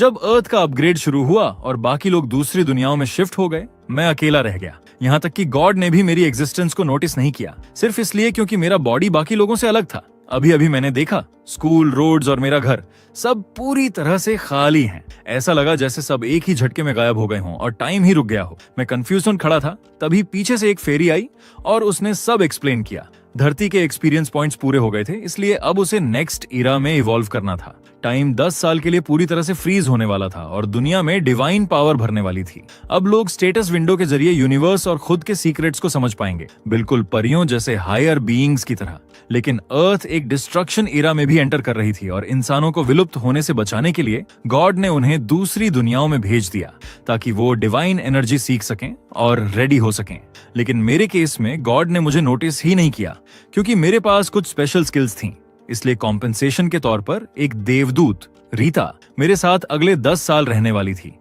जब अर्थ का अपग्रेड शुरू हुआ और बाकी लोग दूसरी दुनियाओं में शिफ्ट हो गए, मैं अकेला रह गया। यहाँ तक कि गॉड ने भी मेरी एग्जिस्टेंस को नोटिस नहीं किया, सिर्फ इसलिए क्योंकि मेरा बॉडी बाकी लोगों से अलग था। अभी अभी मैंने देखा, स्कूल, रोड्स और मेरा घर सब पूरी तरह से खाली हैं। ऐसा लगा जैसे सब एक ही झटके में गायब हो गए हों और टाइम ही रुक गया हो। मैं कंफ्यूजन खड़ा था, तभी पीछे से एक फेरी आई और उसने सब एक्सप्लेन किया। धरती के एक्सपीरियंस पॉइंट्स पूरे हो गए थे, इसलिए अब उसे नेक्स्ट इरा में इवॉल्व करना था। टाइम 10 साल के लिए पूरी तरह से फ्रीज होने वाला था और दुनिया में डिवाइन पावर भरने वाली थी। अब लोग स्टेटस विंडो के जरिए यूनिवर्स और खुद के सीक्रेट्स को समझ पाएंगे, बिल्कुल परियों जैसे हायर बीइंग्स की तरह। लेकिन अर्थ एक डिस्ट्रक्शन इरा में भी एंटर कर रही थी और इंसानों को विलुप्त होने से बचाने के लिए गॉड ने उन्हें दूसरी दुनियाओं में भेज दिया ताकि वो डिवाइन एनर्जी सीख सकें और रेडी हो सकें। लेकिन मेरे केस में गॉड ने मुझे नोटिस ही नहीं किया क्योंकि मेरे पास कुछ स्पेशल स्किल्स थी। इसलिए कॉम्पेंसेशन के तौर पर एक देवदूत रीता मेरे साथ अगले 10 साल रहने वाली थी।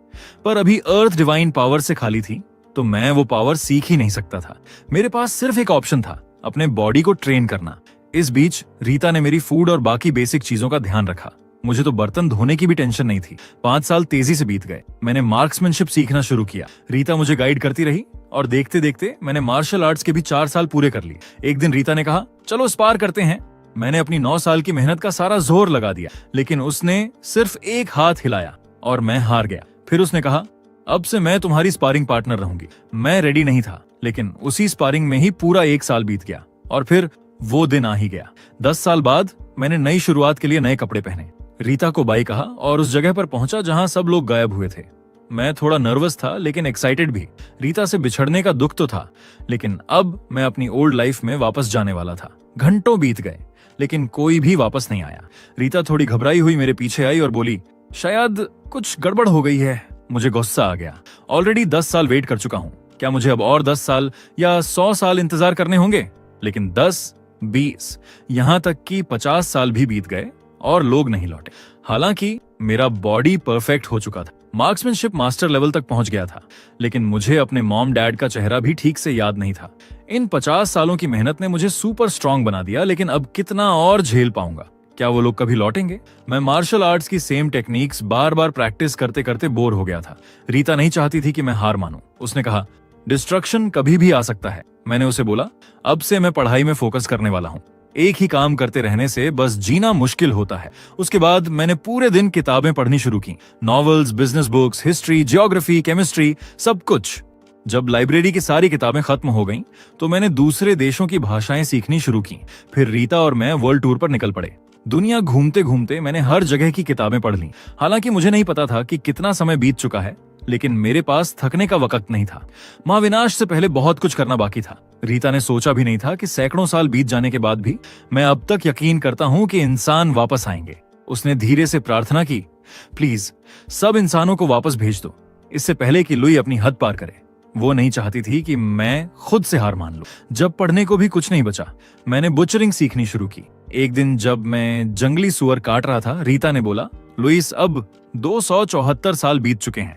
पर अभी अर्थ डिवाइन पावर से खाली थी, तो मैं वो पावर सीख ही नहीं सकता था। मेरे पास सिर्फ एक ऑप्शन था, अपने बॉडी को ट्रेन करना। इस बीच रीता ने मेरी फूड और बाकी बेसिक चीजों का ध्यान रखा। मुझे तो बर्तन धोने की भी टेंशन नहीं थी। 5 साल तेजी से बीत गए। मैंने मार्क्समैनशिप सीखना शुरू किया। रीता मुझे गाइड करती रही और देखते देखते मैंने मार्शल आर्ट्स के भी 4 साल पूरे कर लिए। एक दिन रीता ने कहा, चलो स्पार करते हैं। मैंने अपनी 9 साल की मेहनत का सारा जोर लगा दिया, लेकिन उसने सिर्फ एक हाथ हिलाया और मैं हार गया। फिर उसने कहा, अब से मैं तुम्हारी स्पारिंग पार्टनर रहूंगी। मैं रेडी नहीं था, लेकिन उसी स्पारिंग में ही पूरा 1 साल बीत गया और फिर वो दिन आ ही गया। 10 साल बाद मैंने नई शुरुआत के लिए नए कपड़े पहने, रीता को बाय कहा और उस जगह पर पहुंचा जहां सब लोग गायब हुए थे। मैं थोड़ा नर्वस था लेकिन एक्साइटेड भी। रीता से बिछड़ने का दुख तो था, लेकिन अब मैं अपनी ओल्ड लाइफ में वापस जाने वाला था। घंटों बीत गए लेकिन कोई भी वापस नहीं आया। रीता थोड़ी घबराई हुई मेरे पीछे आई और बोली, शायद कुछ गड़बड़ हो गई है। मुझे गुस्सा आ गया। ऑलरेडी 10 साल वेट कर चुका हूं। क्या मुझे अब और 10 साल या 100 साल इंतजार करने होंगे? लेकिन 10, 20, यहां तक कि 50 साल भी बीत गए और लोग नहीं लौटे। हालांकि मेरा बॉडी परफेक्ट हो चुका था, मार्क्समैनशिप मास्टर लेवल तक पहुंच गया था, लेकिन मुझे अपने मॉम डैड का चेहरा भी ठीक से याद नहीं था। इन 50 सालों की मेहनत ने मुझे सुपर स्ट्रांग बना दिया, लेकिन अब कितना और झेल पाऊंगा? क्या वो लोग कभी लौटेंगे? मैं मार्शल आर्ट्स की सेम टेक्निक्स बार बार प्रैक्टिस करते करते बोर हो गया था। रीता नहीं चाहती थी कि मैं हार मानूं। उसने कहा, डिस्ट्रक्शन कभी भी आ सकता है। मैंने उसे बोला, अब से मैं पढ़ाई में फोकस करने वाला हूँ। एक ही काम करते रहने से बस जीना मुश्किल होता है। उसके बाद मैंने पूरे दिन किताबें पढ़नी शुरू की, novels, business books, history, geography, chemistry, सब कुछ। जब लाइब्रेरी की सारी किताबें खत्म हो गईं, तो मैंने दूसरे देशों की भाषाएं सीखनी शुरू की। फिर रीता और मैं वर्ल्ड टूर पर निकल पड़े। दुनिया घूमते घूमते मैंने हर जगह की किताबें पढ़ ली। हालांकि मुझे नहीं पता था कि कितना समय बीत चुका है, लेकिन मेरे पास थकने का वक्त नहीं था। महाविनाश से पहले बहुत कुछ करना बाकी था। रीता ने सोचा भी नहीं था कि सैकड़ों साल बीत जाने के बाद भी मैं अब तक यकीन करता हूं कि इंसान वापस आएंगे। उसने धीरे से प्रार्थना की, प्लीज सब इंसानों को वापस भेज दो, इससे पहले कि लुई अपनी हद पार करे। वो नहीं चाहती थी कि मैं खुद से हार मान लूं। जब पढ़ने को भी कुछ नहीं बचा, मैंने बुचरिंग सीखनी शुरू की। एक दिन जब मैं जंगली सुअर काट रहा था, रीता ने बोला, लुइस, अब 274 साल बीत चुके हैं।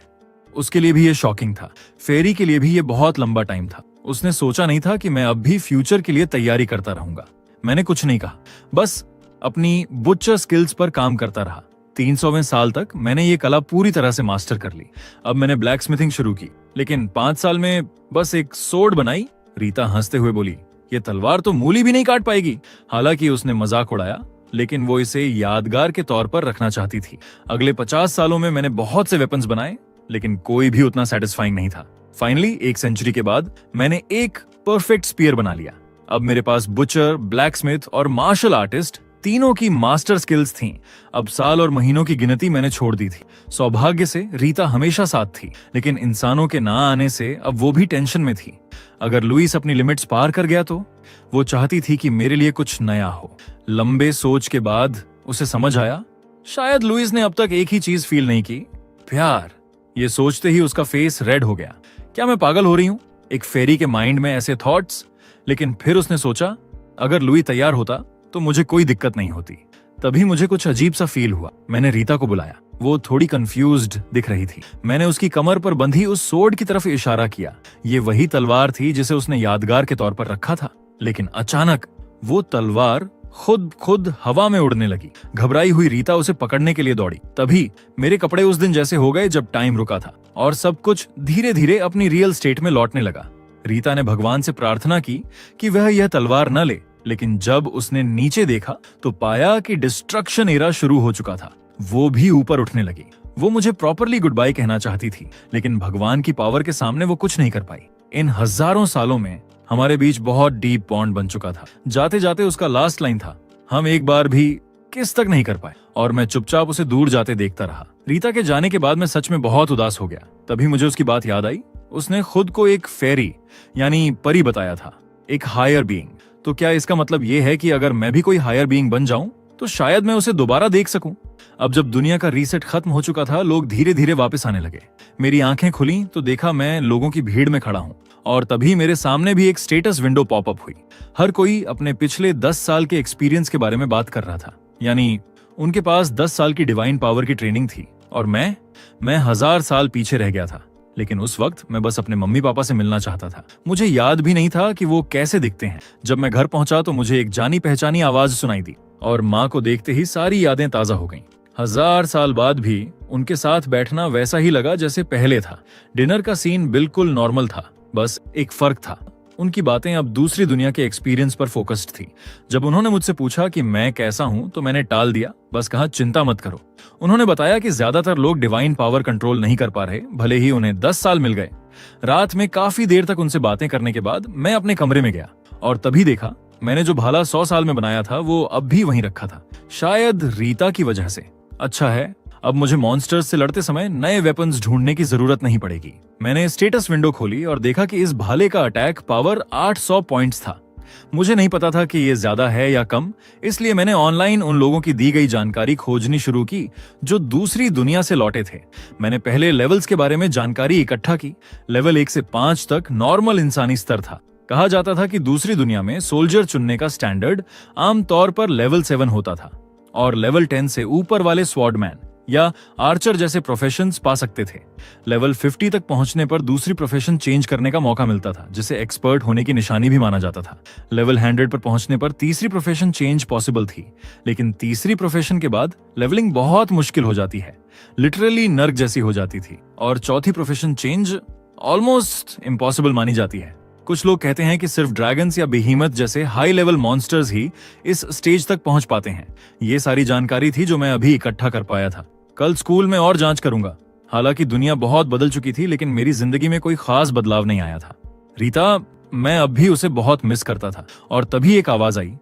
उसके लिए भी ये शॉकिंग था। फेरी के लिए भी ये बहुत लंबा टाइम था। उसने सोचा नहीं था कि मैं अब भी फ्यूचर के लिए तैयारी करता रहूंगा। मैंने कुछ नहीं कहा, बस अपनी बुचर स्किल्स पर काम करता रहा। 300वें साल तक मैंने ये कला पूरी तरह से मास्टर कर ली। अब मैंने ब्लैक स्मिथिंग शुरू की, लेकिन 5 साल में बस एक सोर्ड बनाई। रीता हंसते हुए बोली, ये तलवार तो मूली भी नहीं काट पाएगी। हालांकि उसने मजाक उड़ाया, लेकिन वो इसे यादगार के तौर पर रखना चाहती थी। अगले 50 सालों में मैंने बहुत से वेपन्स बनाए, लेकिन कोई भी उतना सेटिस्फाइंग नहीं था। फाइनली 1 सेंचुरी के बाद मैंने एक परफेक्ट स्पीयर बना लिया। अब मेरे पास बुचर, ब्लैकस्मिथ और मार्शल आर्टिस्ट तीनों की मास्टर स्किल्स थीं। अब साल और महीनों की गिनती मैंने छोड़ दी थी। सौभाग्य से रीता हमेशा साथ थी, लेकिन इंसानों के ना आने से अब वो भी टेंशन में थी। अगर लुइस अपनी लिमिट्स पार कर गया तो? वो चाहती थी कि मेरे लिए कुछ नया हो। लंबे सोच के बाद उसे समझ आया, शायद लुइस ने अब तक एक ही चीज फील नहीं की, प्यार। ये सोचते ही उसका फेस रेड हो गया। क्या मैं पागल हो रही हूं? एक फेरी के माइंड में ऐसे थॉट्स? लेकिन फिर उसने सोचा, अगर लुई तैयार होता तो मुझे कोई दिक्कत नहीं होती। तभी मुझे कुछ अजीब सा फील हुआ। मैंने रीता को बुलाया। वो थोड़ी कंफ्यूज्ड दिख रही थी। मैंने उसकी कमर पर बंधी उस सोर्ड की तरफ इशारा किया। ये वही तलवार थी जिसे उसने यादगार के तौर पर रखा था। लेकिन अचानक वो तलवार खुद खुद हवा में उड़ने लगी। घबराई हुई रीता उसे पकड़ने के लिए दौड़ी। तभी मेरे कपड़े उस दिन जैसे हो गए जब टाइम रुका था और सब कुछ धीरे धीरे अपनी रियल स्टेट में लौटने लगा। रीता ने भगवान से प्रार्थना की कि वह यह तलवार न ले, लेकिन जब उसने नीचे देखा तो पाया कि डिस्ट्रक्शन एरा शुरू हो चुका था। वो भी ऊपर उठने लगी। वो मुझे प्रॉपरली गुड बाय कहना चाहती थी, लेकिन भगवान की पावर के सामने वो कुछ नहीं कर पाई। इन हजारों सालों में हमारे बीच बहुत डीप बॉन्ड बन चुका था। जाते जाते उसका लास्ट लाइन था, हम एक बार भी किस तक नहीं कर पाए, और मैं चुपचाप उसे दूर जाते देखता रहा। रीता के जाने के बाद मैं सच में बहुत उदास हो गया। तभी मुझे उसकी बात याद आई। उसने खुद को एक फेरी यानी परी बताया था, एक हायर बीइंग। तो क्या इसका मतलब ये है कि अगर मैं भी कोई हायर बीइंग बन जाऊं तो शायद मैं उसे दोबारा देख सकूं? अब जब दुनिया का रीसेट खत्म हो चुका था, लोग धीरे धीरे वापस आने लगे। मेरी आंखें खुली तो देखा मैं लोगों की भीड़ में खड़ा हूं, और तभी मेरे सामने भी एक स्टेटस विंडो पॉपअप हुई। हर कोई अपने पिछले 10 साल के एक्सपीरियंस के बारे में बात कर रहा था। यानी उनके पास 10 साल की डिवाइन पावर की ट्रेनिंग थी, और मैं 1000 साल पीछे रह गया था। लेकिन उस वक्त मैं बस अपने मम्मी पापा से मिलना चाहता था। मुझे याद भी नहीं था कि वो कैसे दिखते हैं। जब मैं घर पहुंचा तो मुझे एक जानी पहचानी आवाज सुनाई दी, और माँ को देखते ही सारी यादें ताजा हो गईं। 1000 साल बाद भी उनके साथ बैठना वैसा ही लगा जैसे पहले था। डिनर का सीन बिल्कुल नॉर्मल था, बस एक फर्क था, उनकी बातें अब दूसरी दुनिया के एक्सपीरियंस पर फोकस्ड थी। जब उन्होंने मुझसे पूछा कि मैं कैसा हूं तो मैंने टाल दिया, बस कहा चिंता मत करो। उन्होंने बताया कि ज्यादातर लोग डिवाइन पावर कंट्रोल नहीं कर पा रहे, भले ही उन्हें 10 साल मिल गए। रात में काफी देर तक उनसे बातें करने के बाद मैं अपने कमरे में गया, और तभी देखा मैंने जो भाला 100 साल में बनाया था वो अब भी वहीं रखा था, शायद रीता की वजह से। अच्छा है, अब मुझे मॉन्स्टर्स से लड़ते समय नए वेपन्स ढूंढने की जरूरत नहीं पड़ेगी। मैंने स्टेटस विंडो खोली और देखा कि इस भाले का अटैक पावर 800 पॉइंट्स था। मुझे नहीं पता था कि ये ज्यादा है या कम, इसलिए मैंने ऑनलाइन उन लोगों की दी गई जानकारी खोजनी शुरू की जो दूसरी दुनिया से लौटे थे। मैंने पहले लेवल्स के बारे में जानकारी इकट्ठा की। लेवल 1 से 5 तक नॉर्मल इंसानी स्तर था। कहा जाता था कि दूसरी दुनिया में सोल्जर चुनने का स्टैंडर्ड आमतौर पर लेवल 7 होता था, और लेवल 10 से ऊपर वाले स्वॉर्डमैन या आर्चर जैसे प्रोफेशंस पा सकते थे। लेवल 50 तक पहुंचने पर दूसरी प्रोफेशन चेंज करने का मौका मिलता था, जिसे एक्सपर्ट होने की निशानी भी माना जाता था। लेवल 100 पर पहुंचने पर तीसरी प्रोफेशन चेंज पॉसिबल थी, लेकिन तीसरी प्रोफेशन के बाद लेवलिंग बहुत मुश्किल हो जाती है, लिटरली नर्क जैसी हो जाती थी, और चौथी प्रोफेशन चेंज ऑलमोस्ट इम्पॉसिबल मानी जाती है। कुछ लोग कहते हैं कि सिर्फ ड्रैगन्स या बेहीमथ जैसे हाई लेवल मॉन्स्टर्स ही इस स्टेज तक पहुंच पाते हैं। ये सारी जानकारी थी जो मैं अभी इकट्ठा कर पाया था। कल स्कूल में और जांच करूंगा। हालांकि दुनिया बहुत बदल चुकी थी, लेकिन मेरी जिंदगी में कोई खास बदलाव नहीं आया था। रीता, मैं अब भी उसे बहुत मिस करता था। और तभी एक आवाज आई।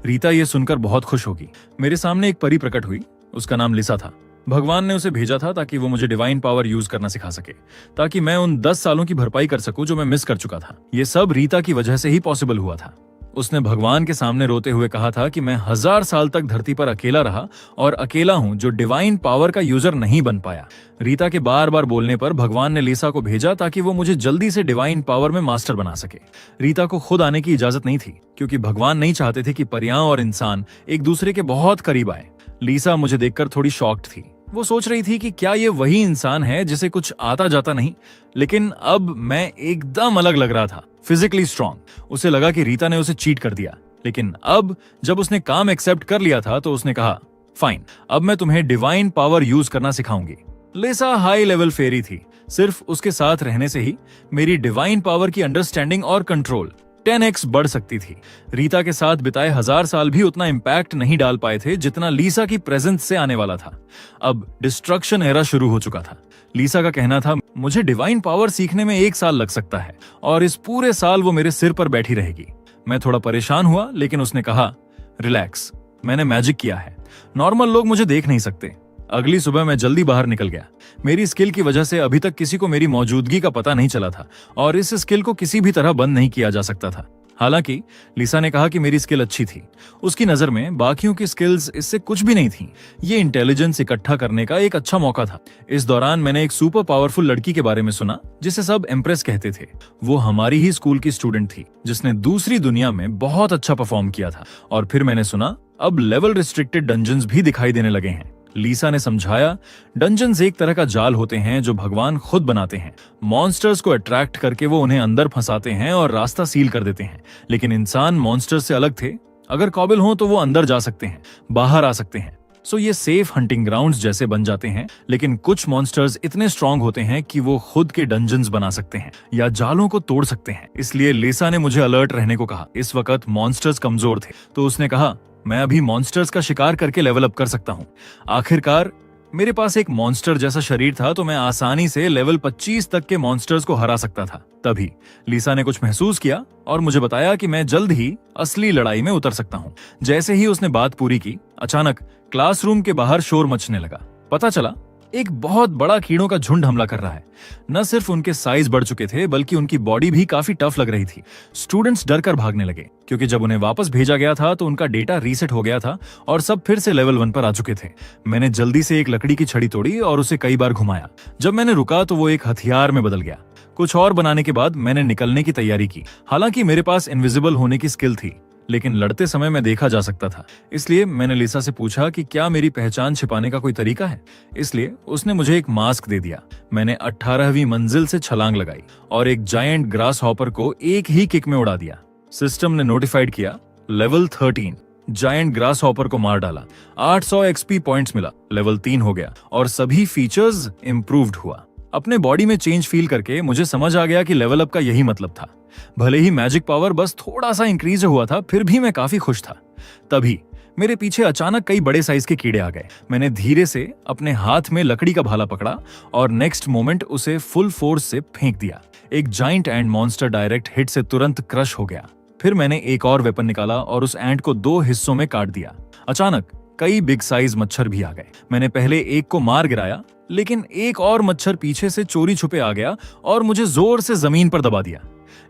रीता ये सुनकर बहुत खुश होगी। मेरे सामने एक परी प्रकट हुई। उसका नाम लिसा था। भगवान ने उसे भेजा था ताकि वो मुझे डिवाइन पावर यूज करना सिखा सके, ताकि मैं उन 10 सालों की भरपाई कर सकूं जो मैं मिस कर चुका था। ये सब रीता की वजह से ही पॉसिबल हुआ था। उसने भगवान के सामने रोते हुए कहा था कि मैं 1000 साल तक धरती पर अकेला रहा और अकेला हूं जो डिवाइन पावर का यूजर नहीं बन पाया। रीता के बार बार बोलने पर भगवान ने लिसा को भेजा ताकि वो मुझे जल्दी से डिवाइन पावर में मास्टर बना सके। रीता को खुद आने की इजाजत नहीं थी, क्योंकि भगवान नहीं चाहते थे कि परियां और इंसान एक दूसरे के बहुत करीब आए। लिसा मुझे देखकर थोड़ी शॉक्ड थी। वो सोच रही थी कि क्या ये वही इंसान है जिसे कुछ आता जाता नहीं, लेकिन अब मैं एकदम अलग लग रहा था, फिजिकली स्ट्रांग। उसे लगा कि रीता ने उसे चीट कर दिया, लेकिन अब जब उसने काम एक्सेप्ट कर लिया था तो उसने कहा, फाइन, अब मैं तुम्हें डिवाइन पावर यूज करना सिखाऊंगी। लिसा हाई लेवल फेरी थी। सिर्फ उसके साथ रहने से ही मेरी डिवाइन पावर की अंडरस्टैंडिंग और कंट्रोल 10x बढ़ सकती थी। रीता के साथ बिताए 1000 साल भी उतना इम्पैक्ट नहीं डाल पाए थे जितना लिसा की प्रेजेंस से आने वाला था। अब डिस्ट्रक्शन एरा शुरू हो चुका था। लिसा का कहना था, मुझे डिवाइन पावर सीखने में 1 साल लग सकता है, और इस पूरे साल वो मेरे सिर पर बैठी रहेगी। मैं थोड़ा परेशान हुआ, लेकिन उसने कहा, रिलैक्स, मैंने मैजिक किया है, नॉर्मल लोग मुझे देख नहीं सकते। अगली सुबह मैं जल्दी बाहर निकल गया। मेरी स्किल की वजह से अभी तक किसी को मेरी मौजूदगी का पता नहीं चला था, और इस स्किल को किसी भी तरह बंद नहीं किया जा सकता था। हालांकि लिसा ने कहा कि मेरी स्किल अच्छी थी। उसकी नजर में बाकियों की स्किल्स इससे कुछ भी नहीं थी। ये इंटेलिजेंस इकट्ठा करने का एक अच्छा मौका था। इस दौरान मैंने एक सुपर पावरफुल लड़की के बारे में सुना जिसे सब एम्प्रेस कहते थे। वो हमारी ही स्कूल की स्टूडेंट थी जिसने दूसरी दुनिया में बहुत अच्छा परफॉर्म किया था। और फिर मैंने सुना अब लेवल रिस्ट्रिक्टेड डंजन्स भी दिखाई देने लगे हैं। लिसा ने समझाया, डंजन्स एक तरह का जाल होते हैं जो भगवान खुद बनाते हैं। मॉन्स्टर्स को अट्रैक्ट करके वो उन्हें अंदर फंसाते हैं और रास्ता सील कर देते हैं। लेकिन इंसान मॉन्स्टर्स से अलग थे। अगर काबिल हो तो वो अंदर जा सकते हैं, बाहर आ सकते हैं। सो ये सेफ हंटिंग ग्राउंड्स जैसे बन जाते हैं। लेकिन कुछ मॉन्स्टर्स इतने स्ट्रांग होते हैं कि वो खुद के डंजन्स बना सकते हैं या जालों को तोड़ सकते हैं। इसलिए लिसा ने मुझे अलर्ट रहने को कहा। इस वक्त मॉन्स्टर्स कमजोर थे, तो उसने कहा मैं अभी मॉन्स्टर्स का शिकार करके लेवल अप कर सकता हूँ। आखिरकार मेरे पास एक मॉन्स्टर जैसा शरीर था, तो मैं आसानी से लेवल 25 तक के मॉन्स्टर्स को हरा सकता था। तभी लिसा ने कुछ महसूस किया और मुझे बताया कि मैं जल्द ही असली लड़ाई में उतर सकता हूँ। जैसे ही उसने बात पूरी की, अचानक क्लासरूम के बाहर शोर मचने लगा। पता चला एक बहुत बड़ा कीड़ों का झुंड हमला कर रहा है। न सिर्फ उनके साइज बढ़ चुके थे, बल्कि उनकी बॉडी भी काफी टफ लग रही थी। स्टूडेंट्स डर कर भागने लगे, क्योंकि जब उन्हें वापस भेजा गया था तो उनका डेटा रीसेट हो गया था और सब फिर से लेवल 1 पर आ चुके थे। मैंने जल्दी से एक लकड़ी की छड़ी तोड़ी और उसे कई बार घुमाया। जब मैंने रुका तो वो एक हथियार में बदल गया। कुछ और बनाने के बाद मैंने निकलने की तैयारी की। हालांकि मेरे पास इनविजिबल होने की स्किल थी, लेकिन लड़ते समय मैं देखा जा सकता था। इसलिए मैंने लिसा से पूछा कि क्या मेरी पहचान छिपाने का कोई तरीका है। इसलिए उसने मुझे एक मास्क दे दिया। मैंने 18वीं मंजिल से छलांग लगाई और एक जायंट ग्रास हॉपर को एक ही किक में उड़ा दिया। सिस्टम ने नोटिफाइड किया, लेवल 13। जायंट ग्रास हॉपर को मार डाला, 800 एक्सपी पॉइंट्स मिला, लेवल 3 हो गया और सभी फीचर्स इंप्रूव्ड हुआ। अपने बॉडी में चेंज फील करके मुझे समझ आ गया कि लेवल अप का यही मतलब था। भले ही मैजिक पावर बस थोड़ा सा इंक्रीज हुआ था, फिर भी मैं काफी खुश था। तभी मेरे पीछे अचानक कई बड़े साइज के कीड़े आ गए। मैंने धीरे से अपने हाथ में लकड़ी का भाला पकड़ा और नेक्स्ट मोमेंट उसे फुल फोर्स से फेंक दिया। एक giant and monster direct hit से तुरंत क्रश हो गया। फिर मैंने एक और वेपन निकाला और उस एंट को 2 हिस्सों में काट दिया। अचानक कई बिग साइज मच्छर भी आ गए। मैंने पहले एक को मार गिराया, लेकिन एक और मच्छर पीछे से चोरी छुपे आ गया और मुझे जोर से जमीन पर दबा दिया।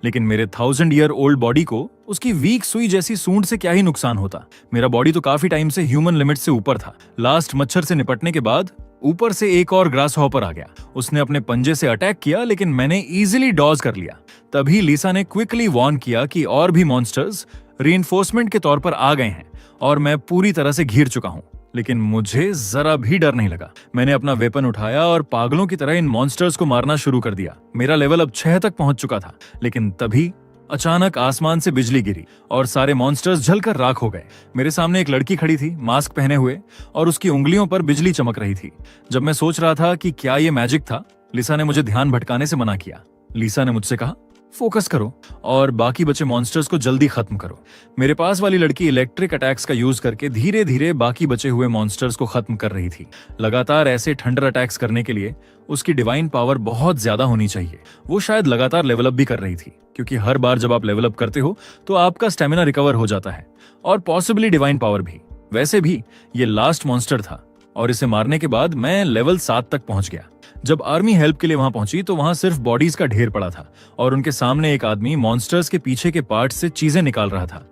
लेकिन मेरे 1000 ईयर ओल्ड बॉडी को उसकी वीक सुई जैसी सूंड से क्या ही नुकसान होता। मेरा बॉडी तो काफी टाइम से ह्यूमन लिमिट से ऊपर था। लास्ट मच्छर से निपटने के बाद ऊपर से एक और ग्रास हॉपर आ गया। उसने अपने पंजे से अटैक किया, लेकिन मैंने इजीली डॉज कर लिया। तभी लिसा ने क्विकली वार्न किया कि और भी मॉन्स्टर्स रीइंफोर्समेंट के तौर पर आ गए हैं और मैं पूरी तरह से घिर चुका हूँ। लेकिन मुझे जरा भी डर नहीं लगा। मैंने अपना वेपन उठाया और पागलों की तरह इन मॉन्स्टर्स को मारना शुरू कर दिया। मेरा लेवल अब 6 तक पहुंच चुका था। लेकिन तभी अचानक आसमान से बिजली गिरी और सारे मॉन्स्टर्स जलकर राख हो गए। मेरे सामने एक लड़की खड़ी थी, मास्क पहने हुए, और उसकी उंगलियों पर बिजली चमक रही थी। जब मैं सोच रहा था कि क्या ये मैजिक था, लिसा ने मुझे ध्यान भटकाने से मना किया। लिसा ने मुझसे कहा, फोकस करो और बाकी बचे मॉन्स्टर्स को जल्दी खत्म करो। मेरे पास वाली लड़की इलेक्ट्रिक अटैक्स का यूज करके धीरे धीरे बाकी बचे हुए मॉन्स्टर्स को खत्म कर रही थी। लगातार ऐसे थंडर अटैक्स करने के लिए उसकी डिवाइन पावर बहुत ज्यादा होनी चाहिए। वो शायद लगातार लेवल अप भी कर रही थी, क्योंकि हर बार जब आप लेवल अप करते हो तो आपका स्टेमिना रिकवर हो जाता है और पॉसिबली डिवाइन पावर भी। वैसे भी ये लास्ट मॉन्स्टर था और इसे मारने के बाद मैं लेवल 7 तक पहुंच गया। जब आर्मी हेल्प के लिए वहां पहुंची तो वहां सिर्फ बॉडीज का ढेर पड़ा था और उनके सामने एक आदमी मॉन्स्टर्स के पीछे के पार्ट से चीजें निकाल रहा था।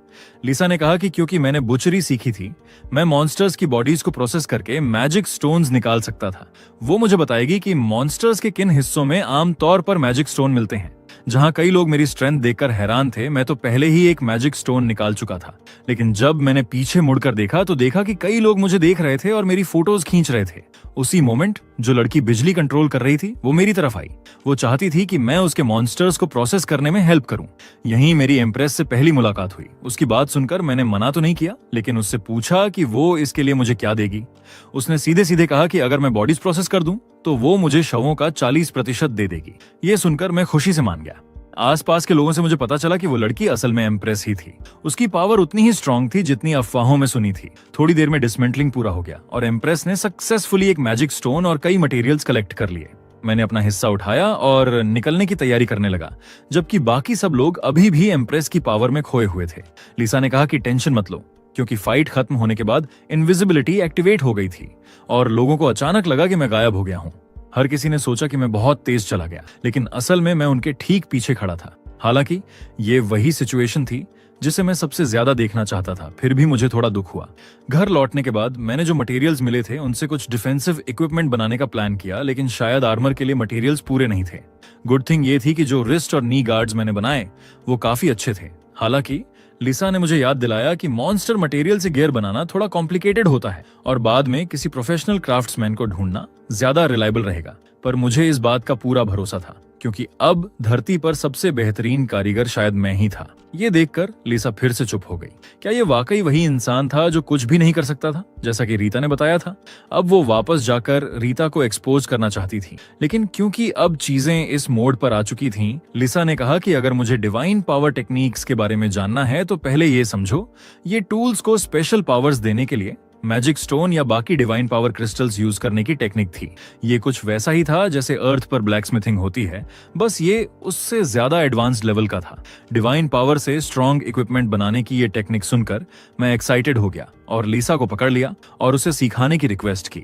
लिसा ने कहा कि क्योंकि मैंने बुचरी सीखी थी, मैं मॉन्स्टर्स की बॉडीज को प्रोसेस करके मैजिक स्टोन्स निकाल सकता था। वो मुझे बताएगी कि मॉन्स्टर्स के किन हिस्सों में आमतौर पर मैजिक स्टोन मिलते हैं। जहां कई लोग मेरी स्ट्रेंथ देखकर हैरान थे, मैं तो पहले ही एक मैजिक स्टोन निकाल चुका था। लेकिन जब मैंने पीछे मुड़कर देखा तो देखा कि कई लोग मुझे देख रहे थे और मेरी फोटोज खींच रहे थे। उसी मोमेंट जो लड़की बिजली कंट्रोल कर रही थी वो मेरी तरफ आई। वो चाहती थी कि मैं उसके मॉन्स्टर्स को प्रोसेस करने में हेल्प करूं। यहीं मेरी एम्प्रेस से पहली मुलाकात हुई। उसकी बात सुनकर मैंने मना तो नहीं किया, लेकिन उससे पूछा कि वो इसके लिए मुझे क्या देगी। उसने सीधे सीधे कहा कि अगर मैं बॉडीज प्रोसेस कर दूं तो वो मुझे शवों का 40% दे देगी। ये सुनकर मैं खुशी से मान गया। आसपास के लोगों से मुझे पता चला कि वो लड़की असल में एम्प्रेस ही थी। उसकी पावर उतनी ही स्ट्रांग थी जितनी अफवाहों में सुनी थी। थोड़ी देर में डिसमेंटलिंग पूरा हो गया और एम्प्रेस ने सक्सेसफुली एक मैजिक स्टोन और कई मटेरियल्स कलेक्ट कर लिए। मैंने अपना हिस्सा उठाया और निकलने की तैयारी करने लगा, जबकि बाकी सब लोग अभी भी एम्प्रेस की पावर में खोए हुए थे। लिसा ने कहा कि टेंशन मत लो, क्योंकि फाइट खत्म होने के बाद इनविजिबिलिटी एक्टिवेट हो गई थी और लोगों को अचानक लगा कि मैं गायब हो गया हूँ। हर किसी ने सोचा कि मैं बहुत तेज चला गया, लेकिन असल में मैं उनके ठीक पीछे खड़ा था। हालांकि ये वही सिचुएशन थी जिसे मैं सबसे ज्यादा देखना चाहता था। फिर भी मुझे थोड़ा दुख हुआ। घर लौटने के बाद मैंने जो मटेरियल्स मिले थे उनसे कुछ डिफेंसिव इक्विपमेंट बनाने का प्लान किया, लेकिन शायद आर्मर के लिए मटेरियल्स पूरे नहीं थे। गुड थिंग ये थी कि जो रिस्ट और नी गार्ड्स मैंने बनाए वो काफी अच्छे थे। हालांकि लिसा ने मुझे याद दिलाया कि मॉन्स्टर मटेरियल से गियर बनाना थोड़ा कॉम्प्लिकेटेड होता है और बाद में किसी प्रोफेशनल क्राफ्ट्समैन को ढूंढना ज्यादा रिलायबल रहेगा। पर मुझे इस बात का पूरा भरोसा था, क्योंकि अब धरती पर सबसे बेहतरीन कारीगर शायद मैं ही था। ये देखकर लिसा फिर से चुप हो गई। क्या ये वाकई वही इंसान था जो कुछ भी नहीं कर सकता था, जैसा कि रीता ने बताया था? अब वो वापस जाकर रीता को एक्सपोज करना चाहती थी, लेकिन क्योंकि अब चीजें इस मोड पर आ चुकी थीं, लिसा ने कहा कि अगर मुझे डिवाइन पावर टेक्निक्स के बारे में जानना है तो पहले ये समझो, ये टूल्स को स्पेशल पावर्स देने के लिए मैजिक स्टोन या बाकी डिवाइन पावर क्रिस्टल्स यूज करने की टेक्निक थी। ये कुछ वैसा ही था जैसे अर्थ पर ब्लैकस्मिथिंग होती है, बस ये उससे ज्यादा एडवांस्ड लेवल का था। डिवाइन पावर से स्ट्रॉन्ग इक्विपमेंट बनाने की ये टेक्निक सुनकर मैं एक्साइटेड हो गया और लिसा को पकड़ लिया और उसे सिखाने की रिक्वेस्ट की।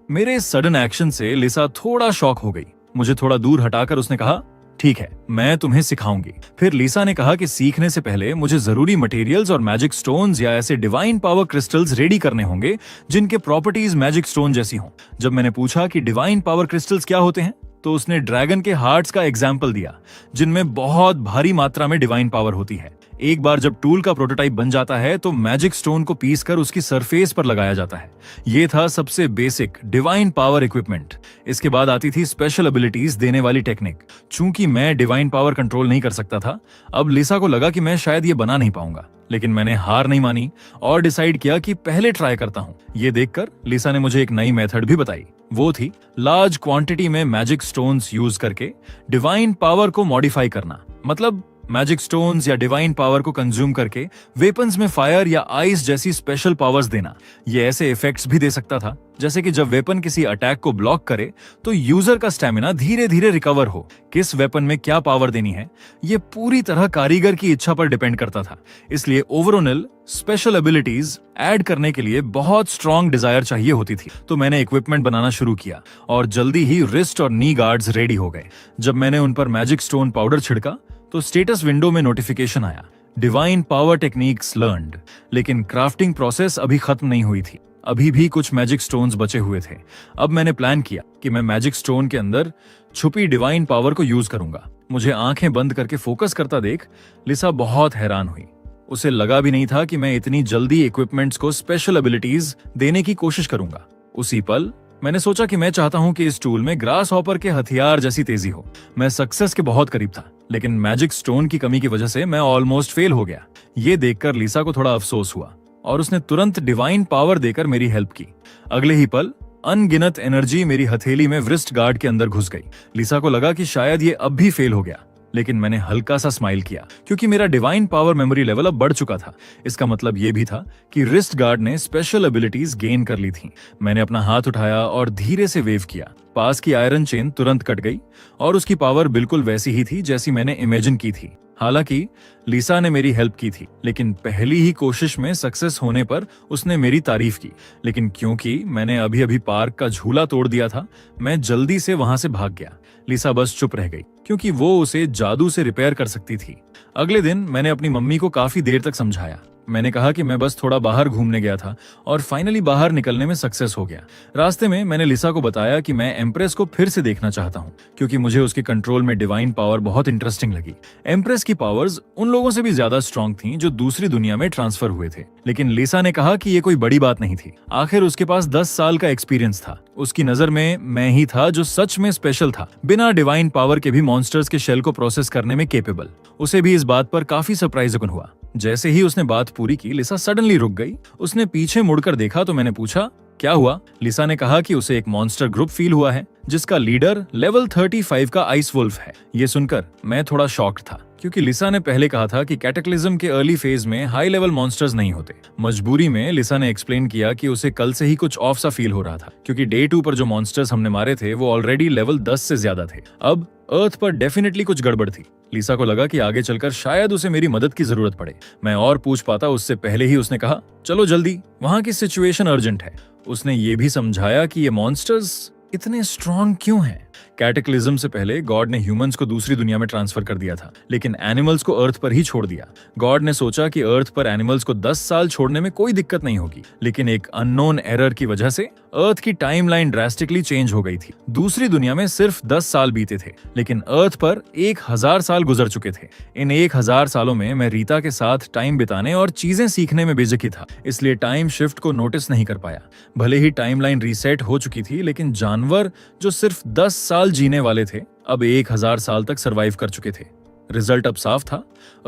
मेरे सडन एक्शन से लिसा थोड़ा शॉक हो गई। मुझे थोड़ा दूर हटाकर उसने कहा, ठीक है, मैं तुम्हें सिखाऊंगी। फिर लिसा ने कहा कि सीखने से पहले मुझे जरूरी मटेरियल्स और मैजिक स्टोन्स या ऐसे डिवाइन पावर क्रिस्टल्स रेडी करने होंगे जिनके प्रॉपर्टीज मैजिक स्टोन जैसी हों। जब मैंने पूछा कि डिवाइन पावर क्रिस्टल्स क्या होते हैं, तो उसने ड्रैगन के हार्ट्स का एग्जाम्पल दिया, जिनमें बहुत भारी मात्रा में डिवाइन पावर होती है। एक बार जब टूल का प्रोटोटाइप बन जाता है तो मैजिक स्टोन को पीसकर उसकी सरफेस पर लगाया जाता है। ये था सबसे बेसिक डिवाइन पावर इक्विपमेंट। इसके बाद आती थी स्पेशल एबिलिटीज देने वाली टेक्निक। चूंकि मैं डिवाइन पावर कंट्रोल नहीं कर सकता था, अब लिसा को लगा कि मैं शायद ये बना नहीं पाऊंगा, लेकिन मैंने हार नहीं मानी और डिसाइड किया कि पहले ट्राई करता हूं। ये देखकर लिसा ने मुझे एक नई मेथड भी बताई। वो थी लार्ज क्वांटिटी में मैजिक स्टोन्स यूज करके डिवाइन पावर को मॉडिफाई करना। मतलब मैजिक स्टोन्स या डिवाइन पावर को कंज्यूम करके वेपन्स में फायर या आइस जैसी स्पेशल पावर्स देना। ये ऐसे इफेक्ट्स भी दे सकता था जैसे कि जब वेपन किसी अटैक को ब्लॉक करे तो यूजर का स्टेमिना धीरे धीरे रिकवर हो। किस वेपन में क्या पावर देनी है, ये पूरी तरह कारीगर की इच्छा पर डिपेंड करता था। इसलिए ओवरऑल स्पेशल एबिलिटीज ऐड करने के लिए बहुत स्ट्रॉन्ग डिजायर चाहिए होती थी। तो मैंने इक्विपमेंट बनाना शुरू किया और जल्दी ही रिस्ट और नी गार्ड्स रेडी हो गए। जब मैंने उन पर मैजिक स्टोन पाउडर छिड़का तो स्टेटस विंडो में नोटिफिकेशन आया, डिवाइन पावर टेक्निक्स लर्न्ड। लेकिन क्राफ्टिंग प्रोसेस अभी खत्म नहीं हुई थी, अभी भी कुछ मैजिक स्टोन्स बचे हुए थे। अब मैंने प्लान किया कि मैं मैजिक स्टोन के अंदर छुपी डिवाइन पावर को यूज करूंगा। मुझे आंखें बंद करके फोकस करता देख लिसा बहुत हैरान हुई। उसे लगा भी नहीं था कि मैं इतनी जल्दी इक्विपमेंट्स को स्पेशल एबिलिटीज देने की कोशिश करूंगा। उसी पल मैंने सोचा कि मैं चाहता हूं कि इस टूल में ग्रास हॉपर के हथियार जैसी तेजी हो। मैं सक्सेस के बहुत करीब था, लेकिन मैजिक स्टोन की कमी की वजह से मैं ऑलमोस्ट फेल हो गया। ये देखकर लिसा को थोड़ा अफसोस हुआ और उसने तुरंत डिवाइन पावर देकर मेरी हेल्प की। अगले ही पल अनगिनत एनर्जी मेरी हथेली में व्रिस्ट गार्ड के अंदर घुस गई। लिसा को लगा कि शायद ये अब भी फेल हो गया, लेकिन मैंने हल्का सा स्माइल किया क्योंकि मेरा डिवाइन पावर मेमोरी लेवल अब बढ़ चुका था। इसका मतलब ये भी था कि रिस्ट गार्ड ने स्पेशल एबिलिटीज गेन कर ली थी। मैंने अपना हाथ उठाया और धीरे से वेव किया। पास की आयरन चेन तुरंत कट गई और उसकी पावर बिल्कुल वैसी ही थी जैसी मैंने इमेजिन की थी। हालांकि लिसा ने मेरी हेल्प की थी, लेकिन पहली ही कोशिश में सक्सेस होने पर उसने मेरी तारीफ की। लेकिन क्योंकि मैंने अभी अभी पार्क का झूला तोड़ दिया था, मैं जल्दी से वहां से भाग गया। लिसा बस चुप रह गई क्योंकि वो उसे जादू से रिपेयर कर सकती थी। अगले दिन मैंने अपनी मम्मी को काफी देर तक समझाया। मैंने कहा कि मैं बस थोड़ा बाहर घूमने गया था और फाइनली बाहर निकलने में सक्सेस हो गया। रास्ते में मैंने लिसा को बताया कि मैं एम्प्रेस को फिर से देखना चाहता हूँ क्योंकि मुझे उसके कंट्रोल में डिवाइन पावर बहुत इंटरेस्टिंग लगी। एम्प्रेस की पावर्स उन लोगों से भी ज्यादा स्ट्रॉन्ग थीं जो दूसरी दुनिया में ट्रांसफर हुए थे, लेकिन लिसा ने कहा कि ये कोई बड़ी बात नहीं थी। आखिर उसके पास 10 साल का एक्सपीरियंस था। उसकी नजर में मैं ही था जो सच में स्पेशल था, बिना डिवाइन पावर के भी मॉन्स्टर्स के शेल को प्रोसेस करने में केपेबल। उसे भी इस बात पर काफी सरप्राइजिंग हुआ। जैसे ही उसने बात पूरी की, लिसा सडनली रुक गई। उसने पीछे मुड़कर देखा तो मैंने पूछा, क्या हुआ? लिसा ने कहा कि उसे एक मॉन्स्टर ग्रुप फील हुआ है जिसका लीडर लेवल 35 का आइस वुल्फ है। ये सुनकर मैं थोड़ा शॉक्ड था क्योंकि लिसा ने पहले कहा था कि कैटेक्लिज्म के अर्ली फेज में हाई लेवल मॉन्स्टर्स नहीं होते। मजबूरी में लिसा ने एक्सप्लेन किया कि उसे कल से ही कुछ ऑफ सा फील हो रहा था क्योंकि डे 2 पर जो मॉन्स्टर्स हमने मारे थे वो ऑलरेडी लेवल 10 से ज्यादा थे। अब अर्थ पर डेफिनेटली कुछ गड़बड़ थी। लिसा को लगा कि आगे चलकर शायद उसे मेरी मदद की जरूरत पड़े। मैं और पूछ पाता उससे पहले ही उसने कहा, चलो जल्दी, वहां की सिचुएशन अर्जेंट है। उसने ये भी समझाया कि ये मॉन्स्टर्स इतने स्ट्रॉन्ग क्यों हैं। कैटेक्लिज्म से पहले गॉड ने ह्यूमंस को दूसरी दुनिया में ट्रांसफर कर दिया था, लेकिन एनिमल्स को अर्थ पर ही छोड़ दिया। गॉड ने सोचा कि अर्थ पर एनिमल्स को 10 साल छोड़ने में कोई दिक्कत नहीं होगी, लेकिन एक अननोन एरर की वजह से अर्थ की टाइमलाइन ड्रास्टिकली चेंज हो गई थी। दूसरी दुनिया में सिर्फ 10 साल बीते थे, लेकिन अर्थ पर 1000 साल गुजर चुके थे। इन 1000 सालों में मैं रीता के साथ टाइम बिताने और चीजें सीखने में बिजी था, इसलिए टाइम शिफ्ट को नोटिस नहीं कर पाया। भले ही टाइमलाइन रीसेट हो चुकी थी, लेकिन जानवर जो सिर्फ 10 साल जीने वाले थे अब 1000 साल तक सरवाइव कर चुके थे। रिजल्ट अब साफ था,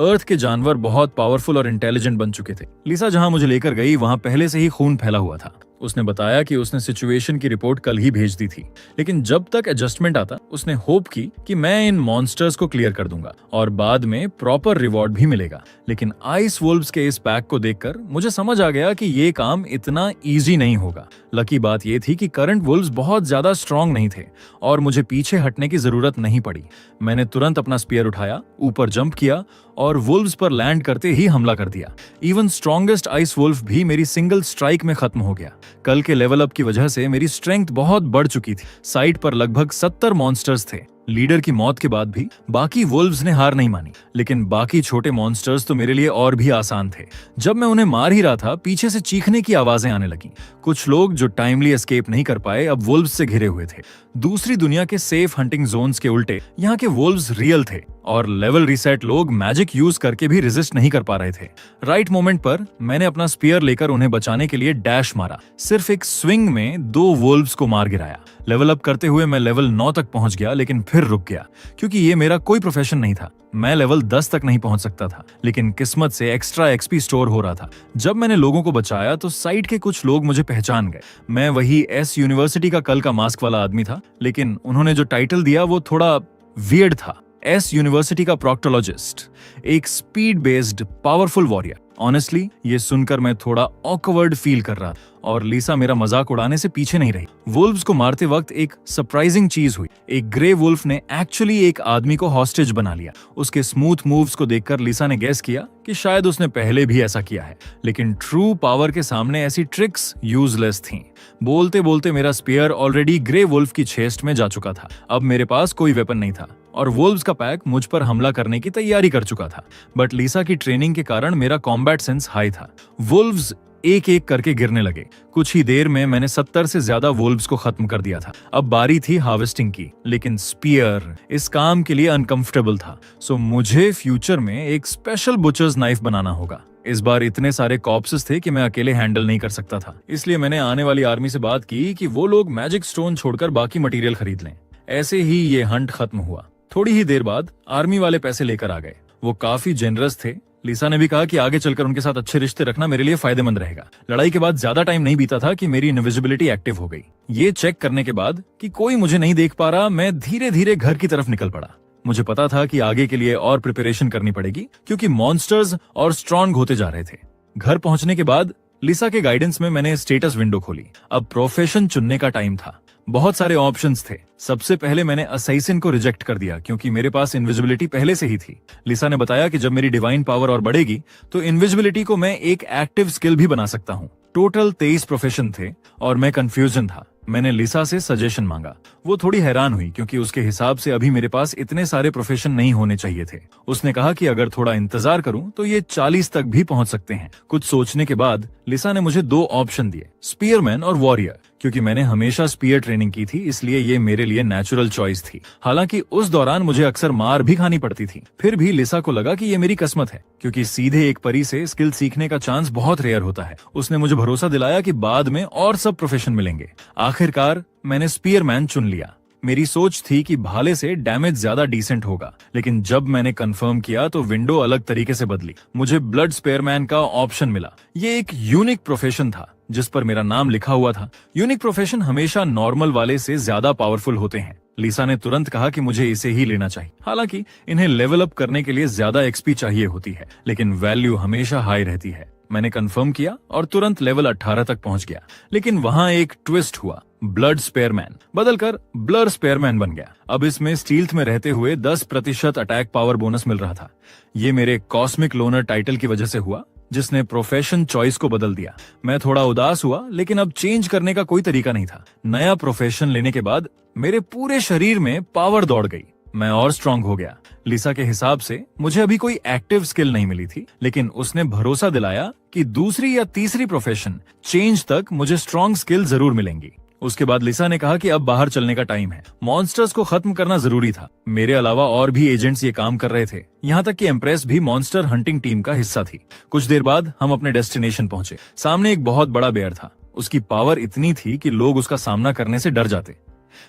अर्थ के जानवर बहुत पावरफुल और इंटेलिजेंट बन चुके थे। लिसा जहां मुझे लेकर गई वहां पहले से ही खून फैला हुआ था। उसने बताया कि उसने सिचुएशन की रिपोर्ट कल ही भेज दी थी, लेकिन जब तक एडजस्टमेंट आता उसने होप की कि मैं इन मॉन्स्टर्स को क्लियर कर दूंगा और बाद में प्रॉपर रिवॉर्ड भी मिलेगा। लेकिन आइस वुल्व्स के इस पैक को देखकर मुझे समझ आ गया कि ये काम इतना इजी नहीं होगा। लकी बात यह थी कि करंट वुल्व्स बहुत ज्यादा स्ट्रांग नहीं थे और मुझे पीछे हटने की जरूरत नहीं पड़ी। मैंने तुरंत अपना स्पीयर उठाया, ऊपर जंप किया और वुल्व्स पर लैंड करते ही हमला कर दिया। इवन स्ट्रॉन्गेस्ट आइस वुल्फ भी मेरी सिंगल स्ट्राइक में खत्म हो गया। कल के लेवल अप की वजह से मेरी स्ट्रेंथ बहुत बढ़ चुकी थी। साइड पर लगभग 70 मॉन्स्टर्स थे। लीडर की मौत के बाद भी बाकी वुल्व्स ने हार नहीं मानी, लेकिन बाकी छोटे मॉन्स्टर्स तो मेरे लिए और भी आसान थे। जब मैं उन्हें मार ही रहा था, पीछे से चीखने की आवाजें आने लगी। कुछ लोग जो टाइमली एस्केप नहीं कर पाए अब वुल्व्स से घिरे हुए थे। दूसरी दुनिया के सेफ हंटिंग जोन्स के उल्टे यहाँ के वुल्व्स रियल थे और लेवल रिसेट लोग मैजिक यूज करके भी रेजिस्ट नहीं कर पा रहे थे। राइट मोमेंट पर मैंने अपना स्पीयर लेकर उन्हें बचाने के लिए डैश मारा। सिर्फ एक स्विंग में 2 वुल्व्स को मार गिराया। लेवल अप करते हुए मैं लेवल 9 तक पहुंच गया, लेकिन फिर रुक गया क्योंकि ये मेरा कोई प्रोफेशन नहीं था। मैं लेवल 10 तक नहीं पहुंच सकता था, लेकिन किस्मत से एक्स्ट्रा एक्सपी स्टोर हो रहा था। जब मैंने लोगों को बचाया तो साइड के कुछ लोग मुझे पहचान गए। मैं वही एस यूनिवर्सिटी का कल का मास्क वाला आदमी था, लेकिन उन्होंने जो टाइटल दिया वो थोड़ा वियर्ड था। एस यूनिवर्सिटी का प्रोक्टोलॉजिस्ट, एक speed based powerful warrior. Honestly ये सुनकर मैं थोड़ा ऑकवर्ड फील कर रहा था और लिसा मेरा मजाक उड़ाने से पीछे नहीं रही। वुल्व्स को मारते वक्त एक सरप्राइजिंग चीज हुई। एक ग्रे वुल्फ ने एक्चुअली एक आदमी को हॉस्टेज बना लिया। उसके स्मूथ मूव्स को देखकर लिसा ने गेस किया कि शायद उसने पहले भी ऐसा किया है, लेकिन ट्रू पावर के सामने ऐसी ट्रिक्स यूजलेस थीं। बोलते बोलते मेरा स्पीयर ऑलरेडी ग्रे वुल्फ की चेस्ट में जा चुका था। अब मेरे पास कोई वेपन नहीं था और वुल्व्स का पैक मुझ पर हमला करने की तैयारी कर चुका था। बट लिसा की ट्रेनिंग के कारण मेरा कॉम्बैट सेंस हाई था। वुल्व्स एक एक करके गिरने लगे। कुछ ही देर में मैंने 70 से ज्यादा वुल्व्स को खत्म कर दिया था। अब बारी थी हार्वेस्टिंग की, लेकिन स्पीयर इस काम के लिए अनकंफर्टेबल था। सो मुझे फ्यूचर में एक स्पेशल बुचर्स नाइफ बनाना होगा। इस बार इतने सारे कॉर्प्सेस थे कि मैं अकेले हैंडल नहीं कर सकता था। इसलिए मैंने आने वाली आर्मी से बात की कि वो लोग मैजिक स्टोन छोड़कर बाकी मटेरियल खरीद लें। ऐसे ही ये हंट खत्म हुआ। थोड़ी ही देर बाद आर्मी वाले पैसे लेकर आ गए। वो काफी जेनरस थे। लिसा ने भी कहा कि आगे चलकर उनके साथ अच्छे रिश्ते रखना मेरे लिए फायदेमंद रहेगा। लड़ाई के बाद ज्यादा टाइम नहीं बीता था कि मेरी इनविजिबिलिटी एक्टिव हो गई। ये चेक करने के बाद कि कोई मुझे नहीं देख पा रहा, मैं धीरे धीरे घर की तरफ निकल पड़ा। मुझे पता था कि आगे के लिए और प्रिपरेशन करनी पड़ेगी क्योंकि मॉन्स्टर्स और स्ट्रॉन्ग होते जा रहे थे। घर पहुंचने के बाद लिसा के गाइडेंस में मैंने स्टेटस विंडो खोली। अब प्रोफेशन चुनने का टाइम था। बहुत सारे ऑप्शंस थे। सबसे पहले मैंने असैसिन को रिजेक्ट कर दिया क्योंकि मेरे पास इनविजिबिलिटी पहले से ही थी। लिसा ने बताया कि जब मेरी डिवाइन पावर और बढ़ेगी तो इनविजिबिलिटी को मैं एक एक्टिव स्किल भी बना सकता हूँ। टोटल 23 प्रोफेशन थे और मैं कंफ्यूजन था। मैंने लिसा से सजेशन मांगा। वो थोड़ी हैरान हुई क्योंकि उसके हिसाब से अभी मेरे पास इतने सारे प्रोफेशन नहीं होने चाहिए थे। उसने कहा कि अगर थोड़ा इंतजार करूं तो ये 40 तक भी पहुंच सकते हैं। कुछ सोचने के बाद लिसा ने मुझे 2 ऑप्शन दिए, स्पीयरमैन और वॉरियर। क्योंकि मैंने हमेशा स्पीयर ट्रेनिंग की थी इसलिए ये मेरे लिए नेचुरल चॉइस थी। हालांकि उस दौरान मुझे अक्सर मार भी खानी पड़ती थी। फिर भी लिसा को लगा कि ये मेरी किस्मत है क्योंकि सीधे एक परी से स्किल सीखने का चांस बहुत रेयर होता है। उसने मुझे भरोसा दिलाया कि बाद में और सब प्रोफेशन मिलेंगे। आखिरकार मैंने स्पीयरमैन चुन लिया। मेरी सोच थी कि भाले से डैमेज ज्यादा डिसेंट होगा, लेकिन जब मैंने कंफर्म किया तो विंडो अलग तरीके से बदली। मुझे ब्लड स्पेयरमैन का ऑप्शन मिला। ये एक यूनिक प्रोफेशन था जिस पर मेरा नाम लिखा हुआ था। यूनिक प्रोफेशन हमेशा नॉर्मल वाले से ज्यादा पावरफुल होते हैं। लिसा ने तुरंत कहा कि मुझे इसे ही लेना चाहिए। हालांकि इन्हें लेवल अप करने के लिए ज्यादा एक्सपी चाहिए होती है, लेकिन वैल्यू हमेशा हाई रहती है। मैंने कंफर्म किया और तुरंत लेवल 18 तक पहुंच गया। लेकिन वहां एक ट्विस्ट हुआ। ब्लड स्पेयरमैन बदलकर ब्लर स्पेयरमैन बन गया। अब इसमें स्टील्थ में रहते हुए 10% अटैक पावर बोनस मिल रहा था। ये मेरे कॉस्मिक लोनर टाइटल की वजह से हुआ जिसने प्रोफेशन चॉइस को बदल दिया। मैं थोड़ा उदास हुआ, लेकिन अब चेंज करने का कोई तरीका नहीं था। नया प्रोफेशन लेने के बाद मेरे पूरे शरीर में पावर दौड़ गई। मैं और स्ट्रांग हो गया। लिसा के हिसाब से मुझे अभी कोई एक्टिव स्किल नहीं मिली थी, लेकिन उसने भरोसा दिलाया कि दूसरी या तीसरी प्रोफेशन चेंज तक मुझे स्ट्रांग स्किल जरूर मिलेंगी। उसके बाद लिसा ने कहा कि अब बाहर चलने का टाइम है। मॉन्स्टर्स को खत्म करना जरूरी था। मेरे अलावा और भी एजेंट्स ये काम कर रहे थे। यहाँ तक कि एम्प्रेस भी मॉन्स्टर हंटिंग टीम का हिस्सा थी। कुछ देर बाद हम अपने डेस्टिनेशन पहुंचे। सामने एक बहुत बड़ा बेयर था। उसकी पावर इतनी थी कि लोग उसका सामना करने से डर जाते।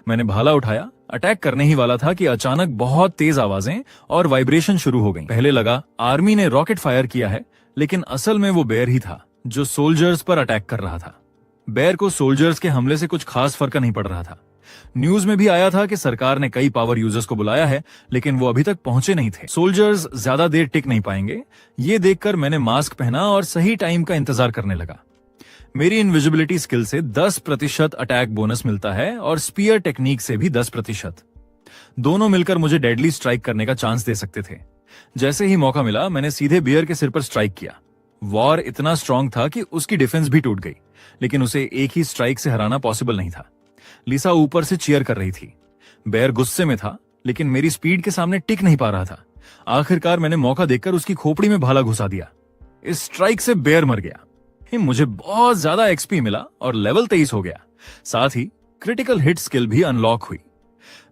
मैंने भाला उठाया, अटैक करने ही वाला था कि अचानक बहुत तेज आवाजें और वाइब्रेशन शुरू हो गईं। पहले लगा आर्मी ने रॉकेट फायर किया है, लेकिन असल में वो बेयर ही था जो सोल्जर्स पर अटैक कर रहा था। बेयर को सोल्जर्स के हमले से कुछ खास फर्क नहीं पड़ रहा था। न्यूज में भी आया था कि सरकार ने कई पावर यूजर्स को बुलाया है, लेकिन वो अभी तक पहुंचे नहीं थे। सोल्जर्स ज्यादा देर टिक नहीं पाएंगे, ये देखकर मैंने मास्क पहना और सही टाइम का इंतजार करने लगा। मेरी इनविजिबिलिटी स्किल से 10% अटैक बोनस मिलता है और स्पीयर टेक्निक से भी 10%। दोनों मिलकर मुझे डेडली स्ट्राइक करने का चांस दे सकते थे। जैसे ही मौका मिला, मैंने सीधे बियर के सिर पर स्ट्राइक किया। वॉर इतना स्ट्रांग था कि उसकी डिफेंस भी टूट गई, लेकिन उसे एक ही स्ट्राइक से हराना पॉसिबल नहीं था। लिसा ऊपर से चीयर कर रही थी। बेयर गुस्से में था, लेकिन मेरी स्पीड के सामने टिक नहीं पा रहा था। आखिरकार मैंने मौका देखकर उसकी खोपड़ी में भाला घुसा दिया। इस स्ट्राइक से बेयर मर गया। मुझे बहुत ज्यादा एक्सपी मिला और लेवल 23 हो गया। साथ ही क्रिटिकल हिट स्किल भी अनलॉक हुई।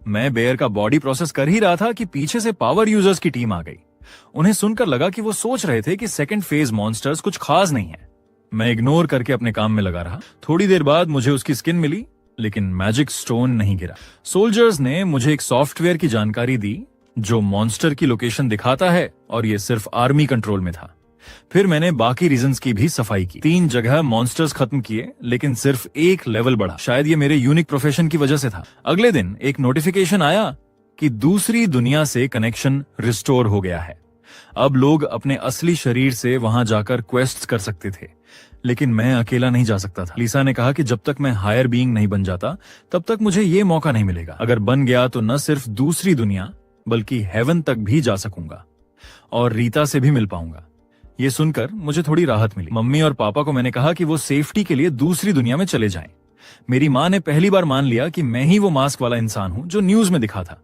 मैं बेयर का बॉडी प्रोसेस कर ही रहा था कि पीछे से पावर यूजर्स की टीम आ गई। उन्हें सुनकर लगा कि वो सोच रहे थे कि सेकंड फेज मॉन्स्टर्स कुछ खास नहीं है। मैं इग्नोर करके अपने काम में लगा रहा। थोड़ी देर बाद मुझे उसकी स्किन मिली, लेकिन मैजिक स्टोन नहीं गिरा। सोल्जर्स ने मुझे एक सॉफ्टवेयर की जानकारी दी जो मॉन्स्टर की लोकेशन दिखाता है, और ये सिर्फ आर्मी कंट्रोल में था। फिर मैंने बाकी रीजंस की भी सफाई की। 3 जगह मॉन्स्टर्स खत्म किए, लेकिन सिर्फ एक लेवल बढ़ा। शायद ये मेरे यूनिक प्रोफेशन की वजह से था। अगले दिन एक नोटिफिकेशन आया कि दूसरी दुनिया से कनेक्शन रिस्टोर हो गया है। अब लोग अपने असली शरीर से वहां जाकर क्वेस्ट्स कर सकते थे, लेकिन मैं अकेला नहीं जा सकता था। लिसा ने कहा कि जब तक मैं हायर बीइंग नहीं बन जाता, तब तक मुझे ये मौका नहीं मिलेगा। अगर बन गया तो न सिर्फ दूसरी दुनिया बल्कि हेवन तक भी जा सकूंगा और रीता से भी मिल पाऊंगा। ये सुनकर मुझे थोड़ी राहत मिली। मम्मी और पापा को मैंने कहा कि वो सेफ्टी के लिए दूसरी दुनिया में चले जाएं। मेरी माँ ने पहली बार मान लिया कि मैं ही वो मास्क वाला इंसान हूं जो न्यूज में दिखा था।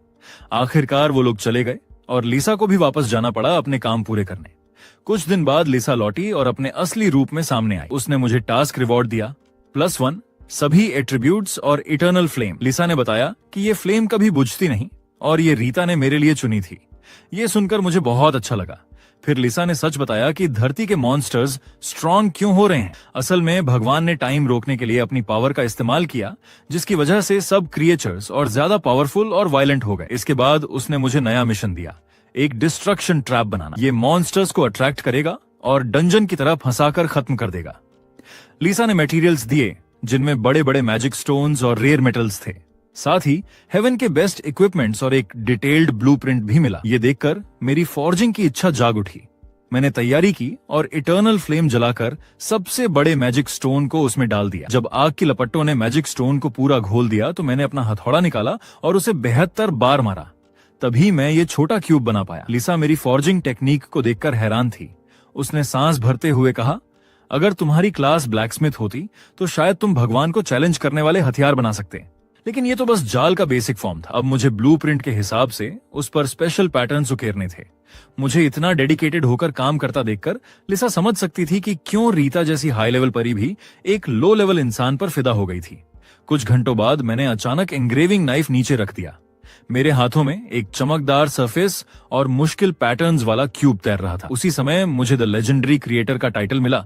आखिरकार वो लोग चले गए और लिसा को भी वापस जाना पड़ा अपने काम पूरे करने। कुछ दिन बाद लिसा लौटी और अपने असली रूप में सामने आई। उसने मुझे टास्क रिवॉर्ड दिया, +1 सभी एट्रीब्यूट्स और इटर्नल फ्लेम। लिसा ने बताया कि ये फ्लेम कभी बुझती नहीं और ये रीता ने मेरे लिए चुनी थी। ये सुनकर मुझे बहुत अच्छा लगा। फिर लिसा ने सच बताया कि धरती के मॉन्स्टर्स स्ट्रॉन्ग क्यों हो रहे हैं। असल में भगवान ने टाइम रोकने के लिए अपनी पावर का इस्तेमाल किया, जिसकी वजह से सब क्रिएचर्स और ज्यादा पावरफुल और वायलेंट हो गए। इसके बाद उसने मुझे नया मिशन दिया, एक डिस्ट्रक्शन ट्रैप बनाना। ये मॉन्स्टर्स को अट्रैक्ट करेगा और डंजन की तरह फंसाकर खत्म कर देगा। लिसा ने मटेरियल्स दिए जिनमें बड़े बड़े मैजिक स्टोन्स और रेयर मेटल्स थे। साथ ही हेवन के बेस्ट इक्विपमेंट्स और एक डिटेल्ड ब्लूप्रिंट भी मिला। ये देखकर मेरी फॉर्जिंग की इच्छा जाग उठी। मैंने तैयारी की और इटर्नल फ्लेम जलाकर सबसे बड़े मैजिक स्टोन को उसमें डाल दिया। जब आग की लपटों ने मैजिक स्टोन को पूरा घोल दिया तो मैंने अपना हथौड़ा निकाला और उसे 72 बार मारा। तभी मैं ये छोटा क्यूब बना पाया। लिसा मेरी फॉर्जिंग टेक्निक को देखकर हैरान थी। उसने सांस भरते हुए कहा, अगर तुम्हारी क्लास ब्लैकस्मिथ होती तो शायद तुम भगवान को चैलेंज करने वाले हथियार बना सकते, लेकिन ये तो बस जाल का बेसिक फॉर्म था। अब मुझे ब्लूप्रिंट के हिसाब से उस पर स्पेशल पैटर्न्स उकेरने थे। मुझे इतना डेडिकेटेड होकर काम करता देखकर लिसा समझ सकती थी कि क्यों रीता जैसी हाई लेवल परी भी एक लो लेवल इंसान पर फिदा हो गई थी। कुछ घंटों बाद मैंने अचानक एंग्रेविंग नाइफ नीचे रख दिया। मेरे हाथों में एक चमकदार सरफेस और मुश्किल पैटर्न्स वाला क्यूब तैर रहा था। उसी समय मुझे द लेजेंडरी क्रिएटर का टाइटल मिला,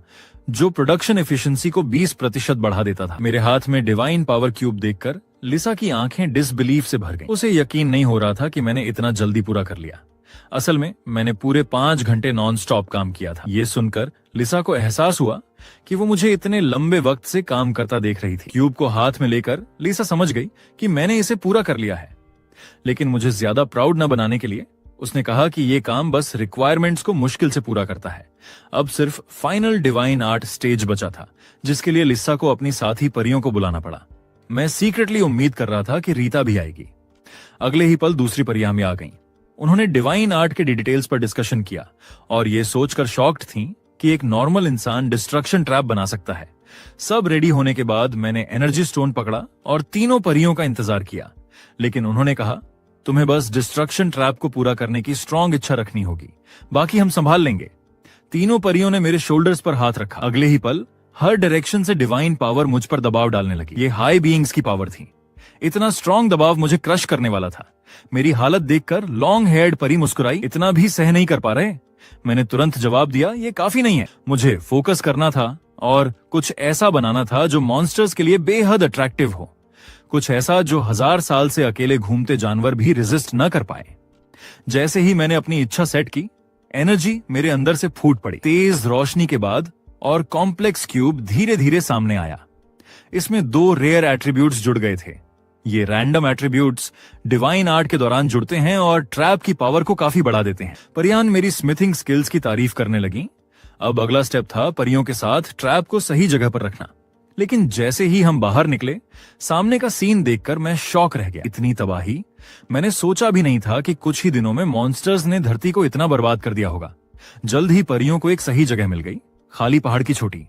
जो प्रोडक्शन एफिशिएंसी को 20% बढ़ा देता था। मेरे हाथ में डिवाइन पावर क्यूब देखकर लिसा की आंखें डिसबिलीफ से भर गईं। उसे यकीन नहीं हो रहा था कि मैंने इतना जल्दी पूरा कर लिया। असल में मैंने पूरे 5 घंटे नॉन स्टॉप काम किया था। ये सुनकर लिसा को एहसास हुआ कि वो मुझे इतने लंबे वक्त से काम करता देख रही थी। क्यूब को हाथ में लेकर लिसा समझ गई कि मैंने इसे पूरा कर लिया है, लेकिन मुझे ज्यादा प्राउड न बनाने के लिए उसने कहा कि ये काम बस रिक्वायरमेंट्स को मुश्किल से पूरा करता है। अब सिर्फ फाइनल डिवाइन आर्ट स्टेज बचा था, जिसके लिए लिसा को अपनी साथी परियों को बुलाना पड़ा। मैं सीक्रेटली उम्मीद कर रहा था कि रीता भी आएगी। अगले ही पल दूसरी परियां में आ गईं। उन्होंने डिवाइन आर्ट के डिटेल्स पर डिस्कशन किया और ये सोचकर शॉक्ड थीं कि एक नॉर्मल इंसान डिस्ट्रक्शन ट्रैप बना सकता है। सब रेडी होने के बाद मैंने एनर्जी स्टोन पकड़ा और तीनों परियों का इंतजार किया, लेकिन उन्होंने कहा, तुम्हें बस डिस्ट्रक्शन ट्रैप को पूरा करने की स्ट्रॉन्ग इच्छा रखनी होगी, बाकी हम संभाल लेंगे। तीनों परियों ने मेरे शोल्डर्स पर हाथ रखा। अगले ही पल हर डायरेक्शन से डिवाइन पावर मुझ पर दबाव डालने लगी। ये हाई बीइंग्स की पावर थी। इतना स्ट्रॉन्ग दबाव मुझे क्रश करने वाला था। मेरी हालत देखकर लॉन्ग हेयर्ड परी मुस्कुराई, इतना भी सह नहीं कर पा रहे? मैंने तुरंत जवाब दिया, ये काफी नहीं है। मुझे फोकस करना था और कुछ ऐसा बनाना था जो मॉन्स्टर्स के लिए बेहद अट्रैक्टिव हो। कुछ ऐसा जो 1000 साल से अकेले घूमते जानवर भी रेजिस्ट न कर पाए। जैसे ही मैंने अपनी इच्छा सेट की, एनर्जी मेरे अंदर से फूट पड़ी। तेज रोशनी के बाद और कॉम्प्लेक्स क्यूब धीरे धीरे सामने आया। इसमें 2 रेयर एट्रीब्यूट्स जुड़ गए थे। ये रैंडम एट्रीब्यूट्स डिवाइन आर्ट के दौरान जुड़ते हैं और ट्रैप की पावर को काफी बढ़ा देते हैं। परियान मेरी स्मिथिंग स्किल्स की तारीफ करने लगी। अब अगला स्टेप था परियों के साथ ट्रैप को सही जगह पर रखना। लेकिन जैसे ही हम बाहर निकले, सामने का सीन देखकर मैं शॉक रह गया। इतनी तबाही मैंने सोचा भी नहीं था कि कुछ ही दिनों में मॉन्स्टर्स ने धरती को इतना बर्बाद कर दिया होगा। जल्द ही परियों को एक सही जगह मिल गई, खाली पहाड़ की चोटी।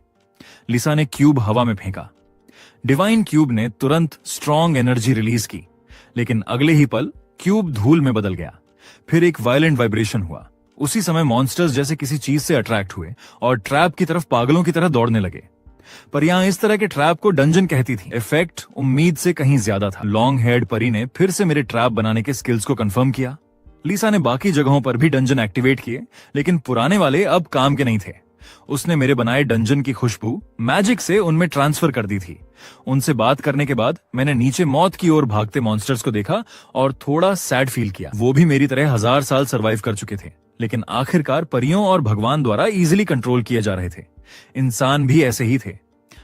लिसा ने क्यूब हवा में फेंका। डिवाइन क्यूब ने तुरंत स्ट्रॉन्ग एनर्जी रिलीज की, लेकिन अगले ही पल क्यूब धूल में बदल गया। फिर एक वायलेंट वाइब्रेशन हुआ। उसी समय मॉन्स्टर्स जैसे किसी चीज से अट्रैक्ट हुए और ट्रैप की तरफ पागलों की तरह दौड़ने लगे। परियां इस तरह के ट्रैप को डंजन कहती थी। इफेक्ट उम्मीद से कहीं ज्यादा था। लॉन्ग हेड परी ने फिर से मेरे ट्रैप बनाने के स्किल्स को कंफर्म किया। लिसा ने बाकी जगहों पर भी डंजन एक्टिवेट किए, लेकिन पुराने वाले अब काम के नहीं थे। उसने मेरे बनाए डंजन की खुशबू मैजिक से उनमें ट्रांसफर कर दी थी। उनसे बात करने के बाद मैंने नीचे मौत की ओर भागते मॉन्स्टर्स को देखा और थोड़ा सैड फील किया। वो भी मेरी तरह 1000 साल सरवाइव कर चुके थे, लेकिन आखिरकार परियों और भगवान द्वारा इजीली कंट्रोल किए जा रहे थे। इंसान भी ऐसे ही थे।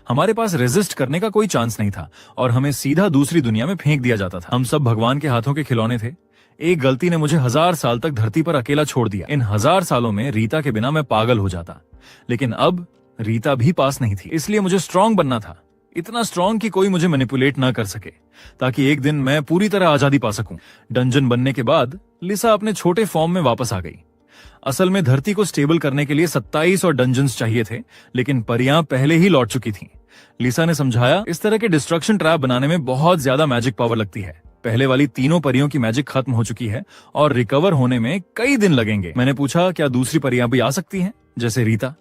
हमारे पास रेजिस्ट करने का कोई चांस नहीं था और हमें सीधा दूसरी दुनिया में फेंक दिया जाता था। हम सब भगवान के हाथों के खिलौने थे। एक गलती ने मुझे 1000 साल तक धरती पर अकेला छोड़ दिया। इन 1000 सालों में रीता के बिना मैं पागल हो जाता, लेकिन अब रीता भी पास नहीं थी। इसलिए मुझे स्ट्रांग बनना था, इतना स्ट्रांग कि कोई मुझे मैनिपुलेट ना कर सके, ताकि एक दिन मैं पूरी तरह आजादी पा सकूं। डंजन बनने के बाद लिसा अपने छोटे फॉर्म में वापस आ गई। असल में धरती को स्टेबल करने के लिए 27 और डंजन्स चाहिए थे, लेकिन परियां पहले ही लौट चुकी थीं। लिसा ने समझाया, इस तरह के डिस्ट्रक्शन ट्रैप बनाने में बहुत ज्यादा मैजिक पावर लगती है। पहले वाली तीनों परियों की मैजिक खत्म हो चुकी है और रिकवर होने में कई दिन लगेंगे। मैंने पूछा, क्या दूसरी परियां भी आ सकती हैं, जैसे रीता?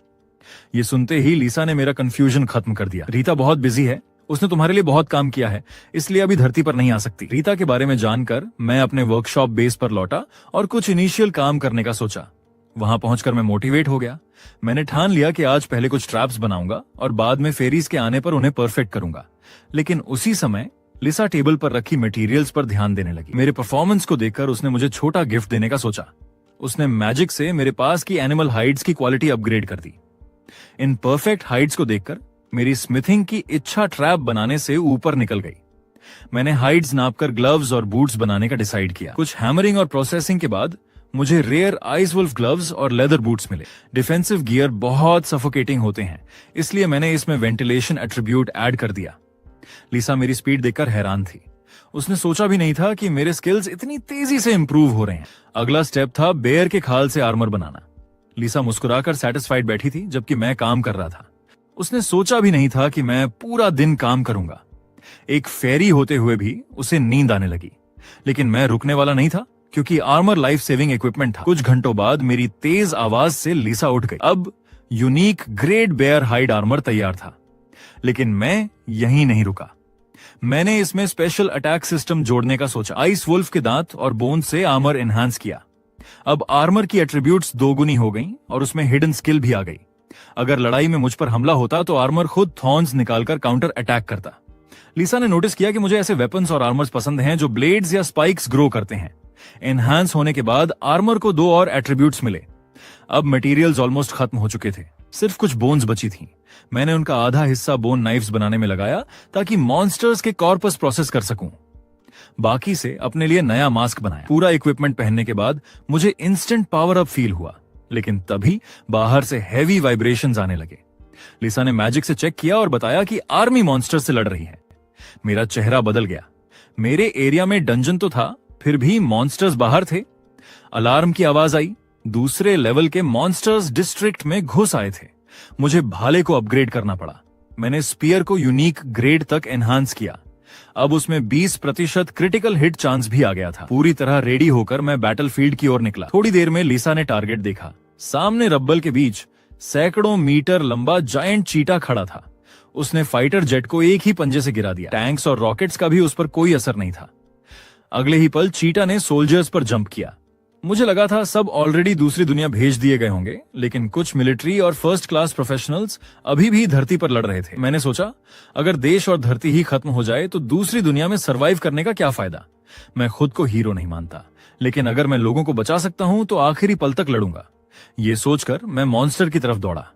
ये सुनते ही लिसा ने मेरा कंफ्यूजन खत्म कर दिया। रीता बहुत बिजी है, उसने तुम्हारे लिए बहुत काम किया है, इसलिए अभी धरती पर नहीं आ सकती। रीता के बारे में जानकर मैं अपने वर्कशॉप बेस पर लौटा और कुछ इनिशियल काम करने का सोचा। वहां पहुंचकर मैं मोटिवेट हो गया। मैंने ठान लिया कि आज पहले कुछ ट्रैप्स बनाऊंगा और बाद में फेरीज के आने पर उन्हें परफेक्ट करूंगा। लेकिन उसी समय लिसा टेबल पर रखी मटेरियल्स पर ध्यान देने लगी। मेरे परफॉर्मेंस को देखकर उसने मुझे छोटा गिफ्ट देने का सोचा। उसने मैजिक से मेरे पास की एनिमल हाइड्स की क्वालिटी अपग्रेड कर दी। इन परफेक्ट हाइड्स को देखकर मेरी स्मिथिंग की इच्छा ट्रैप बनाने से ऊपर निकल गई। मैंने हाइड्स नापकर ग्लव्स और बूट्स बनाने का डिसाइड किया। कुछ हैमरिंग और प्रोसेसिंग के बाद मुझे रेयर आइस वुल्फ ग्लव्स और लेदर बूट्स मिले। डिफेंसिव गियर बहुत सफोकेटिंग होते हैं, इसलिए मैंने इसमें वेंटिलेशन एट्रीब्यूट ऐड कर दिया। लिसा मेरी स्पीड देखकर हैरान थी। उसने सोचा भी नहीं था कि मेरे स्किल्स इतनी तेजी से इंप्रूव हो रहे हैं। अगला स्टेप था बेयर के खाल से आर्मर बनाना। लिसा मुस्कुराकर सैटिस्फाइड बैठी थी, जबकि मैं काम कर रहा था। उसने सोचा भी नहीं था कि मैं पूरा दिन काम करूंगा। एक फेरी होते हुए भी उसे नींद आने लगी, लेकिन मैं रुकने वाला नहीं था, क्योंकि आर्मर लाइफ सेविंग इक्विपमेंट था। कुछ घंटों बाद मेरी तेज आवाज से लिसा उठ गई। अब unique great bear hide armour तैयार था, लेकिन मैं यहीं नहीं रुका। मैंने इसमें स्पेशल अटैक सिस्टम जोड़ने का सोचा। आइस वुल्फ के दांत और बोन से आर्मर एनहांस किया। अब आर्मर की एट्रीब्यूट्स दोगुनी हो गई और उसमें हिडन स्किल भी आ गई। अगर लड़ाई में मुझ पर हमला होता तो आर्मर खुद थॉर्न्स निकालकर काउंटर अटैक करता। लिसा ने नोटिस किया कि मुझे ऐसे वेपन्स और आर्मर्स पसंद हैं जो ब्लेड्स या स्पाइक्स ग्रो करते हैं। एनहांस होने के बाद आर्मर को 2 और एट्रीब्यूट्स मिले। अब मटेरियल्स ऑलमोस्ट खत्म हो चुके थे, सिर्फ कुछ बोन्स बची थी। मैंने उनका आधा हिस्सा बोन नाइफ्स बनाने में लगाया ताकि मॉन्स्टर्स के कॉर्पस प्रोसेस कर सकूं। बाकी से अपने लिए नया मास्क बनाया। पूरा इक्विपमेंट पहनने के बाद मुझे इंस्टेंट पावर अप फील हुआ, लेकिन तभी बाहर से हैवी वाइब्रेशंस आने लगे। लिसा ने मैजिक से चेक किया और बताया कि आर्मी मॉन्स्टर्स से लड़ रही है। मेरा चेहरा बदल गया। मेरे एरिया में डंजन तो था, फिर भी मॉन्स्टर्स बाहर थे। अलार्म की आवाज आई। दूसरे लेवल के मॉन्स्टर्स डिस्ट्रिक्ट में घुस आए थे। मुझे भाले को अपग्रेड करना पड़ा। मैंने स्पीयर को यूनिक ग्रेड तक एनहांस किया। अब उसमें 20% क्रिटिकल हिट चांस भी आ गया था। पूरी तरह रेडी होकर मैं बैटलफील्ड की ओर निकला। थोड़ी देर में लिसा ने टारगेट देखा। सामने रब्बल के बीच सैकड़ों मीटर लंबा जायंट चीटा खड़ा था। उसने फाइटर जेट को एक ही पंजे से गिरा दिया। टैंक्स और रॉकेट्स का भी उस पर कोई असर नहीं था। अगले ही पल चीटा ने सोल्जर्स पर जंप किया। मुझे लगा था सब ऑलरेडी दूसरी दुनिया भेज दिए गए होंगे, लेकिन कुछ मिलिट्री और फर्स्ट क्लास प्रोफेशनल्स अभी भी धरती पर लड़ रहे थे। मैंने सोचा, अगर देश और धरती ही खत्म हो जाए तो दूसरी दुनिया में सरवाइव करने का क्या फायदा। मैं खुद को हीरो नहीं मानता, लेकिन अगर मैं लोगों को बचा सकता हूं तो आखिरी पल तक लड़ूंगा। ये सोचकर मैं मॉन्स्टर की तरफ दौड़ा।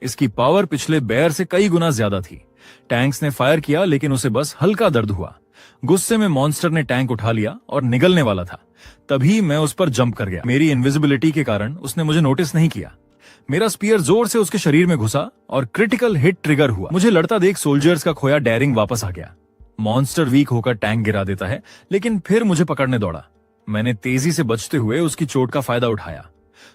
इसकी पावर पिछले बेयर से कई गुना ज्यादा थी। टैंक्स ने फायर किया, लेकिन उसे बस हल्का दर्द हुआ। गुस्से में मॉन्स्टर ने टैंक उठा लिया और निगलने वाला था। तभी मैं उस पर जंप कर गया। मेरी इनविजिबिलिटी के कारण उसने मुझे नोटिस नहीं किया। मेरा स्पीयर जोर से उसके शरीर में घुसा और क्रिटिकल हिट ट्रिगर हुआ। मुझे लड़ता देख सोल्जर्स का खोया डेयरिंग वापस आ गया। मॉन्स्टर वीक होकर टैंक गिरा देता है, लेकिन फिर मुझे पकड़ने दौड़ा। मैंने तेजी से बचते हुए उसकी चोट का फायदा उठाया।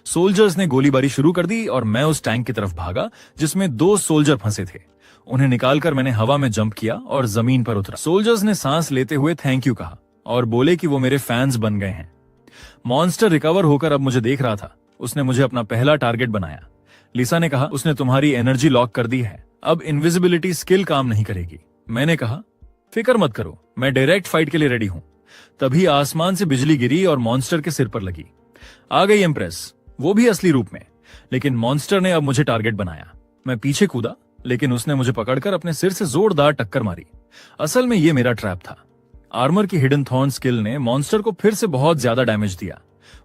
सोल्जर्स ने गोलीबारी शुरू कर दी और मैं उस टैंक की तरफ भागा जिसमें 2 सोल्जर फंसे थे। उन्हें निकालकर मैंने हवा में जंप किया और जमीन पर उतरा। सोल्जर्स ने सांस लेते हुए थैंक यू कहा और बोले कि वो मेरे फैंस बन गए हैं। मॉन्स्टर रिकवर होकर अब मुझे देख रहा था। उसने मुझे अपना पहला टारगेट बनाया। लिसा ने कहा, उसने तुम्हारी एनर्जी लॉक कर दी है, अब इनविजिबिलिटी स्किल काम नहीं करेगी। मैंने कहा, फिक्र मत करो, मैं डायरेक्ट फाइट के लिए रेडी हूं। तभी आसमान से बिजली गिरी और मॉन्स्टर के सिर पर लगी। आ गई एम्प्रेस, वो भी असली रूप में। लेकिन मॉन्स्टर ने अब मुझे टारगेट बनाया। मैं पीछे कूदा, लेकिन उसने मुझे पकड़कर अपने सिर से जोरदार टक्कर मारी। असल में ये मेरा ट्रैप था। आर्मर की हिडन थॉर्न स्किल ने मॉन्स्टर को फिर से बहुत ज्यादा डैमेज दिया।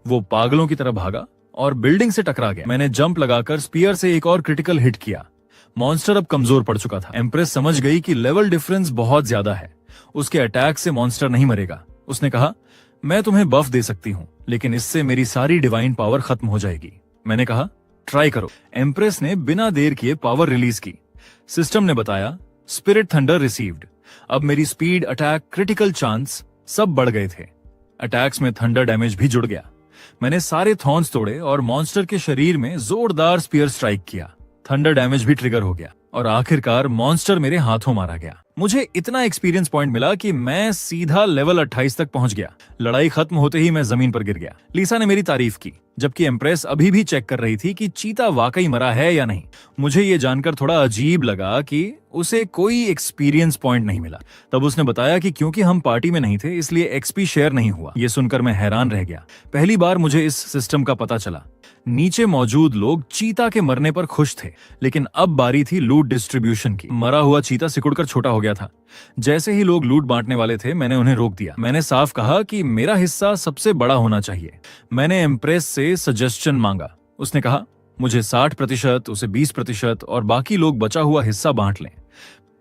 वो पागलों की तरह भागा और बिल्डिंग से टकरा गया। मैंने जंप लगाकर स्पीयर से एक और क्रिटिकल हिट किया। मॉन्स्टर अब कमजोर पड़ चुका था। एम्प्रेस समझ गई कि लेवल डिफरेंस बहुत ज्यादा है। उसके अटैक से मॉन्स्टर नहीं मरेगा। उसने कहा, मैं तुम्हें बफ दे सकती हूं, लेकिन इससे मेरी सारी डिवाइन पावर खत्म हो जाएगी। मैंने कहा, ट्राई करो। एम्प्रेस ने बिना देर किए पावर रिलीज की। सिस्टम ने बताया, स्पिरिट थंडर रिसीव्ड। अब मेरी स्पीड, अटैक, क्रिटिकल चांस सब बढ़ गए थे। अटैक्स में थंडर डैमेज भी जुड़ गया। मैंने सारे थॉर्न्स तोड़े और मॉन्स्टर के शरीर में जोरदार स्पीयर स्ट्राइक किया। थंडर डैमेज भी ट्रिगर हो गया और आखिरकार मॉन्स्टर मेरे हाथों मारा गया। मुझे इतना एक्सपीरियंस पॉइंट मिला कि मैं सीधा लेवल 28 तक पहुंच गया। लड़ाई खत्म होते ही मैं जमीन पर गिर गया। लिसा ने मेरी तारीफ की, जबकि एम्प्रेस अभी भी चेक कर रही थी कि चीता वाकई मरा है या नहीं। मुझे ये जानकर थोड़ा अजीब लगा कि उसे कोई एक्सपीरियंस पॉइंट नहीं मिला। तब उसने बताया कि क्योंकि हम पार्टी में नहीं थे इसलिए एक्सपी शेयर नहीं हुआ। ये सुनकर मैं हैरान रह गया। पहली बार मुझे इस सिस्टम का पता चला। नीचे मौजूद लोग चीता के मरने पर खुश थे, लेकिन अब बारी थी लूट डिस्ट्रीब्यूशन की। मरा हुआ चीता सिकुड़कर छोटा हो गया था। जैसे ही लोग लूट बांटने वाले थे, मैंने उन्हें रोक दिया। मैंने साफ कहा कि मेरा हिस्सा सबसे बड़ा होना चाहिए। मैंने एम्प्रेस से सजेशन मांगा। उसने कहा, मुझे 60%, उसे 20% और बाकी लोग बचा हुआ हिस्सा बांट लें।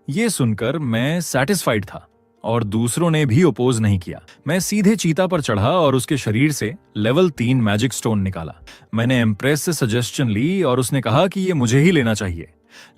ये सुनकर मैं सैटिस्फाइड था और दूसरों ने भी अपोज नहीं किया। मैं सीधे चीता पर चढ़ा और उसके शरीर से लेवल 3 मैजिक स्टोन निकाला। मैंने एम्प्रेस से सजेशन ली और उसने कहा कि ये मुझे ही लेना चाहिए,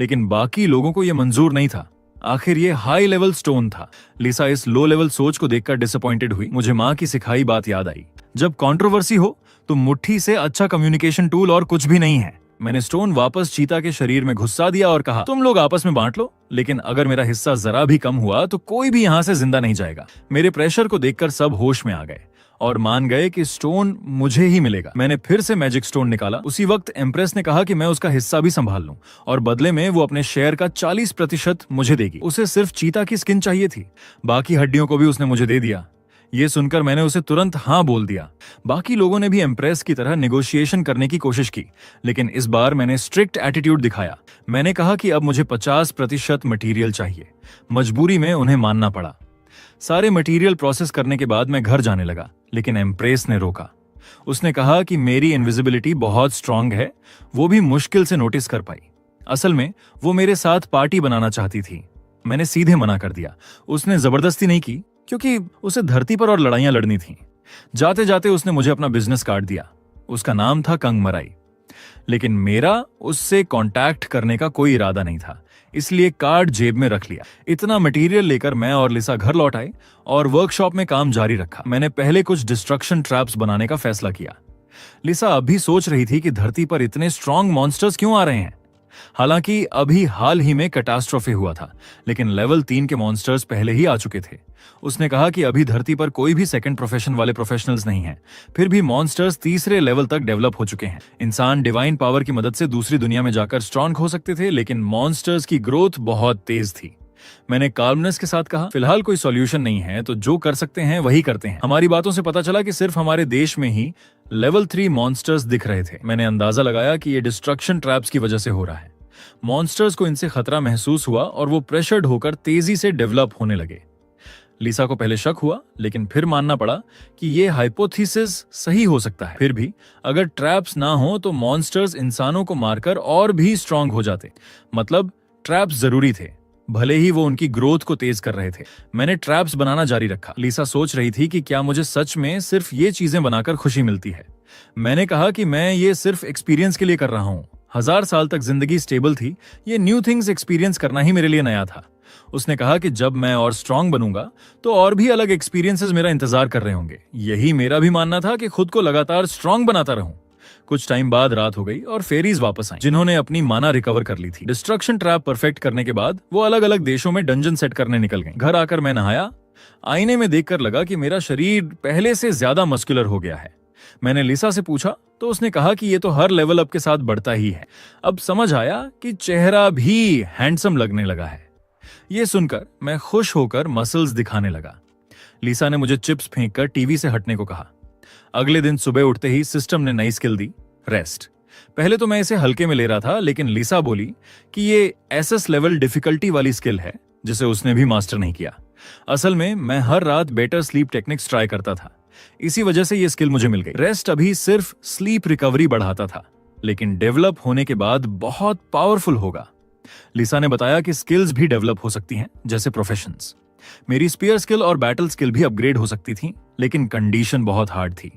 लेकिन बाकी लोगों को यह मंजूर नहीं था। आखिर ये हाई लेवल स्टोन था। लिसा इस लो लेवल सोच को देखकर डिसअपॉइंटेड हुई। मुझे माँ की सिखाई बात याद आई, जब कंट्रोवर्सी हो तो मुट्ठी से अच्छा कम्युनिकेशन टूल और कुछ भी नहीं है। मैंने स्टोन वापस चीता के शरीर में घुसा दिया और कहा, तुम लोग आपस में बांट लो, लेकिन अगर मेरा हिस्सा जरा भी कम हुआ तो कोई भी यहाँ से जिंदा नहीं जाएगा। मेरे प्रेशर को देखकर सब होश में आ गए और मान गए कि स्टोन मुझे ही मिलेगा। मैंने फिर से मैजिक स्टोन निकाला। उसी वक्त एम्प्रेस ने कहा कि मैं उसका हिस्सा भी संभाल लूं और बदले में वो अपने शेयर का 40% मुझे देगी। उसे सिर्फ चीता की स्किन चाहिए थी, बाकी हड्डियों को भी उसने मुझे दे दिया। ये सुनकर मैंने उसे तुरंत हाँ बोल दिया। बाकी लोगों ने भी एम्प्रेस की तरह निगोशिएशन करने की कोशिश की, लेकिन इस बार मैंने स्ट्रिक्ट एटीट्यूड दिखाया। मैंने कहा कि अब मुझे 50% मटेरियल चाहिए। मजबूरी में उन्हें मानना पड़ा। सारे मटेरियल प्रोसेस करने के बाद मैं घर जाने लगा, लेकिन एम्प्रेस ने रोका। उसने कहा कि मेरी इनविजिबिलिटी बहुत स्ट्रांग है, वो भी मुश्किल से नोटिस कर पाई। असल में वो मेरे साथ पार्टी बनाना चाहती थी। मैंने सीधे मना कर दिया। उसने जबरदस्ती नहीं की, क्योंकि उसे धरती पर और लड़ाइयां लड़नी थीं। जाते जाते उसने मुझे अपना बिजनेस कार्ड दिया। उसका नाम था कंग मराई, लेकिन मेरा उससे कांटेक्ट करने का कोई इरादा नहीं था, इसलिए कार्ड जेब में रख लिया। इतना मटेरियल लेकर मैं और लिसा घर लौट आए और वर्कशॉप में काम जारी रखा। मैंने पहले कुछ डिस्ट्रक्शन ट्रैप्स बनाने का फैसला किया। लिसा अभी सोच रही थी कि धरती पर इतने स्ट्रॉन्ग मॉन्स्टर्स क्यों आ रहे हैं। हालांकि अभी हाल ही में कैटास्ट्रोफी हुआ था, लेकिन लेवल 3 के मॉन्स्टर्स पहले ही आ चुके थे। उसने कहा कि अभी धरती पर कोई भी सेकंड प्रोफेशन वाले प्रोफेशनल्स नहीं हैं। फिर भी मॉन्स्टर्स तीसरे लेवल तक डेवलप हो चुके हैं। इंसान डिवाइन पावर की मदद से दूसरी दुनिया में जाकर स्ट्रॉन्ग हो सकते थे, लेकिन मॉन्स्टर्स की ग्रोथ बहुत तेज थी। मैंने काल्मनेस के साथ कहा, फिलहाल कोई सॉल्यूशन नहीं है, तो जो कर सकते हैं वही करते हैं। हमारी बातों से पता चला कि सिर्फ हमारे देश में ही लेवल 3 मॉन्स्टर्स दिख रहे थे। मैंने अंदाजा लगाया कि ये डिस्ट्रक्शन ट्रैप्स की वजह से हो रहा है। मॉन्स्टर्स को इनसे खतरा महसूस हुआ और वो प्रेशर्ड होकर तेजी से डेवलप होने लगे। लिसा को पहले शक हुआ, लेकिन फिर मानना पड़ा कि ये हाइपोथेसिस सही हो सकता है। फिर भी अगर ट्रैप्स ना हो तो मॉन्स्टर्स इंसानों को मारकर और भी स्ट्रांग हो जाते। मतलब ट्रैप्स जरूरी थे, भले ही वो उनकी ग्रोथ को तेज कर रहे थे। मैंने ट्रैप्स बनाना जारी रखा। लिसा सोच रही थी कि क्या मुझे सच में सिर्फ ये चीजें बनाकर खुशी मिलती है। मैंने कहा कि मैं ये सिर्फ एक्सपीरियंस के लिए कर रहा हूँ। 1000 साल तक जिंदगी स्टेबल थी, ये न्यू थिंग्स एक्सपीरियंस करना ही मेरे लिए नया था। उसने कहा कि जब मैं और स्ट्रांग बनूंगा तो और भी अलग एक्सपीरियंसेस मेरा इंतजार कर रहे होंगे। यही मेरा भी मानना था कि खुद को लगातार स्ट्रांग बनाता रहूं। कुछ टाइम बाद रात हो गई और फेरीज वापस आई, जिन्होंने अपनी माना रिकवर कर ली थी। डिस्ट्रक्शन ट्रैप परफेक्ट करने के बाद वो अलग अलग देशों में डंजन सेट करने निकल गए। घर आकर मैं नहाया। आईने में देखकर लगा कि मेरा शरीर पहले से ज्यादा मस्कुलर हो गया है। मैंने लिसा से पूछा तो उसने कहा कि ये तो हर लेवल अप के साथ बढ़ता ही है। अब समझ आया कि चेहरा भी हैंडसम लगने लगा है। ये सुनकर मैं खुश होकर मसल्स दिखाने लगा। लिसा ने मुझे चिप्स फेंककर टीवी से हटने को कहा। अगले दिन सुबह उठते ही सिस्टम ने नई स्किल दी, रेस्ट। पहले तो मैं इसे हल्के में ले रहा था, लेकिन लिसा बोली कि ये एसएस लेवल डिफिकल्टी वाली स्किल है जिसे उसने भी मास्टर नहीं किया। असल में मैं हर रात बेटर स्लीप टेक्निक्स ट्राई करता था, इसी वजह से ये स्किल मुझे मिल गई। रेस्ट अभी सिर्फ स्लीप रिकवरी बढ़ाता था, लेकिन डेवलप होने के बाद बहुत पावरफुल होगा। लिसा ने बताया कि स्किल्स भी डेवलप हो सकती हैं, जैसे प्रोफेशंस। मेरी स्पीयर स्किल और बैटल स्किल भी अपग्रेड हो सकती थी, लेकिन कंडीशन बहुत हार्ड थी।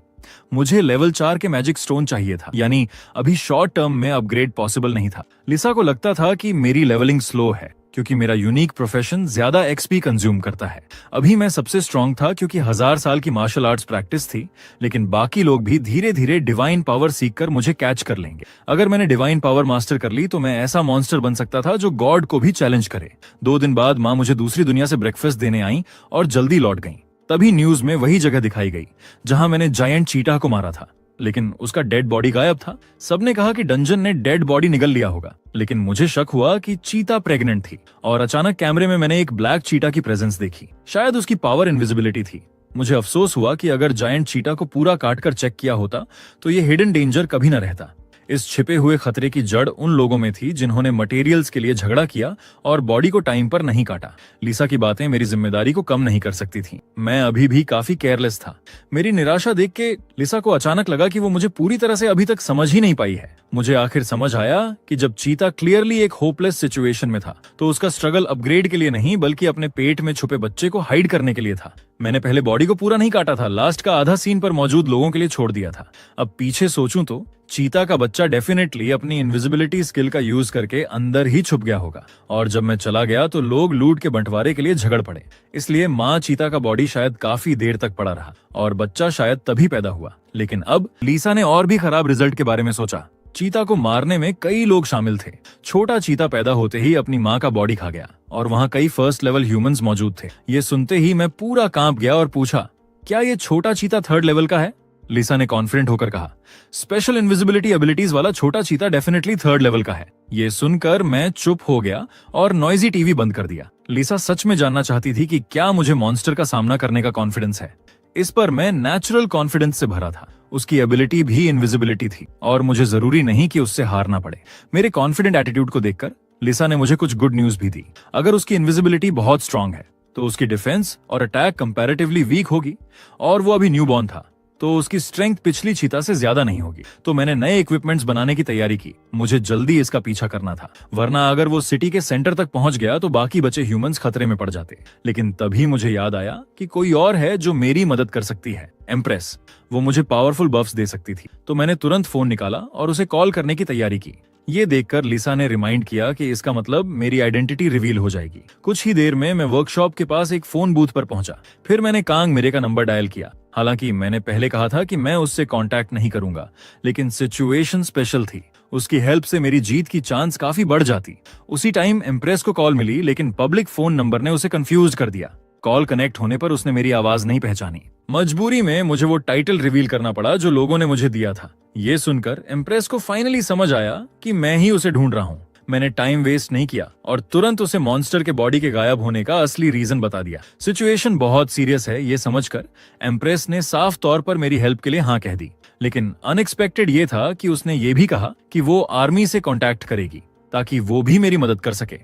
मुझे लेवल 4 के मैजिक स्टोन चाहिए था, यानी अभी शॉर्ट टर्म में अपग्रेड पॉसिबल नहीं था। लिसा को लगता था कि मेरी लेवलिंग स्लो है, क्योंकि मेरा यूनिक प्रोफेशन ज्यादा एक्सपी कंज्यूम करता है। अभी मैं सबसे स्ट्रांग था क्योंकि 1000 साल की मार्शल आर्ट्स प्रैक्टिस थी, लेकिन बाकी लोग भी धीरे धीरे डिवाइन पावर सीखकर मुझे कैच कर लेंगे। अगर मैंने डिवाइन पावर मास्टर कर ली तो मैं ऐसा मॉन्स्टर बन सकता था जो गॉड को भी चैलेंज करे। 2 दिन बाद माँ मुझे दूसरी दुनिया से ब्रेकफास्ट देने आई और जल्दी लौट गई। तभी न्यूज में वही जगह दिखाई गई जहां मैंने जायंट चीटा को मारा था, लेकिन उसका डेड बॉडी गायब था। सबने कहा कि डंजन ने डेड बॉडी निगल लिया होगा, लेकिन मुझे शक हुआ कि चीता प्रेग्नेंट थी। और अचानक कैमरे में मैंने एक ब्लैक चीटा की प्रेजेंस देखी। शायद उसकी पावर इनविजिबिलिटी थी। मुझे अफसोस हुआ कि अगर जायंट चीटा को पूरा काटकर चेक किया होता तो ये हिडन डेंजर कभी न रहता। इस छिपे हुए खतरे की जड़ उन लोगों में थी जिन्होंने मटेरियल्स के लिए झगड़ा किया और बॉडी को टाइम पर नहीं काटा। लिसा की बातें मेरी जिम्मेदारी को कम नहीं कर सकती थी। मैं अभी भी काफी केयरलेस था। मेरी निराशा देख के लिसा को अचानक लगा कि वो मुझे पूरी तरह से अभी तक समझ ही नहीं पाई है। मुझे आखिर समझ आया कि जब चीता क्लियरली एक होपलेस सिचुएशन में था तो उसका स्ट्रगल अपग्रेड के लिए नहीं, बल्कि अपने पेट में छुपे बच्चे को हाइड करने के लिए था। मैंने पहले बॉडी को पूरा नहीं काटा था, लास्ट का आधा सीन पर मौजूद लोगों के लिए छोड़ दिया था। अब पीछे सोचूं तो चीता का बच्चा डेफिनेटली अपनी इनविजिबिलिटी स्किल का यूज करके अंदर ही छुप गया होगा, और जब मैं चला गया तो लोग लूट के बंटवारे के लिए झगड़ पड़े। इसलिए माँ चीता का बॉडी शायद काफी देर तक पड़ा रहा और बच्चा शायद तभी पैदा हुआ। लेकिन अब लिसा ने और भी खराब रिजल्ट के बारे में सोचा। चीता को मारने में कई लोग शामिल थे। छोटा चीता पैदा होते ही अपनी माँ का बॉडी खा गया और वहाँ कई फर्स्ट लेवल ह्यूमंस मौजूद थे। ये सुनते ही मैं पूरा कांप गया और पूछा, क्या ये छोटा चीता 3rd लेवल का है? लिसा ने कॉन्फिडेंट होकर कहा, स्पेशल इनविजिबिलिटी एबिलिटीज वाला छोटा चीता डेफिनेटली 3rd लेवल का है। ये सुनकर मैं चुप हो गया और नॉइजी टीवी बंद कर दिया। लिसा सच में जानना चाहती थी कि क्या मुझे मॉन्स्टर का सामना करने का कॉन्फिडेंस है। इस पर मैं नेचुरल कॉन्फिडेंस से भरा था। उसकी एबिलिटी भी इनविजिबिलिटी थी और मुझे जरूरी नहीं कि उससे हारना पड़े। मेरे कॉन्फिडेंट एटीट्यूड को देखकर लिसा ने मुझे कुछ गुड न्यूज भी दी। अगर उसकी इनविजिबिलिटी बहुत स्ट्रांग है तो उसकी डिफेंस और अटैक कंपैरेटिवली वीक होगी, और वो अभी न्यूबॉर्न था तो उसकी स्ट्रेंथ पिछली चीता से ज्यादा नहीं होगी। तो मैंने नए इक्विपमेंट्स बनाने की तैयारी की। मुझे जल्दी इसका पीछा करना था, वरना अगर वो सिटी के सेंटर तक पहुंच गया तो बाकी बचे ह्यूमंस खतरे में पड़ जाते। लेकिन तभी मुझे याद आया कि कोई और है जो मेरी मदद कर सकती है, एम्प्रेस। वो मुझे पावरफुल बफ्स दे सकती थी। तो मैंने तुरंत फोन निकाला और उसे कॉल करने की तैयारी की। ये देखकर लिसा ने रिमाइंड किया कि इसका मतलब मेरी आइडेंटिटी रिवील हो जाएगी। कुछ ही देर में मैं वर्कशॉप के पास एक फोन बूथ पर पहुंचा। फिर मैंने कांग मेरे का नंबर डायल किया। हालांकि मैंने पहले कहा था कि मैं उससे कांटेक्ट नहीं करूंगा, लेकिन सिचुएशन स्पेशल थी। उसकी हेल्प से मेरी जीत की चांस काफी बढ़ जाती। उसी टाइम एम्प्रेस को कॉल मिली, लेकिन पब्लिक फोन नंबर ने उसे कंफ्यूज कर दिया। कॉल कनेक्ट होने पर उसने मेरी आवाज नहीं पहचानी। मजबूरी में मुझे वो टाइटल रिवील करना पड़ा जो लोगों ने मुझे दिया था। ये सुनकर एम्प्रेस को फाइनली समझ आया कि मैं ही उसे ढूंढ रहा हूँ। मैंने टाइम वेस्ट नहीं किया और तुरंत उसे मॉन्स्टर के बॉडी के गायब होने का असली रीजन बता दिया। सिचुएशन बहुत सीरियस है ये समझकर एम्प्रेस ने साफ तौर पर मेरी हेल्प के लिए हाँ कह दी, लेकिन अनएक्सपेक्टेड ये था कि उसने ये भी कहा कि वो आर्मी से कांटेक्ट करेगी ताकि वो भी मेरी मदद कर सके।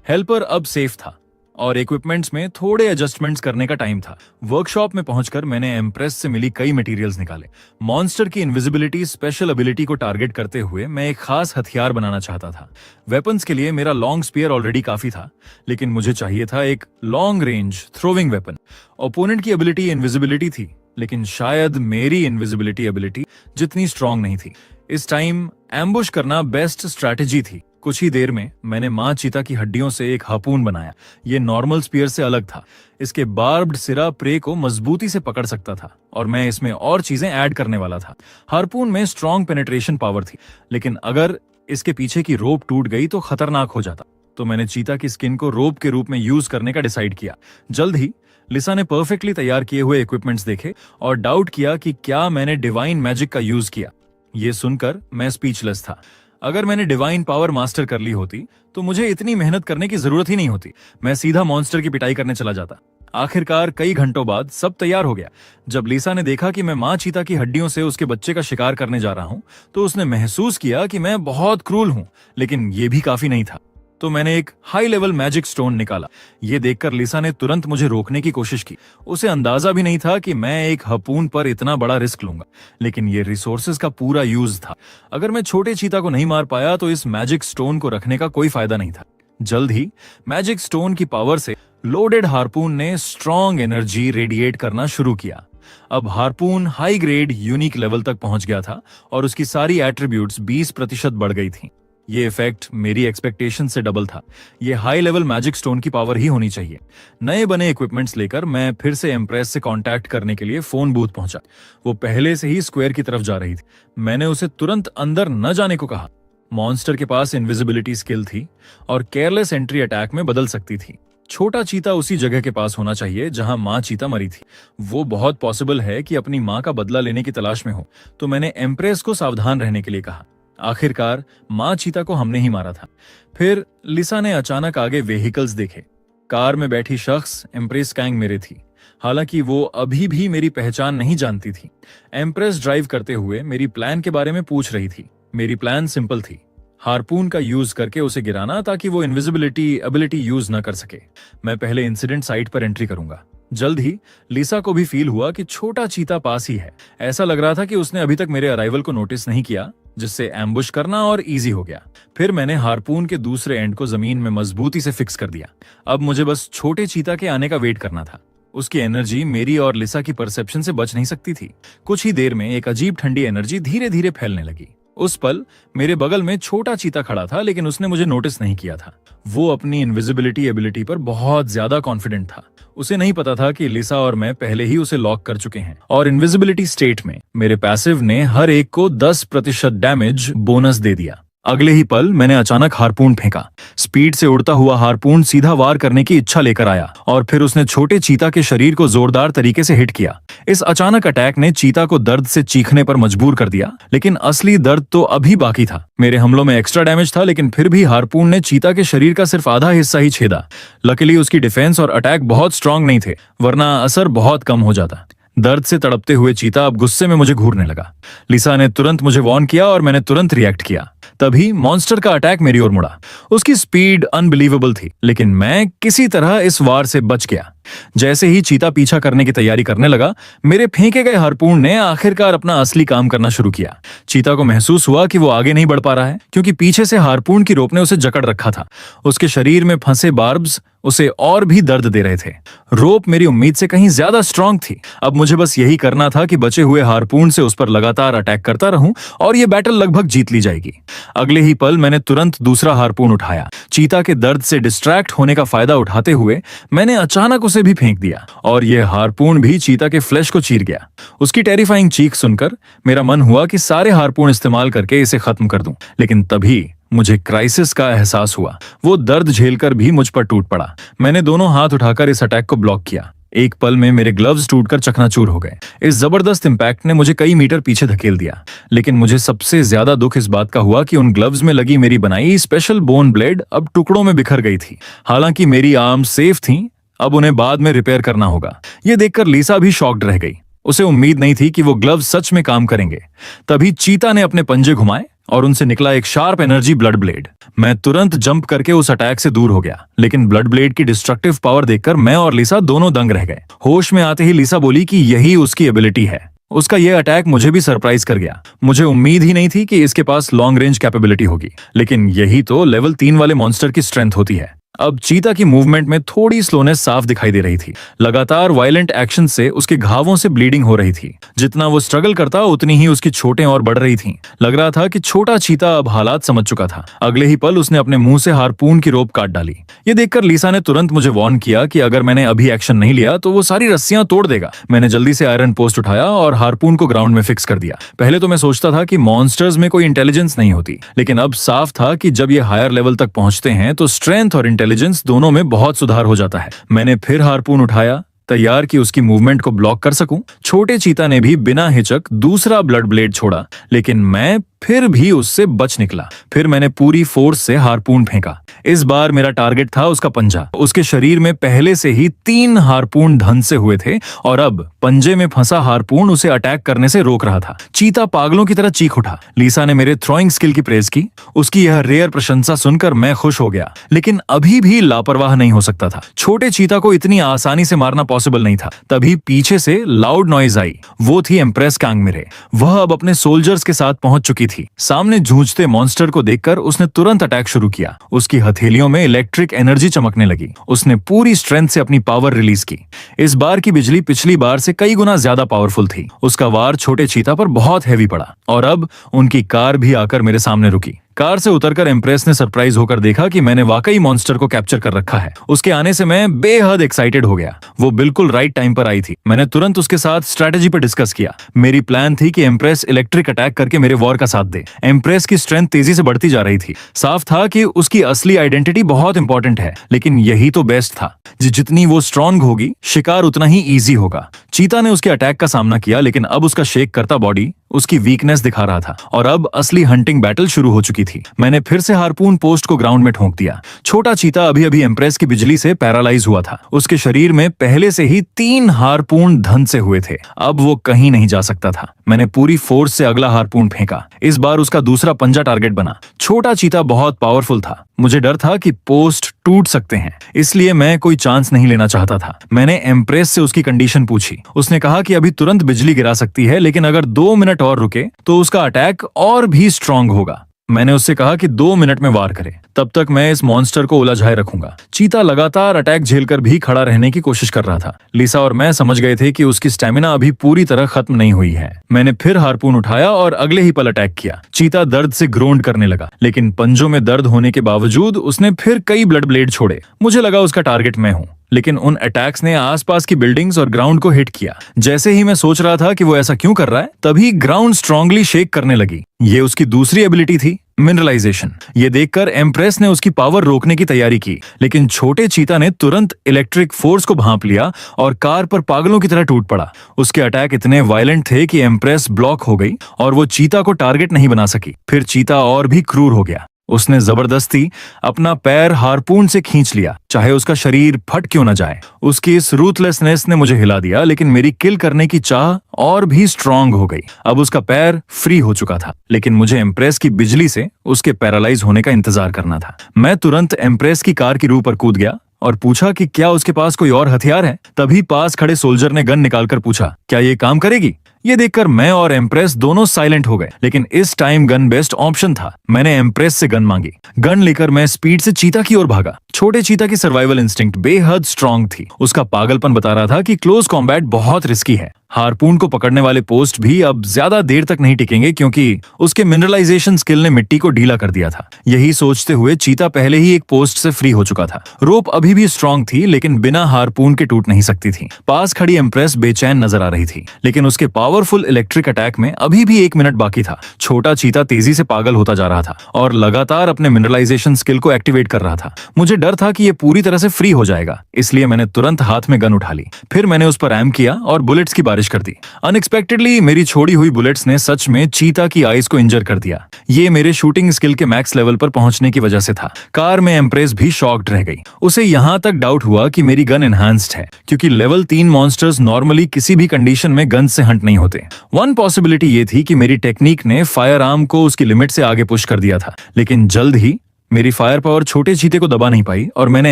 हेल्पर अब सेफ था और इक्विपमेंट्स में थोड़े एडजस्टमेंट्स करने का टाइम था। वर्कशॉप में पहुंचकर मैंने एम्प्रेस से मिली कई मटेरियल्स निकाले। मॉन्स्टर की इनविजिबिलिटी स्पेशल एबिलिटी को टारगेट करते हुए मैं एक खास हथियार बनाना चाहता था। वेपन्स के लिए मेरा लॉन्ग स्पीयर ऑलरेडी काफी था, लेकिन मुझे चाहिए था एक long range throwing weapon. Opponent की एबिलिटी इनविजिबिलिटी थी, लेकिन शायद मेरी इनविजिबिलिटी एबिलिटी जितनी स्ट्रांग नहीं थी। इस टाइम एम्बुश करना बेस्ट स्ट्रैटेजी थी। कुछ ही देर में मैंने माँ चीता की हड्डियों से एक हार्पून बनाया। ये नॉर्मल स्पीयर से अलग था। इसके बार्ब्ड सिरा प्रे को मजबूती से पकड़ सकता था और मैं इसमें और चीजें ऐड करने वाला था। हार्पून में स्ट्रॉन्ग पेनिट्रेशन पावर थी, लेकिन अगर इसके पीछे की रोप टूट गई तो खतरनाक हो जाता। तो मैंने चीता की स्किन को रोप के रूप में यूज करने का डिसाइड किया। जल्द ही लिसा ने परफेक्टली तैयार किए हुए इक्विपमेंट्स देखे और डाउट किया कि क्या मैंने डिवाइन मैजिक का यूज किया। ये सुनकर मैं स्पीचलेस था। अगर मैंने डिवाइन पावर मास्टर कर ली होती तो मुझे इतनी मेहनत करने की जरूरत ही नहीं होती। मैं सीधा मॉन्स्टर की पिटाई करने चला जाता। आखिरकार कई घंटों बाद सब तैयार हो गया। जब लिसा ने देखा कि मैं माँ चीता की हड्डियों से उसके बच्चे का शिकार करने जा रहा हूं, तो उसने महसूस किया कि मैं बहुत क्रूर हूं, लेकिन ये भी काफी नहीं था। तो मैंने एक हाई लेवल मैजिक स्टोन निकाला। ये देखकर लिसा ने तुरंत मुझे रोकने की कोशिश की। उसे अंदाजा भी नहीं था कि मैं एक हार्पून पर इतना बड़ा रिस्क लूंगा, लेकिन ये रिसोर्सेज का पूरा यूज था। अगर मैं छोटे चीता को नहीं मार पाया तो इस मैजिक स्टोन को रखने का कोई फायदा नहीं था। जल्द ही मैजिक स्टोन की पावर से लोडेड हार्पून ने स्ट्रॉन्ग एनर्जी रेडिएट करना शुरू किया। अब harpoon high grade unique level तक पहुंच गया था और उसकी सारी एट्रीब्यूट्स 20% बढ़ गई थी। ये इफेक्ट मेरी एक्सपेक्टेशन से डबल था। ये हाई लेवल मैजिक स्टोन की पावर ही होनी चाहिए। नए बने इक्विपमेंट्स लेकर मैं फिर से एम्प्रेस से कांटेक्ट करने के लिए फोन बूथ पहुंचा। वो पहले से ही स्क्वायर की तरफ जा रही थी। मैंने उसे तुरंत अंदर न जाने को कहा। मॉन्स्टर के पास इनविजिबिलिटी स्किल थी और केयरलेस एंट्री अटैक में बदल सकती थी। छोटा चीता उसी जगह के पास होना चाहिए जहां माँ चीता मरी थी। वो बहुत पॉसिबल है कि अपनी माँ का बदला लेने की तलाश में हो, तो मैंने एम्प्रेस को सावधान रहने के लिए कहा। आखिरकार माँ चीता को हमने ही मारा था। फिर लिसा ने अचानक आगे व्हीकल्स देखे। कार में बैठी शख्स एम्प्रेस कैंग मेरे थी, हालांकि वो अभी भी मेरी पहचान नहीं जानती थी। एम्प्रेस ड्राइव करते हुए मेरी प्लान के बारे में पूछ रही थी। मेरी प्लान सिंपल थी, हार्पून का यूज करके उसे गिराना ताकि वो इनविजिबिलिटी एबिलिटी यूज न कर सके। मैं पहले इंसिडेंट साइट पर एंट्री करूंगा। जल्द ही लिसा को भी फील हुआ कि छोटा चीता पास ही है। ऐसा लग रहा था कि उसने अभी तक मेरे अराइवल को नोटिस नहीं किया, जिससे एम्बुश करना और इजी हो गया। फिर मैंने हार्पून के दूसरे एंड को जमीन में मजबूती से फिक्स कर दिया। अब मुझे बस छोटे चीता के आने का वेट करना था। उसकी एनर्जी मेरी और लिसा की परसेप्शन से बच नहीं सकती थी। कुछ ही देर में एक अजीब ठंडी एनर्जी धीरे धीरे फैलने लगी। उस पल मेरे बगल में छोटा चीता खड़ा था, लेकिन उसने मुझे नोटिस नहीं किया था। वो अपनी इनविजिबिलिटी एबिलिटी पर बहुत ज्यादा कॉन्फिडेंट था। उसे नहीं पता था कि लिसा और मैं पहले ही उसे लॉक कर चुके हैं और इनविजिबिलिटी स्टेट में मेरे पैसिव ने हर एक को 10% डैमेज बोनस दे दिया। अगले ही पल मैंने अचानक हार्पून फेंका। स्पीड से उड़ता हुआ हार्पून सीधा वार करने की इच्छा लेकर आया और फिर उसने छोटे चीता के शरीर को जोरदार तरीके से हिट किया। इस अचानक अटैक ने चीता को दर्द से चीखने पर मजबूर कर दिया, लेकिन असली दर्द तो अभी बाकी था। मेरे हमलों में एक्स्ट्रा डैमेज था, लेकिन फिर भी हार्पून ने चीता के शरीर का सिर्फ आधा हिस्सा ही छेदा। लकीली उसकी डिफेंस और अटैक बहुत स्ट्रांग नहीं थे, वरना असर बहुत कम हो जाता। दर्द से तड़पते हुए चीता अब गुस्से में मुझे घूरने लगा। लिसा ने तुरंत मुझे वार्न किया और मैंने तुरंत रिएक्ट किया। तभी मॉन्स्टर का अटैक मेरी ओर मुड़ा। उसकी स्पीड अनबिलीवेबल थी, लेकिन मैं किसी तरह इस वार से बच गया। जैसे ही चीता पीछा करने की तैयारी करने लगा, मेरे फेंके गए हार्पून ने आखिरकार अपना असली काम करना शुरू किया। चीता को महसूस हुआ कि वो आगे नहीं बढ़ पा रहा है, क्योंकि पीछे से हार्पून की रोप ने उसे जकड़ रखा था। उसके शरीर में फंसे बार्ब्स उसे और भी दर्द दे रहे थे। रोप मेरी उम्मीद से कहीं ज्यादा स्ट्रांग थी। अब मुझे बस यही करना था कि बचे हुए हार्पून से उस पर लगातार अटैक करता रहूं और ये बैटल लगभग जीत ली जाएगी। अगले ही पल मैंने तुरंत दूसरा हार्पून उठाया। चीता के दर्द से डिस्ट्रैक्ट होने का फायदा उठाते हुए मैंने अचानक उसे भी फेंक दिया और यह हार्पून भी चीता के फ्लैश को चीर गया। उसकी टेरिफाइंग चीख सुनकर मेरा मन हुआ कि सारे हार्पून इस्तेमाल करके इसे खत्म कर दूं, लेकिन तभी मुझे क्राइसिस का एहसास हुआ। वो दर्द झेलकर भी मुझ पर टूट पड़ा। मैंने दोनों हाथ उठाकर इस अटैक को ब्लॉक किया। एक पल में मेरे ग्लव्स टूटकर चकनाचूर हो गए। इस जबरदस्त इम्पैक्ट ने मुझे कई मीटर पीछे धकेल दिया, लेकिन मुझे सबसे ज्यादा दुख इस बात का हुआ कि उन ग्लव्स में लगी मेरी बनाई स्पेशल बोन ब्लेड अब टुकड़ों में बिखर गई थी। हालांकि मेरी आर्म सेफ थी, अब उन्हें बाद में रिपेयर करना होगा। ये देखकर लिसा भी शॉक्ड रह गई। उसे उम्मीद नहीं थी कि वो ग्लव्स सच में काम करेंगे। तभी चीता ने अपने पंजे घुमाए और उनसे निकला एक शार्प एनर्जी ब्लड ब्लेड। मैं तुरंत जंप करके उस अटैक से दूर हो गया, लेकिन ब्लड ब्लेड की डिस्ट्रक्टिव पावर देखकर मैं और लिसा दोनों दंग रह गए। होश में आते ही लिसा बोली कि यही उसकी एबिलिटी है। उसका यह अटैक मुझे भी सरप्राइज कर गया। मुझे उम्मीद ही नहीं थी कि इसके पास लॉन्ग रेंज कैपेबिलिटी होगी, लेकिन यही तो लेवल 3 वाले मॉन्स्टर की स्ट्रेंथ होती है। अब चीता की मूवमेंट में थोड़ी स्लोनेस साफ दिखाई दे रही थी। लगातार वायलेंट एक्शन से उसके घावों से ब्लीडिंग हो रही थी। जितना वो स्ट्रगल करता उतनी ही उसकी चोटें और बढ़ रही थीं। लग रहा था कि छोटा चीता अब हालात समझ चुका था। अगले ही पल उसने अपने मुंह से हारपून की रोप काट डाली। ये देखकर लिसा ने तुरंत मुझे वार्न किया कि अगर मैंने अभी एक्शन नहीं लिया तो वो सारी रस्सियां तोड़ देगा। मैंने जल्दी से आयरन पोस्ट उठाया और हारपून को ग्राउंड में फिक्स कर दिया। पहले तो मैं सोचता था कि मॉन्स्टर्स में कोई इंटेलिजेंस नहीं होती, लेकिन अब साफ था कि जब ये हायर लेवल तक पहुंचते हैं तो स्ट्रेंथ और इंटेलिजेंस दोनों में बहुत सुधार हो जाता है। मैंने फिर हारपून उठाया, तैयार कि उसकी मूवमेंट को ब्लॉक कर सकूं। छोटे चीता ने भी बिना हिचक दूसरा ब्लड ब्लेड छोड़ा, लेकिन मैं फिर भी उससे बच निकला। फिर मैंने पूरी फोर्स से हारपून फेंका। इस बार मेरा टारगेट था उसका पंजा। उसके शरीर में पहले से ही 3 हारपून धंसे हुए थे और अब पंजे में फंसा हारपून उसे अटैक करने से रोक रहा था। चीता पागलों की तरह चीख उठा। लिसा ने मेरे थ्रोइंग स्किल की प्रेज की। उसकी यह रेयर प्रशंसा सुनकर मैं खुश हो गया, लेकिन अभी भी लापरवाह नहीं हो सकता था। छोटे चीता को इतनी आसानी से मारना पॉसिबल नहीं था। तभी पीछे से लाउड नॉइज आई। वो थी एम्प्रेस कांगमिरे। वह अब अपने सोल्जर्स के साथ पहुंच चुकी थी। सामने जूझते मॉन्स्टर को देखकर उसने तुरंत अटैक शुरू किया। उसकी हथेलियों में इलेक्ट्रिक एनर्जी चमकने लगी। उसने पूरी स्ट्रेंथ से अपनी पावर रिलीज की। इस बार की बिजली पिछली बार से कई गुना ज्यादा पावरफुल थी। उसका वार छोटे चीता पर बहुत हैवी पड़ा और अब उनकी कार भी आकर मेरे सामने रुकी। कार से उतरकर एम्प्रेस ने सरप्राइज होकर देखा कि मैंने वाकई मॉन्स्टर को कैप्चर कर रखा है। उसके आने से मैं बेहद एक्साइटेड हो गया। वो बिल्कुल राइट टाइम पर आई थी। मैंने तुरंत उसके साथ स्ट्रेटेजी पर डिस्कस किया। मेरी प्लान थी कि एम्प्रेस इलेक्ट्रिक अटैक करके मेरे वॉर का साथ दे। एम्प्रेस की स्ट्रेंथ तेजी से बढ़ती जा रही थी। साफ था कि उसकी असली आइडेंटिटी बहुत इंपॉर्टेंट है, लेकिन यही तो बेस्ट था। जितनी वो स्ट्रांग होगी, शिकार उतना ही ईजी होगा। चीता ने उसके अटैक का सामना किया, लेकिन अब उसका शेक करता बॉडी उसकी वीकनेस दिखा रहा था और अब असली हंटिंग बैटल शुरू हो चुकी थी। मैंने फिर से हारपून पोस्ट को ग्राउंड में ठोंक दिया। छोटा चीता अभी अभी एम्प्रेस की बिजली से पैरालाइज हुआ था। उसके शरीर में पहले से ही 3 हारपून धंसे हुए थे। अब वो कहीं नहीं जा सकता था। मैंने पूरी फोर्स से अगला हारपून फेंका। इस बार उसका दूसरा पंजा टारगेट बना। छोटा चीता बहुत पावरफुल था। मुझे डर था कि पोस्ट टूट सकते हैं, इसलिए मैं कोई चांस नहीं लेना चाहता था। मैंने एम्प्रेस से उसकी कंडीशन पूछी। उसने कहा कि अभी तुरंत बिजली गिरा सकती है, लेकिन अगर 2 मिनट और रुके तो उसका अटैक और भी स्ट्रांग होगा। मैंने उससे कहा कि 2 मिनट में वार करे, तब तक मैं इस मॉन्स्टर को उलझाए रखूंगा। चीता लगातार अटैक झेलकर भी खड़ा रहने की कोशिश कर रहा था। लिसा और मैं समझ गए थे कि उसकी स्टेमिना अभी पूरी तरह खत्म नहीं हुई है। मैंने फिर हारपून उठाया और अगले ही पल अटैक किया। चीता दर्द से ग्रोंड करने लगा, लेकिन पंजों में दर्द होने के बावजूद उसने फिर कई ब्लड ब्लेड छोड़े। मुझे लगा उसका टारगेट मैं हूँ, लेकिन उन अटैक्स ने आसपास की बिल्डिंग्स और ग्राउंड को हिट किया। जैसे ही मैं सोच रहा था कि वो ऐसा क्यों कर रहा है, तभी ग्राउंड स्ट्रांगली शेक करने लगी। ये उसकी दूसरी एबिलिटी थी, मिनरलाइजेशन। ये देखकर एम्प्रेस ने उसकी पावर रोकने की तैयारी की, लेकिन छोटे चीता ने तुरंत इलेक्ट्रिक फोर्स को भांप लिया और कार पर पागलों की तरह टूट पड़ा। उसके अटैक इतने वायलेंट थे कि एम्प्रेस ब्लॉक हो गई और वो चीता को टारगेट नहीं बना सकी। फिर चीता और भी क्रूर हो गया। उसने जबरदस्ती अपना पैर हारपून से खींच लिया, चाहे उसका शरीर फट क्यों न जाए। उसकी इस रूथलेसनेस ने मुझे हिला दिया, लेकिन मेरी किल करने की चाह और भी स्ट्रांग हो गई। अब उसका पैर फ्री हो चुका था, लेकिन मुझे एम्प्रेस की बिजली से उसके पैरालाइज होने का इंतजार करना था। मैं तुरंत एम्प्रेस की कार की रूह पर कूद गया और पूछा कि क्या उसके पास कोई और हथियार है। तभी पास खड़े सोल्जर ने गन निकालकर पूछा, क्या ये काम करेगी? ये देखकर मैं और एम्प्रेस दोनों साइलेंट हो गए, लेकिन इस टाइम गन बेस्ट ऑप्शन था। मैंने एम्प्रेस से गन मांगी। गन लेकर मैं स्पीड से चीता की ओर भागा। छोटे चीता की सर्वाइवल इंस्टिंक्ट बेहद स्ट्रांग थी। उसका पागलपन बता रहा था कि क्लोज कॉम्बैट बहुत रिस्की है। हार्पून को पकड़ने वाले पोस्ट भी अब ज्यादा देर तक नहीं टिकेंगे क्योंकि उसके मिनरलाइजेशन स्किल ने मिट्टी को ढीला कर दिया था। यही सोचते हुए चीता पहले ही एक पोस्ट से फ्री हो चुका था। रोप अभी भी स्ट्रांग थी लेकिन बिना हार्पून के टूट नहीं सकती थी। पास खड़ी एम्प्रेस बेचैन नजर आ रही थी लेकिन उसके पावरफुल इलेक्ट्रिक अटैक में अभी भी 1 मिनट बाकी था। छोटा चीता तेजी से पागल होता जा रहा था और लगातार अपने मिनरलाइजेशन स्किल को एक्टिवेट कर रहा था। मुझे डर था कि ये पूरी तरह से फ्री हो जाएगा, इसलिए मैंने तुरंत हाथ में गन उठा ली। फिर मैंने उस पर एम किया और बुलेट्स की बारिश कर दी। अनएक्सपेक्टेडली मेरी छोड़ी हुई बुलेट्स ने सच में चीता की आईज को इंजर कर दिया। ये मेरे शूटिंग स्किल के मैक्स लेवल पर पहुंचने की वजह से था। कार में एम्प्रेस भी शॉक्ड रह गई। उसे यहाँ तक डाउट हुआ कि मेरी गन एनहांस्ड है क्योंकि लेवल 3 मॉन्स्टर्स नॉर्मली किसी भी कंडीशन में गन से हंट नहीं होते। वन पॉसिबिलिटी ये थी कि मेरी टेक्निक ने फायर आर्म को उसकी लिमिट से आगे पुश कर दिया था, लेकिन जल्द ही मेरी फायर पावर छोटे चीते को दबा नहीं पाई और मैंने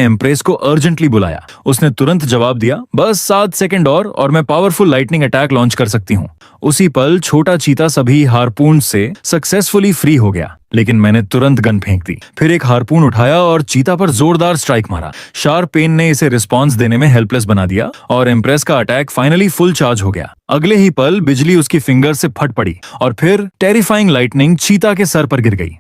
एम्प्रेस को अर्जेंटली बुलाया। उसने तुरंत जवाब दिया, बस 7 सेकंड और मैं पावरफुल लाइटनिंग अटैक लॉन्च कर सकती हूँ। उसी पल छोटा चीता सभी हार्पून से सक्सेसफुली फ्री हो गया, लेकिन मैंने तुरंत गन फेंक दी। फिर एक हार्पून उठाया और चीता पर जोरदार स्ट्राइक मारा। शार्प पेन ने इसे रिस्पॉन्स देने में हेल्पलेस बना दिया और एम्प्रेस का अटैक फाइनली फुल चार्ज हो गया। अगले ही पल बिजली उसकी फिंगर से फट पड़ी और फिर टेरिफाइंग लाइटनिंग चीता के सर पर गिर गई।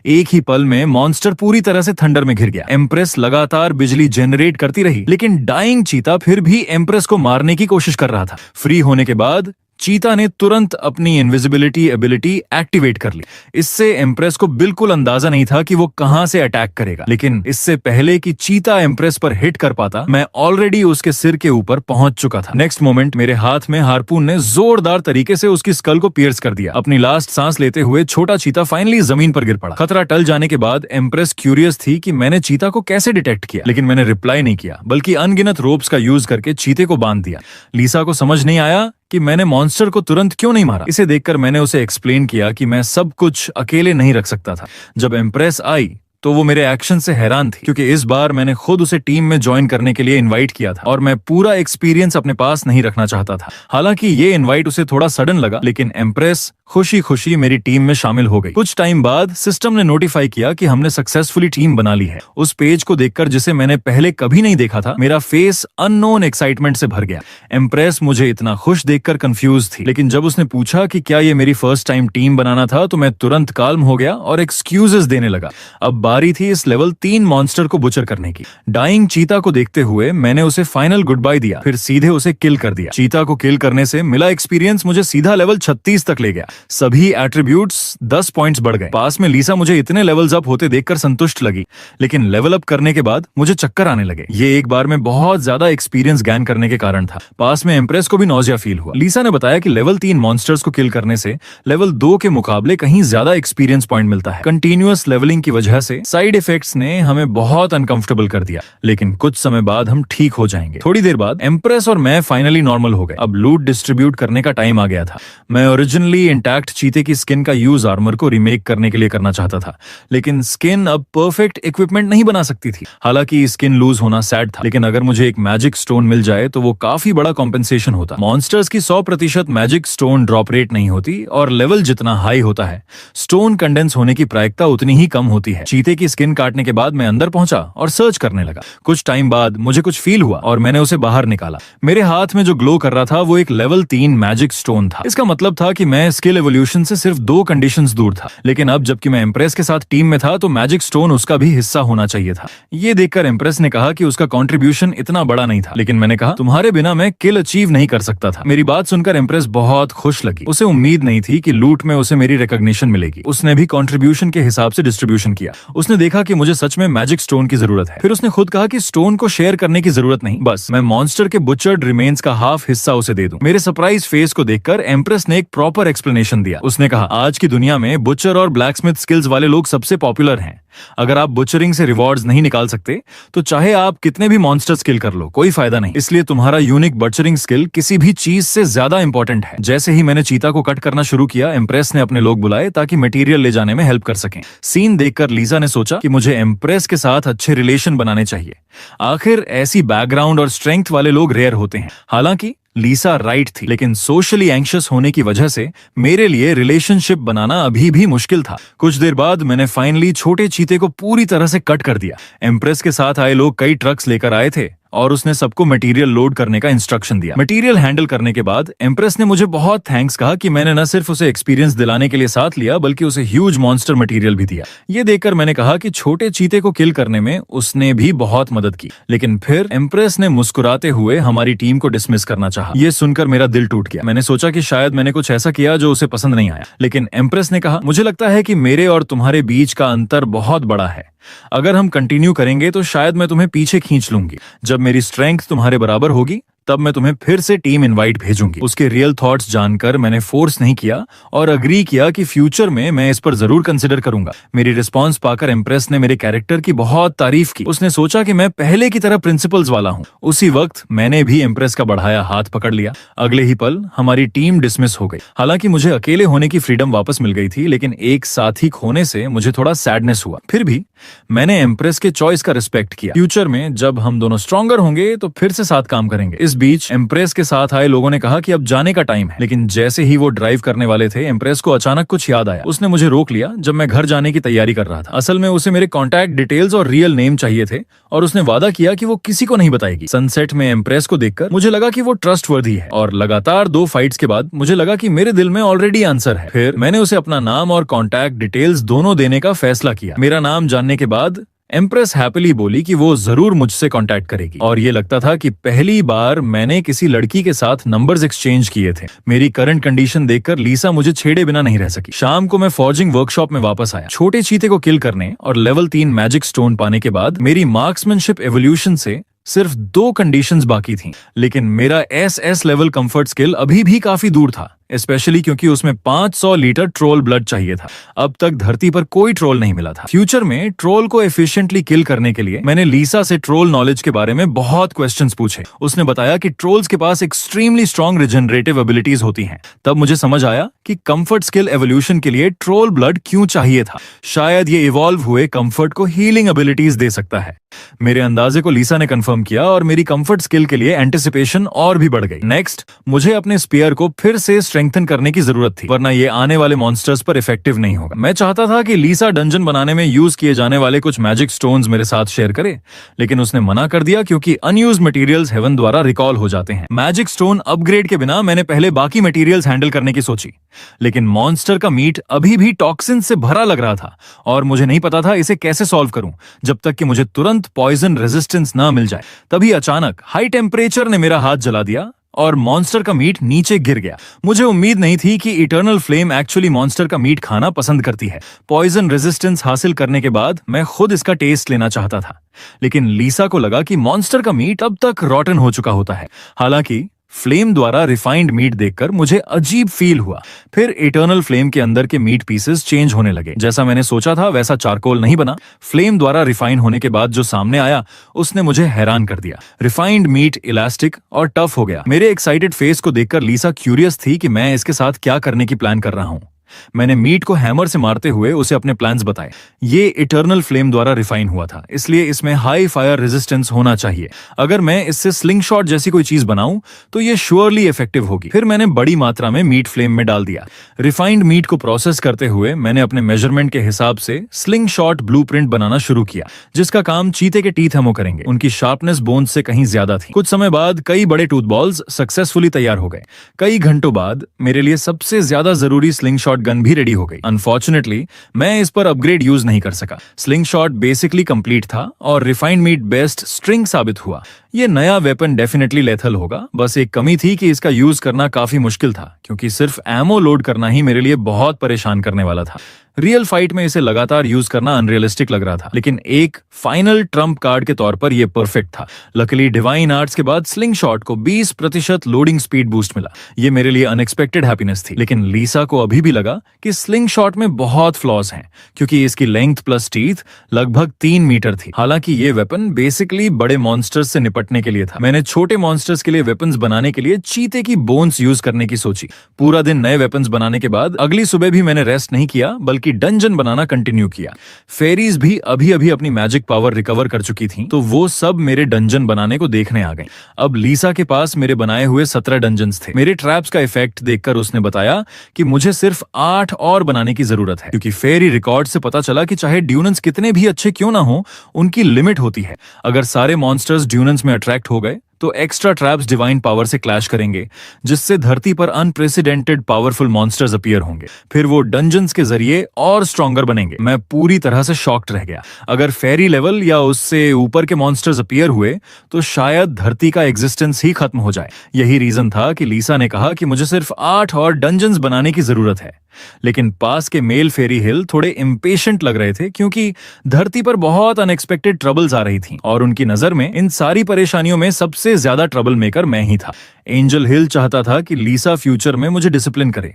एक ही पल में मॉन्स्टर पूरी तरह से थंडर में घिर गया। एम्प्रेस लगातार बिजली जनरेट करती रही लेकिन डाइंग चीता फिर भी एम्प्रेस को मारने की कोशिश कर रहा था। फ्री होने के बाद चीता ने तुरंत अपनी इनविजिबिलिटी एबिलिटी एक्टिवेट कर ली। इससे एम्प्रेस को बिल्कुल अंदाजा नहीं था कि वो कहां से अटैक करेगा, लेकिन इससे पहले कि चीता एम्प्रेस पर हिट कर पाता मैं ऑलरेडी उसके सिर के ऊपर पहुंच चुका था। नेक्स्ट मोमेंट मेरे हाथ में हार्पून ने जोरदार तरीके से उसकी स्कल को पियर्स कर दिया। अपनी लास्ट सांस लेते हुए छोटा चीता फाइनली जमीन पर गिर पड़ा। खतरा टल जाने के बाद एम्प्रेस क्यूरियस थी कि मैंने चीता को कैसे डिटेक्ट किया, लेकिन मैंने रिप्लाई नहीं किया बल्कि अनगिनत रोप्स का यूज करके चीते को बांध दिया। लीसा को समझ नहीं आया कि मैंने मॉन्स्टर को तुरंत क्यों नहीं मारा। इसे देखकर मैंने उसे एक्सप्लेन किया कि मैं सब कुछ अकेले नहीं रख सकता था। जब एम्प्रेस आई तो वो मेरे एक्शन से हैरान थी क्योंकि इस बार मैंने खुद उसे टीम में ज्वाइन करने के लिए इनवाइट किया था और मैं पूरा एक्सपीरियंस अपने पास नहीं रखना चाहता था। हालांकि ये इनवाइट उसे थोड़ा सडन लगा, लेकिन एम्प्रेस खुशी खुशी मेरी टीम में शामिल हो गई। कुछ टाइम बाद सिस्टम ने नोटिफाई किया कि हमने सक्सेसफुली टीम बना ली है। उस पेज को देखकर, जिसे मैंने पहले कभी नहीं देखा था, मेरा फेस अननोन एक्साइटमेंट से भर गया। एम्प्रेस मुझे इतना खुश देखकर कंफ्यूज थी, लेकिन जब उसने पूछा कि क्या ये मेरी फर्स्ट टाइम टीम बनाना था तो मैं तुरंत काल्म हो गया और एक्सक्यूजेस देने लगा। अब बारी थी इस लेवल 3 मॉन्स्टर को बुचर करने की। डाइंग चीता को देखते हुए मैंने उसे फाइनल गुड बाय दिया, फिर सीधे उसे किल कर दिया। चीता को किल करने से मिला एक्सपीरियंस मुझे सीधा लेवल 36 तक ले गया। सभी एट्रीब्यूट्स 10 पॉइंट्स बढ़ गए। पास में लीसा मुझे इतने लेवल्स अप होते देखकर संतुष्ट लगी, लेकिन लेवल अप करने के बाद मुझे चक्कर आने लगे। ये एक बार में बहुत ज्यादा एक्सपीरियंस गेन करने के कारण था। पास में एम्प्रेस को भी नौजिया फील हुआ। लीसा ने बताया कि लेवल 3 मॉन्स्टर्स को किल करने से लेवल 2 के मुकाबले कहीं ज्यादा एक्सपीरियंस पॉइंट मिलता है। कंटिन्यूअस लेवलिंग की वजह से साइड इफेक्ट्स ने हमें बहुत अनकंफर्टेबल कर दिया, लेकिन कुछ समय बाद हम ठीक हो जाएंगे। थोड़ी देर बाद एम्प्रेस और मैं फाइनली नॉर्मल हो गए। अब लूट डिस्ट्रीब्यूट करने का टाइम आ गया था। मैं ओरिजिनली इंटैक्ट चीते की स्किन का यूज आर्मर को रीमेक करने के लिए करना चाहता था, लेकिन स्किन अब परफेक्ट इक्विपमेंट नहीं बना सकती थी। हालांकि स्किन लूज होना सैड था, लेकिन अगर मुझे एक मैजिक स्टोन मिल जाए तो वो काफी बड़ा कॉम्पेंसेशन होता। मॉन्स्टर्स की 100% मैजिक स्टोन ड्रॉप रेट नहीं होती और लेवल जितना हाई होता है, स्टोन कंडेंस होने की प्रायिकता उतनी ही कम होती है। चीते की स्किन काटने के बाद मैं अंदर पहुंचा और सर्च करने लगा। कुछ टाइम बाद मुझे कुछ फील हुआ और मैंने उसे बाहर निकाला। मेरे हाथ में जो ग्लो कर रहा था वो एक लेवल 3 मैजिक स्टोन था। इसका मतलब था कि मैं स्किल एवोल्यूशन से सिर्फ 2 कंडीशंस दूर था। लेकिन अब जबकि मैं एम्प्रेस के साथ टीम में था तो मैजिक स्टोन उसका भी हिस्सा होना चाहिए था। ये देखकर एम्प्रेस ने कहा कि उसका कंट्रीब्यूशन इतना बड़ा नहीं था, लेकिन मैंने कहा तुम्हारे बिना मैं किल अचीव नहीं कर सकता था। मेरी बात सुनकर एम्प्रेस बहुत खुश लगी। उसे उम्मीद नहीं थी कि लूट में उसे मेरी रिकॉग्निशन मिलेगी। उसने भी कंट्रीब्यूशन के हिसाब से डिस्ट्रीब्यूशन किया। उसने देखा कि मुझे सच में मैजिक स्टोन की जरूरत है। फिर उसने खुद कहा कि स्टोन को शेयर करने की जरूरत नहीं, बस मैं मॉन्स्टर के बुचर्ड रिमेन्स का हाफ हिस्सा उसे दे दूं। मेरे सरप्राइज फेस को देखकर एम्प्रेस ने एक प्रॉपर एक्सप्लेनेशन दिया। उसने कहा आज की दुनिया में बुचर और ब्लैकस्मिथ स्किल्स वाले लोग सबसे पॉपुलर हैं। अगर आप बुचरिंग से रिवॉर्ड्स नहीं निकाल सकते तो चाहे आप कितने भी मॉन्स्टर स्किल कर लो, कोई फायदा नहीं। इसलिए तुम्हारा यूनिक बचरिंग स्किल किसी भी चीज से ज्यादा इंपॉर्टेंट है। जैसे ही मैंने चीता को कट करना शुरू किया, एम्प्रेस ने अपने लोग बुलाए ताकि मटेरियल ले जाने में हेल्प कर सकें। सीन देखकर लीजा ने सोचा कि मुझे एम्प्रेस के साथ अच्छे रिलेशन बनाने चाहिए। आखिर ऐसी बैकग्राउंड और स्ट्रेंथ वाले लोग रेयर होते हैं। हालांकि लीसा राइट थी, लेकिन सोशली एंग्शियस होने की वजह से मेरे लिए रिलेशनशिप बनाना अभी भी मुश्किल था। कुछ देर बाद मैंने फाइनली छोटे चीते को पूरी तरह से कट कर दिया। एम्प्रेस के साथ आए लोग कई ट्रक्स लेकर आए थे और उसने सबको मटेरियल लोड करने का इंस्ट्रक्शन दिया। मटेरियल हैंडल करने के बाद एम्प्रेस ने मुझे बहुत थैंक्स कहा कि मैंने न सिर्फ उसे एक्सपीरियंस दिलाने के लिए साथ लिया बल्कि उसे ह्यूज मॉन्स्टर मटेरियल भी दिया। ये देखकर मैंने कहा कि छोटे चीते को किल करने में उसने भी बहुत मदद की। लेकिन फिर एम्प्रेस ने मुस्कुराते हुए हमारी टीम को डिसमिस करना चाहा। ये सुनकर मेरा दिल टूट गया। मैंने सोचा कि शायद मैंने कुछ ऐसा किया जो उसे पसंद नहीं आया, लेकिन एम्प्रेस ने कहा, मुझे लगता है कि मेरे और तुम्हारे बीच का अंतर बहुत बड़ा है। अगर हम कंटिन्यू करेंगे तो शायद मैं तुम्हें पीछे खींच लूंगी। जब मेरी स्ट्रेंथ तुम्हारे बराबर होगी तब मैं तुम्हें फिर से टीम इनवाइट भेजूंगी। उसके रियल थॉट्स जानकर मैंने फोर्स नहीं किया और अग्री किया कि फ्यूचर में मैं इस पर जरूर कंसिडर करूंगा। मेरी रिस्पांस पाकर एम्प्रेस ने मेरे कैरेक्टर की बहुत तारीफ की। उसने सोचा कि मैं पहले की तरह प्रिंसिपल्स वाला हूं। उसी वक्त मैंने भी एम्प्रेस का बढ़ाया हाथ पकड़ लिया। अगले ही पल हमारी टीम डिसमिस हो गई। हालांकि मुझे अकेले होने की फ्रीडम वापस मिल गई थी, लेकिन एक साथी खोने से मुझे थोड़ा सैडनेस हुआ। फिर भी मैंने एम्प्रेस के चॉइस का रिस्पेक्ट किया। फ्यूचर में जब हम दोनों स्ट्रॉन्गर होंगे तो फिर से साथ काम करेंगे। इस बीच एम्प्रेस के साथ आए लोगों ने कहा कि अब जाने का टाइम है, लेकिन जैसे ही वो ड्राइव करने वाले थे एम्प्रेस को अचानक कुछ याद आया। उसने मुझे रोक लिया जब मैं घर जाने की तैयारी कर रहा था। असल में उसे मेरे कॉन्टैक्ट डिटेल्स और रियल नेम चाहिए थे और उसने वादा किया कि वो किसी को नहीं बताएगी। सनसेट में एम्प्रेस को देखकर मुझे लगा कि वो ट्रस्टवर्दी है और लगातार 2 फाइट्स के बाद मुझे लगा कि मेरे दिल में ऑलरेडी आंसर है। फिर मैंने उसे अपना नाम और कॉन्टैक्ट डिटेल्स दोनों देने का फैसला किया। मेरा नाम जानने के बाद एम्प्रेस हैप्पीली बोली कि वो जरूर मुझसे कांटेक्ट करेगी और ये लगता था कि पहली बार मैंने किसी लड़की के साथ नंबर्स एक्सचेंज किए थे। मेरी करंट कंडीशन देखकर लीसा मुझे छेड़े बिना नहीं रह सकी। शाम को मैं फॉर्जिंग वर्कशॉप में वापस आया। छोटे चीते को किल करने और लेवल 3 मैजिक स्टोन पाने के बाद मेरी मार्क्समैनशिप एवोल्यूशन से सिर्फ 2 कंडीशंस बाकी थीं, लेकिन मेरा एसएस लेवल कंफर्ट स्किल अभी भी काफी दूर था, स्पेशली क्योंकि उसमें 500 लीटर ट्रोल ब्लड चाहिए था। अब तक धरती पर कोई ट्रोल नहीं मिला था। फ्यूचर में ट्रोल को एफिशिएंटली किल करने के लिए मैंने लीसा से ट्रोल नॉलेज के बारे में बहुत क्वेश्चंस पूछे। उसने बताया कि ट्रोल्स के पास एक्सट्रीमली स्ट्रॉन्ग रिजनरेटिव एबिलिटीज होती हैं। तब मुझे समझ आया कि कंफर्ट स्किल एवोल्यूशन के लिए ट्रोल ब्लड क्यों चाहिए था। शायद ये इवॉल्व हुए कंफर्ट को हीलिंग एबिलिटीज दे सकता है। मेरे अंदाजे को लीसा ने कंफर्म किया और मेरी कंफर्ट स्किल के लिए एंटिसिपेशन और भी बढ़ गई। नेक्स्ट, मुझे अपने स्पीयर को फिर से स्ट्रेंथन करने की जरूरत थी, वरना ये आने वाले मॉन्स्टर्स पर इफेक्टिव नहीं होगा। मैं चाहता था कि लीसा डंजन बनाने में यूज किए जाने वाले कुछ मैजिक स्टोन्स मेरे साथ शेयर करे, लेकिन उसने मना कर दिया क्योंकि अनयूज्ड मटेरियल्स हेवन द्वारा रिकॉल हो जाते हैं। मैजिक स्टोन अपग्रेड के बिना मैंने पहले बाकी मटेरियल्स हैंडल करने की सोची, लेकिन मॉन्स्टर का मीट अभी भी टॉक्सिन से भरा लग रहा था और मुझे नहीं पता था इसे कैसे सॉल्व करूं जब तक कि मुझे तुरंत पॉइजन रेजिस्टेंस ना मिल जाए। तभी अचानक हाई टेम्परेचर ने मेरा हाथ जला दिया और मॉन्स्टर का मीट नीचे गिर गया। मुझे उम्मीद नहीं थी कि इटर्नल फ्लेम एक्चुअली मॉन्स्टर का मीट खाना पसंद करती है। पॉइजन रेजिस्टेंस हासिल करने के बाद मैं खुद इसका टेस्ट लेना चाहता था, लेकिन लीसा को लगा कि मॉन्स्टर का मीट अब तक रॉटन हो चुका होता है। हालांकि फ्लेम द्वारा रिफाइंड मीट देखकर मुझे अजीब फील हुआ। फिर इटर्नल फ्लेम के अंदर के मीट पीसेस चेंज होने लगे। जैसा मैंने सोचा था वैसा चारकोल नहीं बना। फ्लेम द्वारा रिफाइन होने के बाद जो सामने आया उसने मुझे हैरान कर दिया। रिफाइंड मीट इलास्टिक और टफ हो गया। मेरे एक्साइटेड फेस को देखकर लीसा क्यूरियस थी कि मैं इसके साथ क्या करने की प्लान कर रहा हूं। मैंने मीट को हैमर से मारते हुए उसे अपने प्लान्स बताए। ये इटर्नल फ्लेम द्वारा रिफाइन हुआ था, इसलिए इसमें हाई फायर रेजिस्टेंस होना चाहिए। अगर मैं इससे स्लिंग शॉट जैसी कोई चीज बनाऊं तो ये श्योरली इफेक्टिव होगी। फिर मैंने बड़ी मात्रा में मीट फ्लेम में डाल दिया। रिफाइंड मीट को प्रोसेस करते हुए मैंने अपने मेजरमेंट के हिसाब से स्लिंग शॉट ब्लूप्रिंट बनाना शुरू किया, जिसका काम चीते के टीथ हेमो करेंगे। उनकी शार्पनेस बोन्स से कहीं ज्यादा थी। कुछ समय बाद कई बड़े टूथ बॉल्स सक्सेसफुली तैयार हो गए। कई घंटों बाद मेरे लिए सबसे ज्यादा जरूरी स्लिंग शॉट गन भी रेडी हो गई। अनफॉर्चुनेटली मैं इस पर अपग्रेड यूज नहीं कर सका। स्लिंग शॉट बेसिकली कंप्लीट था और रिफाइंड मीट बेस्ट स्ट्रिंग साबित हुआ। ये नया वेपन डेफिनेटली लेथल होगा। बस एक कमी थी कि इसका यूज करना काफी मुश्किल था, क्योंकि सिर्फ एमो लोड करना ही मेरे लिए बहुत परेशान करने वाला था। रियल फाइट में इसे लगातार यूज करना अनरियलिस्टिक लग रहा था, लेकिन एक फाइनल ट्रम्प कार्ड के तौर पर यह परफेक्ट था। लकीली डिवाइन आर्ट्स के बाद स्लिंग शॉट को 20% लोडिंग स्पीड बूस्ट मिला। ये मेरे लिए अनएक्सपेक्टेड हैप्पीनेस थी, लेकिन लीसा को अभी भी लगा कि स्लिंग शॉट में बहुत फ्लॉज हैं, क्योंकि इसकी लेंथ प्लस टीथ लगभग 3 मीटर थी। हालांकि ये वेपन बेसिकली बड़े मॉन्स्टर्स से निपटने के लिए था। मैंने छोटे मॉन्स्टर्स के लिए वेपन्स बनाने के लिए चीते की बोन्स यूज करने की सोची। पूरा दिन नए वेपन्स बनाने के बाद अगली सुबह भी मैंने रेस्ट नहीं किया, बल्कि की डंजन बनाना कंटिन्यू किया। फेरीज भी अभी अभी अपनी मैजिक पावर रिकवर कर चुकी थी, तो वो सब मेरे डंजन बनाने को देखने आ गई। अब लीसा के पास मेरे बनाए हुए 17 डंजन्स थे। मेरे ट्रैप्स का इफेक्ट देखकर उसने बताया कि मुझे सिर्फ 8 और बनाने की जरूरत है, क्योंकि फेरी रिकॉर्ड से पता चला कि चाहे ड्यूनन्स कितने भी अच्छे क्यों ना हो, उनकी लिमिट होती है। अगर सारे मॉन्स्टर्स ड्यूनन्स में अट्रैक्ट हो गए तो एक्स्ट्रा ट्रैप्स डिवाइन पावर से क्लैश करेंगे, जिससे धरती पर अनप्रेसिडेंटेड पावरफुल मॉन्स्टर्स अपीयर होंगे। फिर वो डंजन्स के जरिए और स्ट्रॉन्गर बनेंगे। मैं पूरी तरह से शॉक्ड रह गया। अगर फेरी लेवल या उससे ऊपर के मॉन्स्टर्स अपीयर हुए तो शायद धरती का एग्जिस्टेंस ही खत्म हो जाए। यही रीजन था कि लीसा ने कहा कि मुझे सिर्फ 8 और डंजन्स बनाने की जरूरत है। लेकिन पास के मेल फेरी हिल थोड़े इम्पेशेंट लग रहे थे, क्योंकि धरती पर बहुत अनएक्सपेक्टेड ट्रबल्स आ रही थीं, और उनकी नजर में इन सारी परेशानियों में सबसे ज्यादा ट्रबल मेकर मैं ही था। एंजल हिल चाहता था कि लीसा फ्यूचर में मुझे डिसिप्लिन करे,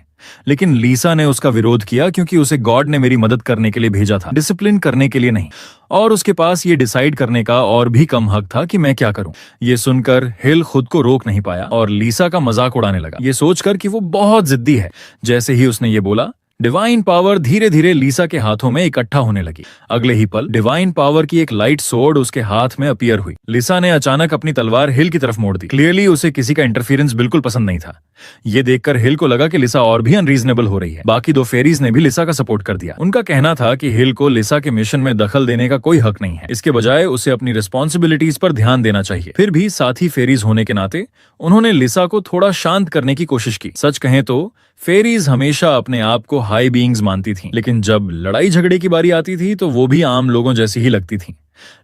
लेकिन लीसा ने उसका विरोध किया, क्योंकि उसे गॉड ने मेरी मदद करने के लिए भेजा था, डिसिप्लिन करने के लिए नहीं। और उसके पास ये डिसाइड करने का और भी कम हक था कि मैं क्या करूं। ये सुनकर हिल खुद को रोक नहीं पाया और लीसा का मजाक उड़ाने लगा, ये सोचकर कि वो बहुत जिद्दी है। जैसे ही उसने ये बोला, डिवाइन पावर धीरे धीरे लीसा के हाथों में इकट्ठा होने लगी। अगले ही पल डिवाइन पावर की एक लाइट सोर्ड उसके हाथ में अपीयर हुई। लीसा ने अचानक अपनी तलवार हिल की तरफ मोड़ दी। क्लियरली उसे किसी का इंटरफेरेंस बिल्कुल पसंद नहीं था। ये देखकर हिल को लगा कि लीसा और भी अनरीजनेबल हो रही है। बाकी 2 फेरीज ने भी लीसा का सपोर्ट कर दिया। उनका कहना था कि हिल को लीसा के मिशन में दखल देने का कोई हक नहीं है, इसके बजाय उसे अपनी रिस्पॉन्सिबिलिटीज पर ध्यान देना चाहिए। फिर भी साथी फेरीज होने के नाते उन्होंने लीसा को थोड़ा शांत करने की कोशिश की। सच कहें तो फेरीज हमेशा अपने आप को हाई बीइंग्स मानती थीं, लेकिन जब लड़ाई झगड़े की बारी आती थी तो वो भी आम लोगों जैसी ही लगती थीं।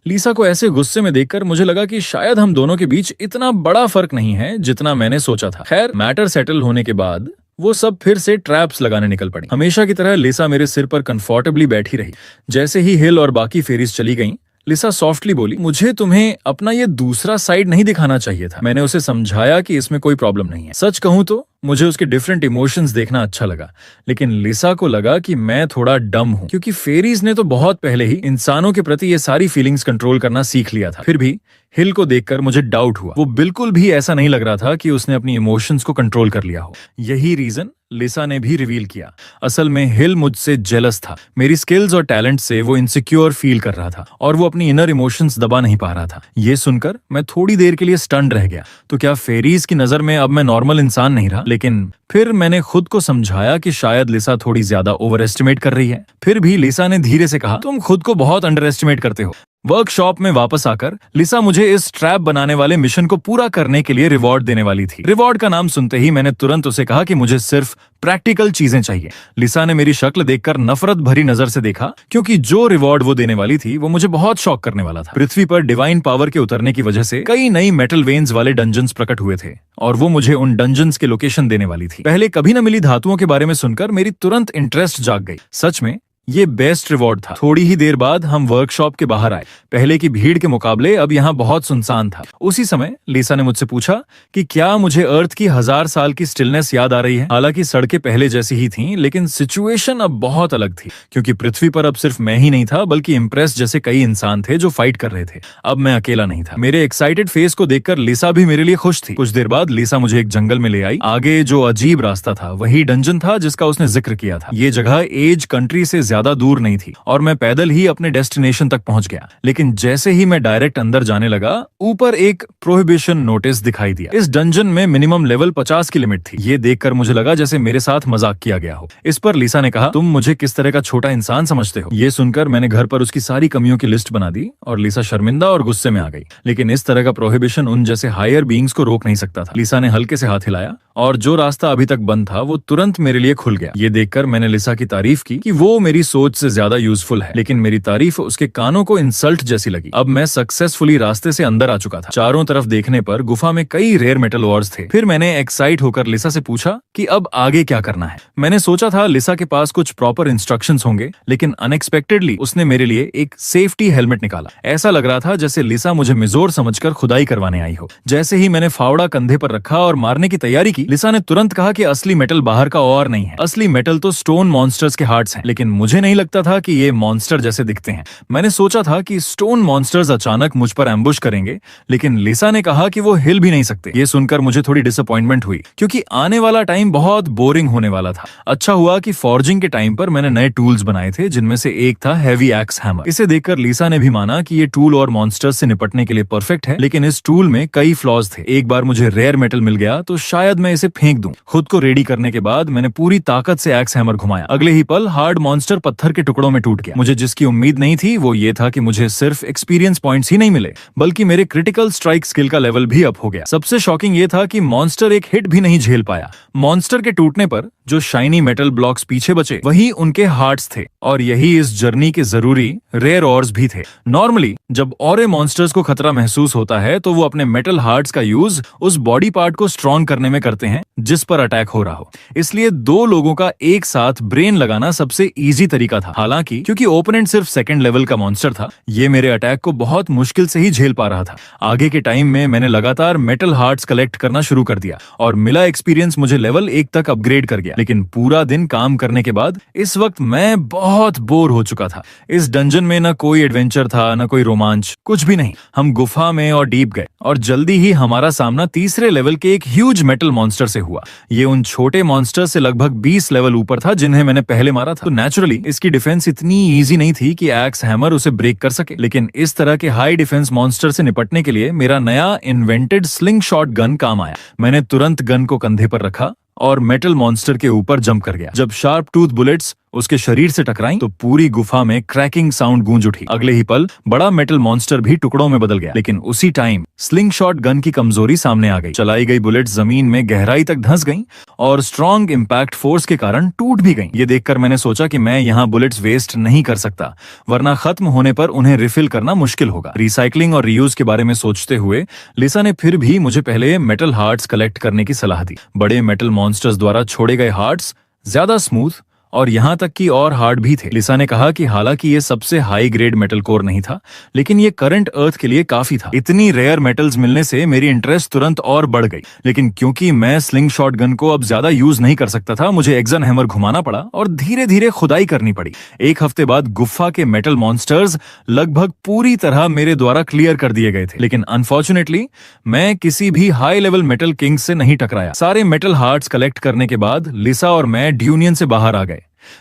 लीसा को ऐसे गुस्से में देखकर मुझे लगा कि शायद हम दोनों के बीच इतना बड़ा फर्क नहीं है जितना मैंने सोचा था। खैर, मैटर सेटल होने के बाद वो सब फिर से ट्रैप्स लगाने निकल पड़ी। हमेशा की तरह लीसा मेरे सिर पर कंफर्टेबली बैठी रही। जैसे ही हिल और बाकी फेरीज चली गईं, लिसा सॉफ्टली बोली, मुझे तुम्हें अपना ये दूसरा साइड नहीं दिखाना चाहिए था। मैंने उसे समझाया कि इसमें कोई प्रॉब्लम नहीं है। सच कहूं तो मुझे उसके डिफरेंट इमोशंस देखना अच्छा लगा, लेकिन लिसा को लगा कि मैं थोड़ा डम हूं, क्योंकि फेरीज ने तो बहुत पहले ही इंसानों के प्रति ये सारी फीलिंग्स कंट्रोल करना सीख लिया था। फिर भी हिल को देखकर मुझे डाउट हुआ। वो बिल्कुल भी ऐसा नहीं लग रहा था कि उसने अपनी इमोशंस को कंट्रोल कर लिया हो। यही रीजन लिसा ने भी रिवील किया। असल में हिल मुझसे जेलस था। मेरी स्किल्स और टैलेंट से वो इनसिक्योर फील कर रहा था और वो अपनी इनर इमोशंस दबा नहीं पा रहा था। ये सुनकर मैं थोड़ी देर के लिए स्टन्ड रह गया। तो क्या फेरीज की नजर में अब मैं नॉर्मल इंसान नहीं रहा? लेकिन फिर मैंने खुद को समझाया कि शायद लिसा थोड़ी ज्यादा ओवर एस्टिमेट कर रही है। फिर भी लिसा ने धीरे से कहा, तुम खुद को बहुत अंडर एस्टिमेट करते हो। वर्कशॉप में वापस आकर लिसा मुझे इस ट्रैप बनाने वाले मिशन को पूरा करने के लिए रिवॉर्ड देने वाली थी। रिवॉर्ड का नाम सुनते ही मैंने तुरंत उसे कहा कि मुझे सिर्फ प्रैक्टिकल चीजें चाहिए। लिसा ने मेरी शक्ल देखकर नफरत भरी नजर से देखा, क्योंकि जो रिवॉर्ड वो देने वाली थी वो मुझे बहुत शॉक करने वाला था। पृथ्वी पर डिवाइन पावर के उतरने की वजह से कई नई मेटल वेन्स वाले डंजन्स प्रकट हुए थे और वो मुझे उन डंजन्स के लोकेशन देने वाली थी। पहले कभी न मिली धातुओं के बारे में सुनकर मेरी तुरंत इंटरेस्ट जाग गई। सच में ये बेस्ट रिवॉर्ड था। थोड़ी ही देर बाद हम वर्कशॉप के बाहर आए। पहले की भीड़ के मुकाबले अब यहाँ बहुत सुनसान था। उसी समय लिसा ने मुझसे पूछा कि क्या मुझे अर्थ की 1000 साल की स्टिलनेस याद आ रही है। हालांकि सड़कें पहले जैसी ही थीं, लेकिन सिचुएशन अब बहुत अलग थी, क्योंकि पृथ्वी पर अब सिर्फ मैं ही नहीं था, बल्कि इम्प्रेस जैसे कई इंसान थे जो फाइट कर रहे थे। अब मैं अकेला नहीं था। मेरे एक्साइटेड फेस को देखकर लिसा भी मेरे लिए खुश थी। कुछ देर बाद लिसा मुझे एक जंगल में ले आई। आगे जो अजीब रास्ता था वही डंजन था जिसका उसने जिक्र किया था। ये जगह एज कंट्री से ज्यादा दूर नहीं थी और मैं पैदल ही अपने डेस्टिनेशन तक पहुंच गया। लेकिन जैसे ही मैं डायरेक्ट अंदर जाने लगा, ऊपर एक प्रोहिबिशन नोटिस दिखाई दिया। इस डंजन में मिनिमम लेवल 50 की लिमिट थी। ये देखकर मुझे लगा जैसे मेरे साथ मजाक किया गया हो। इस पर लिसा ने कहा, तुम मुझे किस तरह का छोटा इंसान समझते हो? ये सुनकर मैंने घर पर उसकी सारी कमियों की लिस्ट बना दी और लिसा शर्मिंदा और गुस्से में आ गई। लेकिन इस तरह का प्रोहिबिशन उन जैसे हायर बीइंग्स को रोक नहीं सकता था। लिसा ने हल्के से हाथ हिलाया और जो रास्ता अभी तक बंद था वो तुरंत मेरे लिए खुल गया। ये देखकर मैंने लिसा की तारीफ की कि वो मेरी सोच से ज्यादा यूजफुल है, लेकिन मेरी तारीफ उसके कानों को इंसल्ट जैसी लगी। अब मैं सक्सेसफुली रास्ते से अंदर आ चुका था। चारों तरफ देखने पर गुफा में कई रेयर मेटल ओर्स थे। फिर मैंने एक्साइट होकर लिसा से पूछा कि अब आगे क्या करना है। मैंने सोचा था लिसा के पास कुछ प्रॉपर इंस्ट्रक्शंस होंगे, लेकिन अनएक्सपेक्टेडली उसने मेरे लिए एक सेफ्टी हेलमेट निकाला। ऐसा लग रहा था जैसे लिसा मुझे मिजोर समझकर खुदाई करवाने आई हो। जैसे ही मैंने फावड़ा कंधे पर रखा और मारने की तैयारी की, की, लिसा ने तुरंत कहा कि असली मेटल बाहर का और नहीं है, असली मेटल तो स्टोन मॉन्स्टर्स के हार्ट्स हैं। लेकिन मुझे नहीं लगता था कि ये मॉन्स्टर जैसे दिखते हैं। मैंने सोचा था कि स्टोन मॉन्स्टर्स अचानक मुझ पर एम्बुश करेंगे, लेकिन लिसा ने कहा कि वो हिल भी नहीं सकते। ये सुनकर मुझे थोड़ी डिसअपॉइंटमेंट हुई, क्योंकि आने वाला टाइम बहुत बोरिंग होने वाला था। अच्छा हुआ कि फॉर्जिंग के टाइम पर मैंने नए टूल्स बनाए थे, जिनमें से एक था हैवी एक्स हैमर। इसे देखकर लिसा ने भी माना कि ये टूल और मॉन्स्टर्स से निपटने के लिए परफेक्ट है, लेकिन इस टूल में कई फ्लॉज थे। एक बार मुझे रेयर मेटल मिल गया तो शायद मैं इसे फेंक दूं। खुद को रेडी करने के बाद मैंने पूरी ताकत से एक्स हैमर घुमाया। अगले ही पल हार्ड मॉन्स्टर पत्थर के टुकड़ों में टूट गया। मुझे जिसकी उम्मीद नहीं थी वो ये था कि मुझे सिर्फ एक्सपीरियंस पॉइंट्स ही नहीं मिले, बल्कि मेरे क्रिटिकल स्ट्राइक स्किल का लेवल भी अप हो गया। सबसे शॉकिंग ये था कि मॉन्स्टर एक हिट भी नहीं झेल पाया। मॉन्स्टर के टूटने पर जो शाइनी मेटल ब्लॉक्स पीछे बचे वही उनके हार्ट्स थे, और यही इस जर्नी के जरूरी रेयर ऑर्स भी थे। नॉर्मली जब और मॉन्स्टर्स को खतरा महसूस होता है तो वो अपने मेटल हार्ट्स का यूज उस बॉडी पार्ट को स्ट्रॉन्ग करने में करते हैं जिस पर अटैक हो रहा हो। इसलिए दो लोगों का एक साथ ब्रेन लगाना सबसे इजी तरीका था। हालांकि क्योंकि ओपोनेंट सिर्फ सेकंड लेवल का मॉन्स्टर था, ये मेरे अटैक को बहुत मुश्किल से ही झेल पा रहा था। आगे के टाइम में मैंने लगातार मेटल हार्ट्स कलेक्ट करना शुरू कर दिया, और मिला एक्सपीरियंस मुझे लेवल 1 तक अपग्रेड कर गया। लेकिन पूरा दिन काम करने के बाद इस वक्त मैं बहुत बोर हो चुका था। इस डंजन में न कोई एडवेंचर था, न कोई रोमांच, कुछ भी नहीं। हम गुफा में और डीप गए, और जल्दी ही हमारा सामना तीसरे लेवल के एक ह्यूज मेटल मॉन्स्टर से हुआ। ये उन छोटे मॉन्स्टर से लगभग 20 लेवल ऊपर था जिन्हें मैंने पहले मारा था। तो नेचुरली इसकी डिफेंस इतनी इजी नहीं थी कि एक्स हैमर उसे ब्रेक कर सके। लेकिन इस तरह के हाई डिफेंस मॉन्स्टर से निपटने के लिए मेरा नया इन्वेंटेड स्लिंग शॉट गन काम आया। मैंने तुरंत गन को कंधे पर रखा और मेटल मॉन्स्टर के ऊपर जंप कर गया। जब शार्प टूथ बुलेट्स उसके शरीर से टकराई तो पूरी गुफा में क्रैकिंग साउंड गूंज उठी। अगले ही पल बड़ा मेटल मॉन्स्टर भी टुकड़ों में बदल गया। लेकिन उसी टाइम स्लिंग शॉट गन की कमजोरी सामने आ गई। चलाई गई बुलेट जमीन में गहराई तक धंस गईं और स्ट्रॉन्ग इंपैक्ट फोर्स के कारण टूट भी गईं। ये देखकर मैंने सोचा कि मैं यहाँ बुलेट्स वेस्ट नहीं कर सकता, वरना खत्म होने पर उन्हें रिफिल करना मुश्किल होगा। रिसाइकलिंग और रीयूज के बारे में सोचते हुए लिसा ने फिर भी मुझे पहले मेटल हार्ट्स कलेक्ट करने की सलाह दी। बड़े मेटल मॉन्स्टर्स द्वारा छोड़े गए हार्ट्स ज्यादा स्मूथ और यहाँ तक कि और हार्ड भी थे। लिसा ने कहा कि हालांकि ये सबसे हाई ग्रेड मेटल कोर नहीं था, लेकिन ये करंट अर्थ के लिए काफी था। इतनी रेयर मेटल्स मिलने से मेरी इंटरेस्ट तुरंत और बढ़ गई। लेकिन क्योंकि मैं स्लिंग शॉट गन को अब ज्यादा यूज नहीं कर सकता था, मुझे एक्सन हैमर घुमाना पड़ा और धीरे धीरे खुदाई करनी पड़ी। एक हफ्ते बाद गुफा के मेटल मॉन्स्टर्स लगभग पूरी तरह मेरे द्वारा क्लियर कर दिए गए थे। लेकिन अनफॉर्चुनेटली मैं किसी भी हाई लेवल मेटल किंग से नहीं टकराया। सारे मेटल हार्ट्स कलेक्ट करने के बाद लिसा और मैं ड्यूनियन से बाहर आ गए।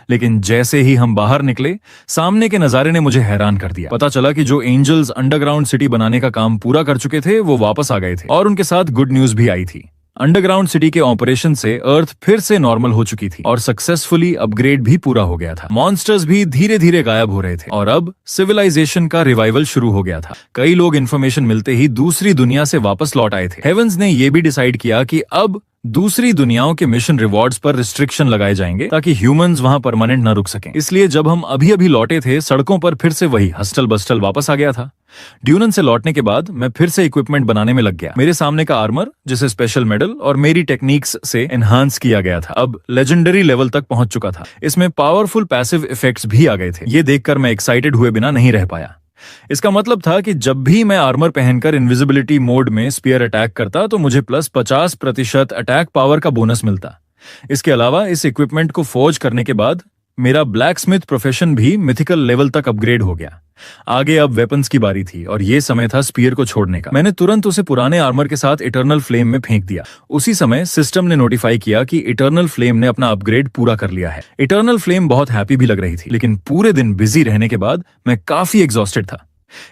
लेकिन जैसे ही हम बाहर निकले, सामने के नजारे ने मुझे हैरान कर दिया। पता चला कि जो एंजल्स अंडरग्राउंड सिटी बनाने का काम पूरा कर चुके थे वो वापस आ गए थे, और उनके साथ गुड न्यूज भी आई थी। अंडरग्राउंड सिटी के ऑपरेशन से अर्थ फिर से नॉर्मल हो चुकी थी और सक्सेसफुली अपग्रेड भी पूरा हो गया था। मॉन्स्टर्स भी धीरे धीरे गायब हो रहे थे और अब सिविलाइजेशन का रिवाइवल शुरू हो गया था। कई लोग इन्फॉर्मेशन मिलते ही दूसरी दुनिया से वापस लौट आए थे। हेवंस ने यह भी डिसाइड किया कि अब दूसरी दुनियाओं के मिशन रिवॉर्ड्स पर रिस्ट्रिक्शन लगाए जाएंगे ताकि ह्यूमंस वहां परमानेंट न रुक सकें। इसलिए जब हम अभी अभी लौटे थे, सड़कों पर फिर से वही हस्टल बस्टल वापस आ गया था। ड्यूनन से लौटने के बाद मैं फिर से इक्विपमेंट बनाने में लग गया। मेरे सामने का आर्मर, जिसे स्पेशल मेडल और मेरी टेक्निक्स से एनहांस किया गया था, अब लेजेंडरी लेवल तक पहुंच चुका था। इसमें पावरफुल पैसिव इफेक्ट्स भी आ गए थे। ये देखकर मैं एक्साइटेड हुए बिना नहीं रह पाया। इसका मतलब था कि जब भी मैं आर्मर पहनकर इनविजिबिलिटी मोड में स्पीयर अटैक करता तो मुझे प्लस 50% अटैक पावर का बोनस मिलता। इसके अलावा इस इक्विपमेंट को फोर्ज करने के बाद मेरा ब्लैक स्मिथ प्रोफेशन भी मिथिकल लेवल तक अपग्रेड हो गया। आगे अब वेपन्स की बारी थी और ये समय था स्पीयर को छोड़ने का। मैंने तुरंत उसे पुराने आर्मर के साथ इटर्नल फ्लेम में फेंक दिया। उसी समय सिस्टम ने नोटिफाई किया कि इटर्नल फ्लेम ने अपना अपग्रेड पूरा कर लिया है। इटर्नल फ्लेम बहुत हैप्पी भी लग रही थी, लेकिन पूरे दिन बिजी रहने के बाद मैं काफी एग्जॉस्टेड था।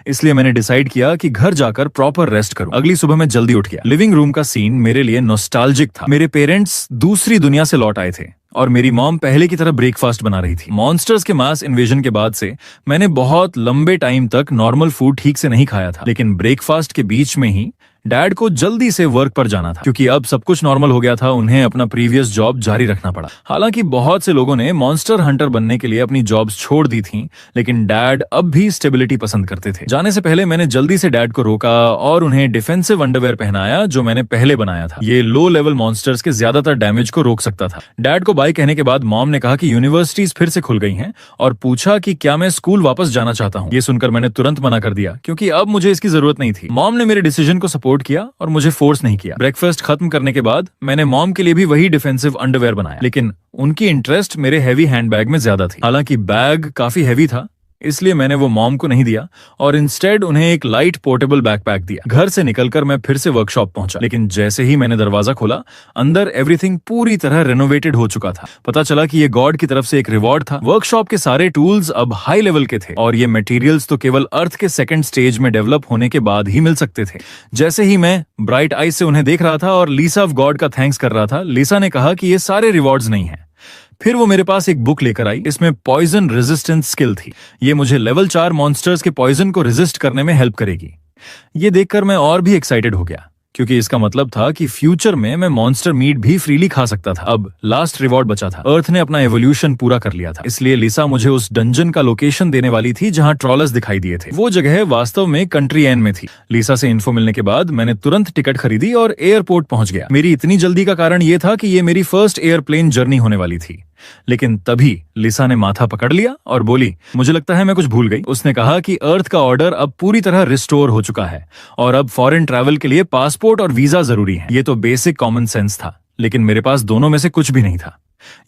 इसलिए मैंने डिसाइड किया कि घर जाकर प्रॉपर रेस्ट करूं। अगली सुबह मैं जल्दी उठ गया। लिविंग रूम का सीन मेरे लिए नॉस्टैल्जिक था। मेरे पेरेंट्स दूसरी दुनिया से लौट आए थे और मेरी मॉम पहले की तरह ब्रेकफास्ट बना रही थी। मॉन्स्टर्स के मास इन्वेजन के बाद से मैंने बहुत लंबे टाइम तक नॉर्मल फूड ठीक से नहीं खाया था, लेकिन ब्रेकफास्ट के बीच में ही डैड को जल्दी से वर्क पर जाना था। क्योंकि अब सब कुछ नॉर्मल हो गया था, उन्हें अपना प्रीवियस जॉब जारी रखना पड़ा। हालांकि बहुत से लोगों ने मॉन्स्टर हंटर बनने के लिए अपनी जॉब्स छोड़ दी थीं, लेकिन डैड अब भी स्टेबिलिटी पसंद करते थे। जाने से पहले मैंने जल्दी से डैड को रोका और उन्हें डिफेंसिव अंडरवेयर पहनाया जो मैंने पहले बनाया था। ये लो लेवल मॉन्स्टर्स के ज्यादातर डैमेज को रोक सकता था। डैड को बाय कहने के बाद मॉम ने कहा कि यूनिवर्सिटीज फिर से खुल गई हैं और पूछा कि क्या मैं स्कूल वापस जाना चाहता हूँ। ये सुनकर मैंने तुरंत मना कर दिया, क्योंकि अब मुझे इसकी जरूरत नहीं थी। मॉम ने मेरे डिसीजन को सपोर्ट सपोर्ट किया और मुझे फोर्स नहीं किया। ब्रेकफास्ट खत्म करने के बाद मैंने मॉम के लिए भी वही डिफेंसिव अंडरवेयर बनाया, लेकिन उनकी इंटरेस्ट मेरे हैवी हैंडबैग में ज्यादा थी। हालांकि बैग काफी हैवी था, इसलिए मैंने वो मॉम को नहीं दिया और इंस्टेड उन्हें एक लाइट पोर्टेबल बैकपैक दिया। घर से निकलकर मैं फिर से वर्कशॉप पहुंचा, लेकिन जैसे ही मैंने दरवाजा खोला, अंदर एवरीथिंग पूरी तरह रेनोवेटेड हो चुका था। पता चला कि ये गॉड की तरफ से एक रिवॉर्ड था। वर्कशॉप के सारे टूल्स अब हाई लेवल के थे और ये मटेरियल्स तो केवल अर्थ के सेकंड स्टेज में डेवलप होने के बाद ही मिल सकते थे। जैसे ही मैं ब्राइट आई से उन्हें देख रहा था और लीसा ऑफ गॉड का थैंक्स कर रहा था, लीसा ने कहा कि ये सारे रिवॉर्ड्स नहीं है। फिर वो मेरे पास एक बुक लेकर आई, इसमें पॉइजन रेजिस्टेंस स्किल थी। ये मुझे लेवल 4 मॉन्स्टर्स के पॉइजन को रेजिस्ट करने में हेल्प करेगी। ये देखकर मैं और भी एक्साइटेड हो गया, क्योंकि इसका मतलब था कि फ्यूचर में मैं मॉन्स्टर मीट भी फ्रीली खा सकता था। अब लास्ट रिवॉर्ड बचा था। अर्थ ने अपना एवोल्यूशन पूरा कर लिया था, इसलिए लिसा मुझे उस डंजन का लोकेशन देने वाली थी जहां ट्रॉलर्स दिखाई दिए थे। वो जगह वास्तव में कंट्री एन में थी। लिसा से इन्फो मिलने के बाद मैंने तुरंत टिकट खरीदी और एयरपोर्ट पहुंच गया। मेरी इतनी जल्दी का कारण ये था कि ये मेरी फर्स्ट एयरप्लेन जर्नी होने वाली थी। लेकिन तभी लिसा ने माथा पकड़ लिया और बोली, मुझे लगता है मैं कुछ भूल गई। उसने कहा कि अर्थ का ऑर्डर अब पूरी तरह रिस्टोर हो चुका है और अब फॉरेन ट्रैवल के लिए पासपोर्ट और वीजा जरूरी है। ये तो बेसिक कॉमन सेंस था, लेकिन मेरे पास दोनों में से कुछ भी नहीं था।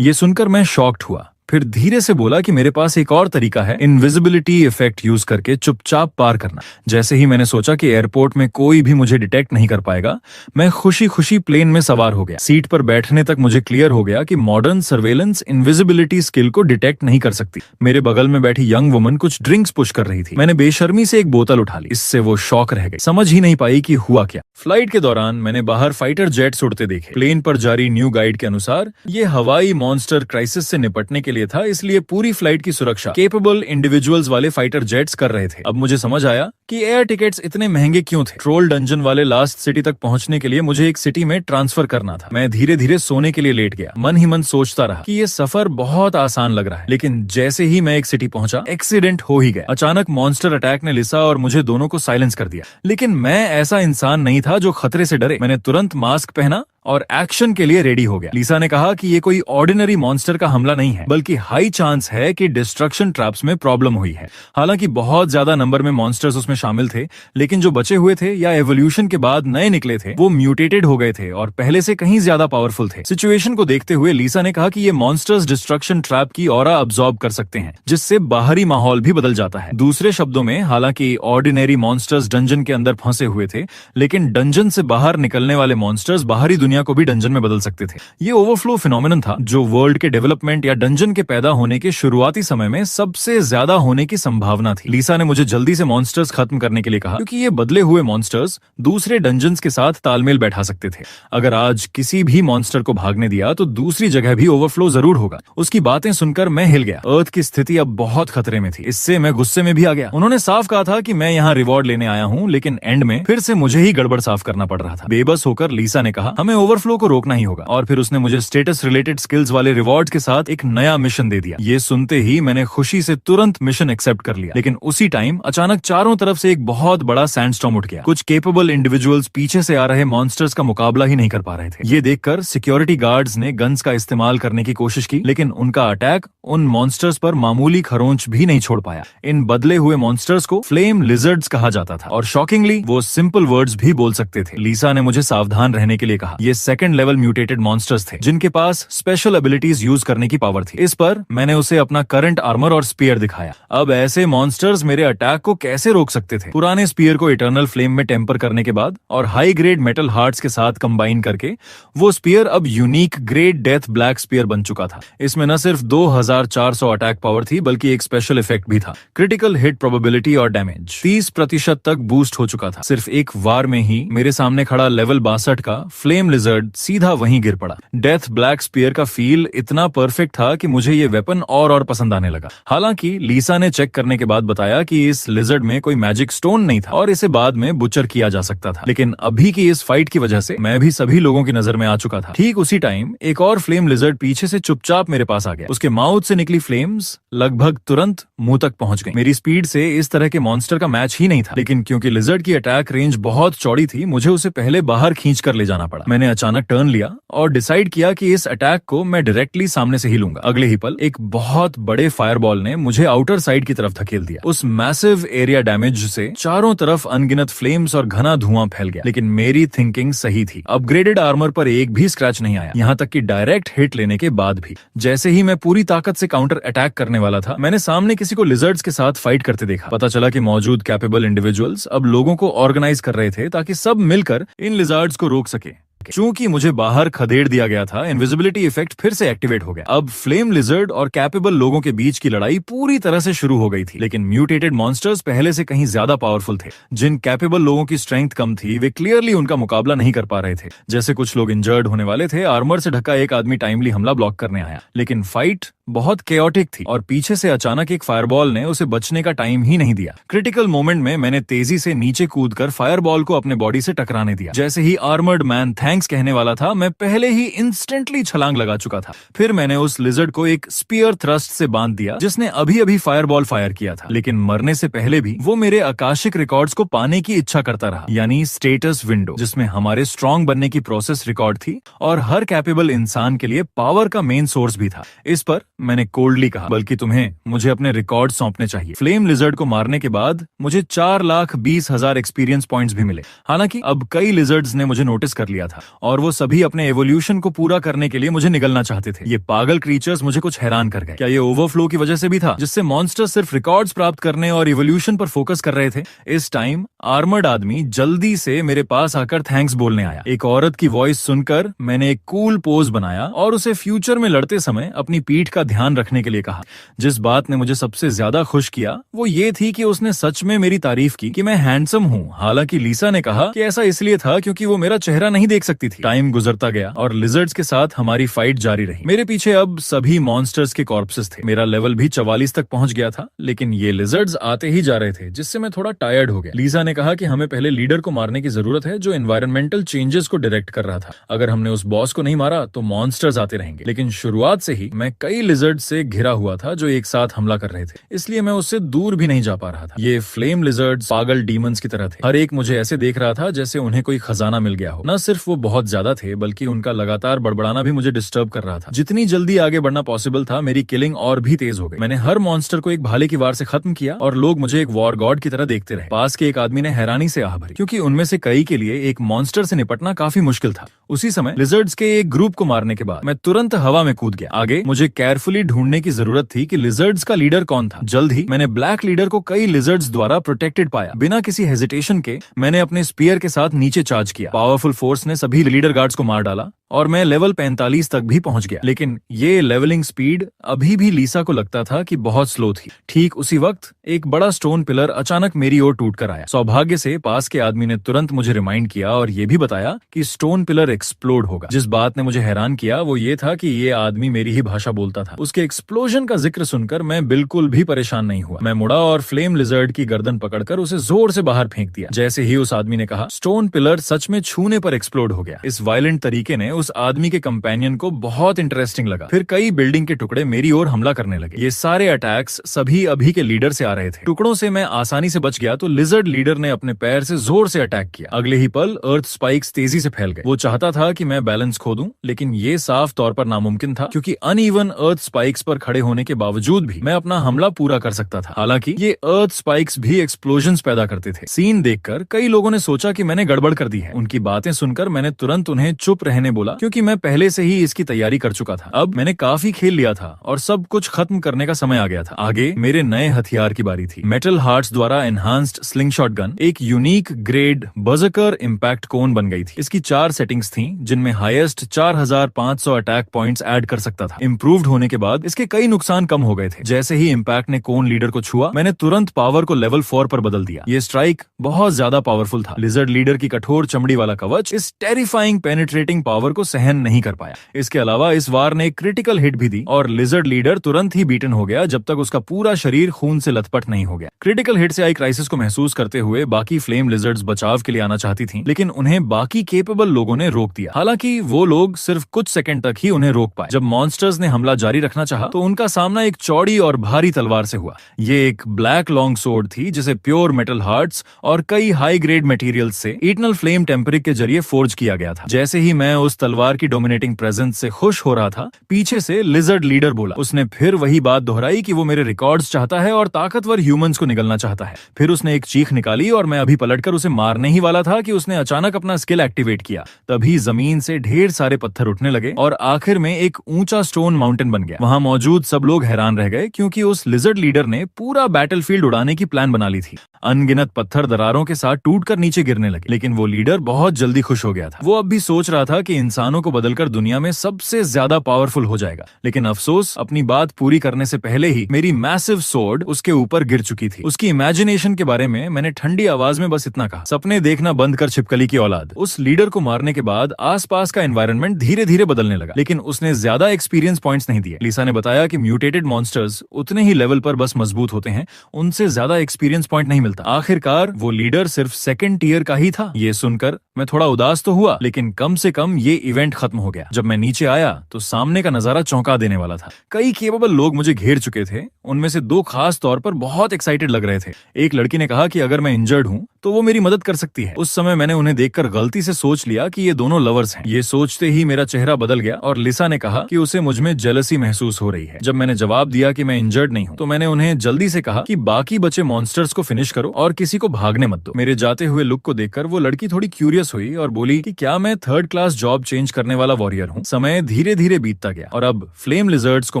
ये सुनकर मैं शॉक्ड हुआ, फिर धीरे से बोला कि मेरे पास एक और तरीका है, इनविजिबिलिटी इफेक्ट यूज करके चुपचाप पार करना। जैसे ही मैंने सोचा कि एयरपोर्ट में कोई भी मुझे डिटेक्ट नहीं कर पाएगा, मैं खुशी खुशी प्लेन में सवार हो गया। सीट पर बैठने तक मुझे क्लियर हो गया कि मॉडर्न सर्वेलेंस इनविजिबिलिटी स्किल को डिटेक्ट नहीं कर सकती। मेरे बगल में बैठी यंग वुमन कुछ ड्रिंक्स पुश कर रही थी। मैंने बेशर्मी से एक बोतल उठा ली। इससे वो शॉक रह गई, समझ ही नहीं पाई कि हुआ क्या। फ्लाइट के दौरान मैंने बाहर फाइटर जेट्स उड़ते देखे। प्लेन पर जारी न्यू गाइड के अनुसार ये हवाई मॉन्स्टर क्राइसिस से निपटने के लिए था, इसलिए पूरी फ्लाइट की सुरक्षा केपेबल इंडिविजुअल्स वाले फाइटर जेट्स कर रहे थे। अब मुझे समझ आया कि एयर टिकट्स इतने महंगे क्यों थे। ट्रोल डंजन वाले लास्ट सिटी तक पहुंचने के लिए मुझे एक सिटी में ट्रांसफर करना था। मैं धीरे धीरे सोने के लिए लेट गया। मन ही मन सोचता रहा कि ये सफर बहुत आसान लग रहा है, लेकिन जैसे ही मैं एक सिटी पहुंचा, एक्सीडेंट हो ही गया। अचानक मॉन्स्टर अटैक ने लिसा और मुझे दोनों को साइलेंस कर दिया, लेकिन मैं ऐसा इंसान नहीं था जो खतरे से डरे। मैंने तुरंत मास्क पहना और एक्शन के लिए रेडी हो गया। लिसा ने कहा कि ये कोई ऑर्डिनरी मॉन्स्टर का हमला नहीं है, बल्कि हाई चांस है कि डिस्ट्रक्शन ट्रैप्स में प्रॉब्लम हुई है। हालांकि बहुत ज्यादा नंबर में मॉन्स्टर्स उसमें शामिल थे, लेकिन जो बचे हुए थे या एवोल्यूशन के बाद नए निकले थे, वो म्यूटेटेड हो गए थे और पहले से कहीं ज्यादा पावरफुल थे। सिचुएशन को देखते हुए लिसा ने कहा कि ये मॉन्स्टर्स डिस्ट्रक्शन ट्रैप की ऑरा अब्सॉर्ब कर सकते हैं, जिससे बाहरी माहौल भी बदल जाता है। दूसरे शब्दों में, हालांकि ऑर्डिनरी मॉन्स्टर्स डंजन के अंदर फंसे हुए थे, लेकिन डंजन से बाहर निकलने वाले मॉन्स्टर्स बाहरी दुनिया को भी डंजन में बदल सकते थे। ये ओवरफ्लो फिनोमेनन था जो वर्ल्ड के डेवलपमेंट या डंजन के पैदा होने के शुरुआती समय में सबसे ज्यादा होने की संभावना थी। लिसा ने मुझे जल्दी से मॉन्स्टर्स खत्म करने के लिए कहा, क्योंकि ये बदले हुए मॉन्स्टर्स दूसरे डंजन्स के साथ तालमेल बैठा सकते थे। अगर आज किसी भी मॉन्स्टर को भागने दिया तो दूसरी जगह भी ओवरफ्लो जरूर होगा। उसकी बातें सुनकर मैं हिल गया। अर्थ की स्थिति अब बहुत खतरे में थी। इससे मैं गुस्से में भी आ गया। उन्होंने साफ कहा था कि मैं यहाँ रिवॉर्ड लेने आया हूँ, लेकिन एंड में फिर से मुझे ही गड़बड़ साफ करना पड़ रहा था। बेबस होकर लिसा ने कहा, हमें ओवरफ्लो को रोकना ही होगा, और फिर उसने मुझे स्टेटस रिलेटेड स्किल्स वाले रिवॉर्ड्स के साथ एक नया मिशन दे दिया। ये सुनते ही मैंने खुशी से तुरंत मिशन एक्सेप्ट कर लिया। लेकिन उसी टाइम अचानक चारों तरफ से एक बहुत बड़ा सैंडस्टॉर्म उठ गया। कुछ केपेबल इंडिविजुअल्स पीछे से आ रहे मॉन्स्टर्स का मुकाबला ही नहीं कर पा रहे थे। ये देखकर सिक्योरिटी गार्ड्स ने गन्स का इस्तेमाल करने की कोशिश की, लेकिन उनका अटैक उन मॉन्स्टर्स पर मामूली खरोंच भी नहीं छोड़ पाया। इन बदले हुए मॉन्स्टर्स को फ्लेम लिजर्ड्स कहा जाता था और शॉकिंगली वो सिंपल वर्ड्स भी बोल सकते थे। लिसा ने मुझे सावधान रहने के लिए कहा। ये सेकंड लेवल म्यूटेटेड मॉन्स्टर्स थे जिनके पास स्पेशल एबिलिटीज यूज करने की पावर थी। इस पर मैंने उसे अपना करंट आर्मर और स्पीयर दिखाया। अब ऐसे मॉन्स्टर्स मेरे अटैक को कैसे रोक सकते थे? पुराने स्पीयर को इटर्नल फ्लेम में टेम्पर करने के बाद और हाई ग्रेड मेटल हार्ट्स के साथ कंबाइन करके वो स्पीयर अब unique great death black spear बन चुका था। इसमें न सिर्फ 2400 अटैक पावर थी, बल्कि एक स्पेशल इफेक्ट भी था। क्रिटिकल हिट प्रोबेबिलिटी और डैमेज 30% तक बूस्ट हो चुका था। सिर्फ एक वार में ही मेरे सामने खड़ा लेवल 62 का फ्लेम लिजर्ड सीधा वहीं गिर पड़ा। डेथ ब्लैक स्पीयर का फील इतना परफेक्ट था कि मुझे ये वेपन और पसंद आने लगा। हालांकि लीसा ने चेक करने के बाद बताया कि इस लिजर्ड में कोई मैजिक स्टोन नहीं था और इसे बाद में बुचर किया जा सकता था। लेकिन अभी की इस फाइट की वजह से मैं भी सभी लोगों की नजर में आ चुका था। ठीक उसी टाइम एक और फ्लेम लिजर्ड पीछे से चुपचाप मेरे पास आ गया। उसके माउथ से निकली फ्लेम्स लगभग तुरंत मुंह तक पहुंच गई। मेरी स्पीड से इस तरह के मॉन्स्टर का मैच ही नहीं था, लेकिन क्योंकि लिजर्ड की अटैक रेंज बहुत चौड़ी थी, मुझे उसे पहले बाहर खींच कर ले जाना पड़ा। मैंने अचानक टर्न लिया और डिसाइड किया कि इस अटैक को मैं डायरेक्टली सामने से ही लूंगा। अगले ही पल एक बहुत बड़े फायरबॉल ने मुझे आउटर साइड की तरफ धकेल दिया। उस मैसिव एरिया डैमेज से चारों तरफ अनगिनत फ्लेम्स और घना धुआं फैल गया, लेकिन मेरी थिंकिंग सही थी। अपग्रेडेड आर्मर पर एक भी स्क्रैच नहीं आया, यहाँ तक कि डायरेक्ट हिट लेने के बाद भी। जैसे ही मैं पूरी ताकत से काउंटर अटैक करने वाला था, मैंने सामने किसी को लिजर्ड्स के साथ फाइट करते देखा। पता चला कि मौजूद कैपेबल इंडिविजुअल्स अब लोगों को ऑर्गेनाइज कर रहे थे ताकि सब मिलकर इन लिजर्ड्स को रोक सके। चूंकि मुझे बाहर खदेड़ दिया गया था, इनविजिबिलिटी इफेक्ट फिर से एक्टिवेट हो गया। अब फ्लेम लिजर्ड और कैपेबल लोगों के बीच की लड़ाई पूरी तरह से शुरू हो गई थी, लेकिन म्यूटेटेड मॉन्स्टर्स पहले से कहीं ज्यादा पावरफुल थे। जिन कैपेबल लोगों की स्ट्रेंथ कम थी, वे क्लियरली उनका मुकाबला नहीं कर पा रहे थे। जैसे कुछ लोग इंजर्ड होने वाले थे, आर्मर से ढका एक आदमी टाइमली हमला ब्लॉक करने आया, लेकिन फाइट बहुत केओटिक थी और पीछे से अचानक एक फायरबॉल ने उसे बचने का टाइम ही नहीं दिया। क्रिटिकल मोमेंट में मैंने तेजी से नीचे कूदकर फायरबॉल को अपने बॉडी से टकराने दिया। जैसे ही आर्मर्ड मैन थैंक्स कहने वाला था, मैं पहले ही इंस्टेंटली छलांग लगा चुका था। फिर मैंने उस लिजर्ड को एक स्पीयर थ्रस्ट से बांध दिया, जिसने अभी अभी फायरबॉल फायर किया था। लेकिन मरने से पहले भी वो मेरे आकाशिक रिकॉर्ड्स को पाने की इच्छा करता रहा, यानी स्टेटस विंडो, जिसमें हमारे स्ट्रॉन्ग बनने की प्रोसेस रिकॉर्ड थी और हर कैपेबल इंसान के लिए पावर का मेन सोर्स भी था। इस पर मैंने कोल्डली कहा, बल्कि तुम्हें मुझे अपने रिकॉर्ड सौंपने चाहिए। फ्लेम लिजर्ड को मारने के बाद मुझे 4,20,000 एक्सपीरियंस पॉइंट्स भी मिले। हालांकि अब कई लिजर्ड्स ने मुझे नोटिस कर लिया था और वो सभी अपने एवोल्यूशन को पूरा करने के लिए मुझे निगलना चाहते थे। ये पागल क्रीचर्स मुझे कुछ हैरान कर गए। क्या ये ओवरफ्लो की वजह से भी था, जिससे मॉन्स्टर्स सिर्फ रिकॉर्ड्स प्राप्त करने और इवोल्यूशन पर फोकस कर रहे थे? इस टाइम आर्मर्ड आदमी जल्दी से मेरे पास आकर थैंक्स बोलने आया। एक औरत की वॉइस सुनकर मैंने एक कूल पोज बनाया और उसे फ्यूचर में लड़ते समय अपनी पीठ का ध्यान रखने के लिए कहा। जिस बात ने मुझे सबसे ज्यादा खुश किया वो ये थी कि उसने सच में मेरी तारीफ की कि मैं हैंडसम हूँ। हालांकि लीसा ने कहा कि ऐसा इसलिए था क्योंकि वो मेरा चेहरा नहीं देख सकती थी। टाइम गुजरता गया और लिजर्ड्स के साथ हमारी फाइट जारी रही। मेरे पीछे अब सभी मॉन्स्टर्स के कॉर्पसेस थे। मेरा लेवल भी 44 तक पहुंच गया था, लेकिन ये लिजर्ड्स आते ही जा रहे थे, जिससे मैं थोड़ा टायर्ड हो गया। लीसा ने कहा कि हमें पहले लीडर को मारने की जरूरत है जो एनवायरमेंटल चेंजेस को डायरेक्ट कर रहा था। अगर हमने उस बॉस को नहीं मारा तो मॉन्स्टर्स आते रहेंगे। लेकिन शुरुआत से ही मैं कई लिजर्ड से घिरा हुआ था जो एक साथ हमला कर रहे थे, इसलिए मैं उससे दूर भी नहीं जा पा रहा था। ये फ्लेम लिजर्ड्स पागल डीमंस की तरह थे। हर एक मुझे ऐसे देख रहा था जैसे उन्हें कोई खजाना मिल गया हो। न सिर्फ वो बहुत ज्यादा थे, बल्कि उनका लगातार बड़बड़ाना भी मुझे डिस्टर्ब कर रहा था। जितनी जल्दी आगे बढ़ना पॉसिबल था, मेरी किलिंग और भी तेज हो गई। मैंने हर मॉन्स्टर को एक भाले की वार से खत्म किया और लोग मुझे एक वॉर गॉड की तरह देखते रहे। पास के एक आदमी ने हैरानी से आह भरी, क्योंकि उनमें से कई के लिए एक मॉन्स्टर से निपटना काफी मुश्किल था। उसी समय लिजर्ड्स के एक ग्रुप को मारने के बाद मैं तुरंत हवा में कूद गया। आगे मुझे केयरफुली ढूंढने की जरूरत थी कि लिजर्ड्स का लीडर कौन था। जल्द ही मैंने ब्लैक लीडर को कई लिजर्ड्स द्वारा प्रोटेक्टेड पाया। बिना किसी हेजिटेशन के मैंने अपने स्पीयर के साथ नीचे चार्ज किया। पावरफुल फोर्स ने सभी लीडर गार्ड्स को मार डाला और मैं लेवल 45 तक भी पहुंच गया। लेकिन ये लेवलिंग स्पीड अभी भी लीसा को लगता था कि बहुत स्लो थी। ठीक उसी वक्त एक बड़ा स्टोन पिलर अचानक मेरी ओर टूट कर आया। सौभाग्य से पास के आदमी ने तुरंत मुझे रिमाइंड किया और ये भी बताया कि स्टोन पिलर एक्सप्लोड होगा। जिस बात ने मुझे हैरान किया वो ये था कि ये आदमी मेरी ही भाषा बोलता था। उसके एक्सप्लोजन का जिक्र सुनकर मैं बिल्कुल भी परेशान नहीं हुआ। मैं मुड़ा और फ्लेम लिजर्ड की गर्दन पकड़कर उसे जोर से बाहर फेंक दिया। जैसे ही उस आदमी ने कहा, स्टोन पिलर सच में छूने पर एक्सप्लोड हो गया। इस वायलेंट तरीके ने उस आदमी के कंपेनियन को बहुत इंटरेस्टिंग लगा। फिर कई बिल्डिंग के टुकड़े मेरी ओर हमला करने लगे। ये सारे अटैक्स सभी अभी के लीडर से आ रहे थे। टुकड़ों से मैं आसानी से बच गया तो लिजर्ड लीडर ने अपने पैर से जोर से अटैक किया। अगले ही पल अर्थ स्पाइक्स तेजी से फैल गए। वो चाहता था कि मैं बैलेंस खो दूं, लेकिन ये साफ तौर पर नामुमकिन था, क्योंकि अनइवन अर्थ स्पाइक्स पर खड़े होने के बावजूद भी मैं अपना हमला पूरा कर सकता था। हालांकि ये अर्थ स्पाइक्स भी एक्सप्लोजन्स पैदा करते थे। सीन देखकर कई लोगों ने सोचा कि मैंने गड़बड़ कर दी है। उनकी बातें सुनकर मैंने तुरंत उन्हें चुप रहने बोला, क्योंकि मैं पहले से ही इसकी तैयारी कर चुका था। अब मैंने काफी खेल लिया था और सब कुछ खत्म करने का समय आ गया था। आगे मेरे नए हथियार की बारी थी। मेटल हार्ट्स द्वारा एनहांस्ड स्लिंगशॉट गन एक यूनिक ग्रेड बर्जरकर इंपैक्ट कोन बन गई थी। इसकी 4 सेटिंग्स थीं, जिनमें हाईएस्ट 4500 अटैक पॉइंट्स ऐड कर सकता था। इंप्रूव्ड होने के बाद इसके कई नुकसान कम हो गए थे। जैसे ही इंपैक्ट ने कोन लीडर को छुआ, मैंने तुरंत पावर को लेवल 4 पर बदल दिया। ये स्ट्राइक बहुत ज्यादा पावरफुल था। लिजर्ड लीडर की कठोर चमड़ी वाला कवच इस टेरिफाइंग पेनिट्रेटिंग पावर पावर को सहन नहीं कर पाया। इसके अलावा इस वार ने एक क्रिटिकल हिट भी दी और लिजर्ड लीडर तुरंत ही बीटन हो गया जब तक उसका पूरा शरीर खून से लथपथ नहीं हो गया। क्रिटिकल हिट से आई क्राइसिस को महसूस करते हुए बाकी फ्लेम लिजर्ड्स बचाव के लिए आना चाहती थीं, लेकिन उन्हें बाकी केपेबल लोगों ने रोक दिया। हालांकि वो लोग सिर्फ कुछ सेकंड तक ही उन्हें रोक पाए। जब मॉन्स्टर्स ने हमला जारी रखना चाहा तो उनका सामना एक चौड़ी और भारी तलवार से हुआ। ये एक ब्लैक लॉन्ग सोर्ड थी जिसे प्योर मेटल हार्ट्स और कई हाई ग्रेड मटेरियल्स से इटर्नल फ्लेम टेम्परिक के जरिए फोर्ज किया गया था। जैसे ही मैं उस तलवार की डोमिनेटिंग प्रेजेंस से खुश हो रहा था, पीछे से लिजर्ड लीडर बोला। उसने फिर वही बात दोहराई कि वो मेरे रिकॉर्ड्स चाहता है और ताकतवर ह्यूमंस को निगलना चाहता है। फिर उसने एक चीख निकाली और मैं अभी पलटकर उसे मारने ही वाला था कि उसने अचानक अपना स्किल एक्टिवेट किया। तभी जमीन से ढेर सारे पत्थर उठने लगे और आखिर में एक ऊंचा स्टोन माउंटेन बन गया। वहां मौजूद सब लोग हैरान रह गए क्योंकि उस लिजर्ड लीडर ने पूरा बैटलफील्ड उड़ाने की प्लान बना ली थी। अनगिनत पत्थर दरारों के साथ टूटकर नीचे गिरने लगे, लेकिन वो लीडर बहुत जल्दी खुश हो गया था। वो अब भी सोच रहा था कि इंसानों को बदलकर दुनिया में सबसे ज्यादा पावरफुल हो जाएगा। लेकिन अफसोस, अपनी बात पूरी करने से पहले ही मेरी मैसिव सोर्ड उसके ऊपर गिर चुकी थी। उसकी इमेजिनेशन के बारे में मैंने ठंडी आवाज में बस इतना कहा, सपने देखना बंद कर छिपकली की औलाद। उस लीडर को मारने के बाद आसपास का एनवायरनमेंट धीरे धीरे बदलने लगा, लेकिन उसने ज्यादा एक्सपीरियंस पॉइंट्स नहीं दिए। लिसा ने बताया कि म्यूटेटेड मॉन्स्टर्स उतने ही लेवल पर बस मजबूत होते हैं, उनसे ज्यादा एक्सपीरियंस पॉइंट नहीं मिलता। आखिरकार वो लीडर सिर्फ सेकंड टीयर का ही था। ये सुनकर मैं थोड़ा उदास तो हुआ, लेकिन कम से कम ये इवेंट खत्म हो गया। जब मैं नीचे आया तो सामने का नजारा चौंका देने वाला था। कई केपेबल लोग मुझे घेर चुके थे। उनमें से दो खास तौर पर बहुत एक्साइटेड लग रहे थे। एक लड़की ने कहा कि अगर मैं इंजर्ड हूं तो वो मेरी मदद कर सकती है। उस समय मैंने उन्हें देखकर गलती से सोच लिया कि ये दोनों लवर्स हैं। ये सोचते ही मेरा चेहरा बदल गया और लिसा ने कहा कि उसे मुझ में जेलसी महसूस हो रही है। जब मैंने जवाब दिया कि मैं इंजर्ड नहीं हूं तो मैंने उन्हें जल्दी से कहा कि बाकी बचे मॉन्स्टर्स को फिनिश करो और किसी को भागने मत दो। मेरे जाते हुए लुक को देखकर वो लड़की थोड़ी क्यूरियस हुई और बोली कि क्या मैं थर्ड क्लास जॉब चेंज करने वाला वॉरियर हूँ। समय धीरे धीरे बीतता गया और अब फ्लेम लिजर्ड्स को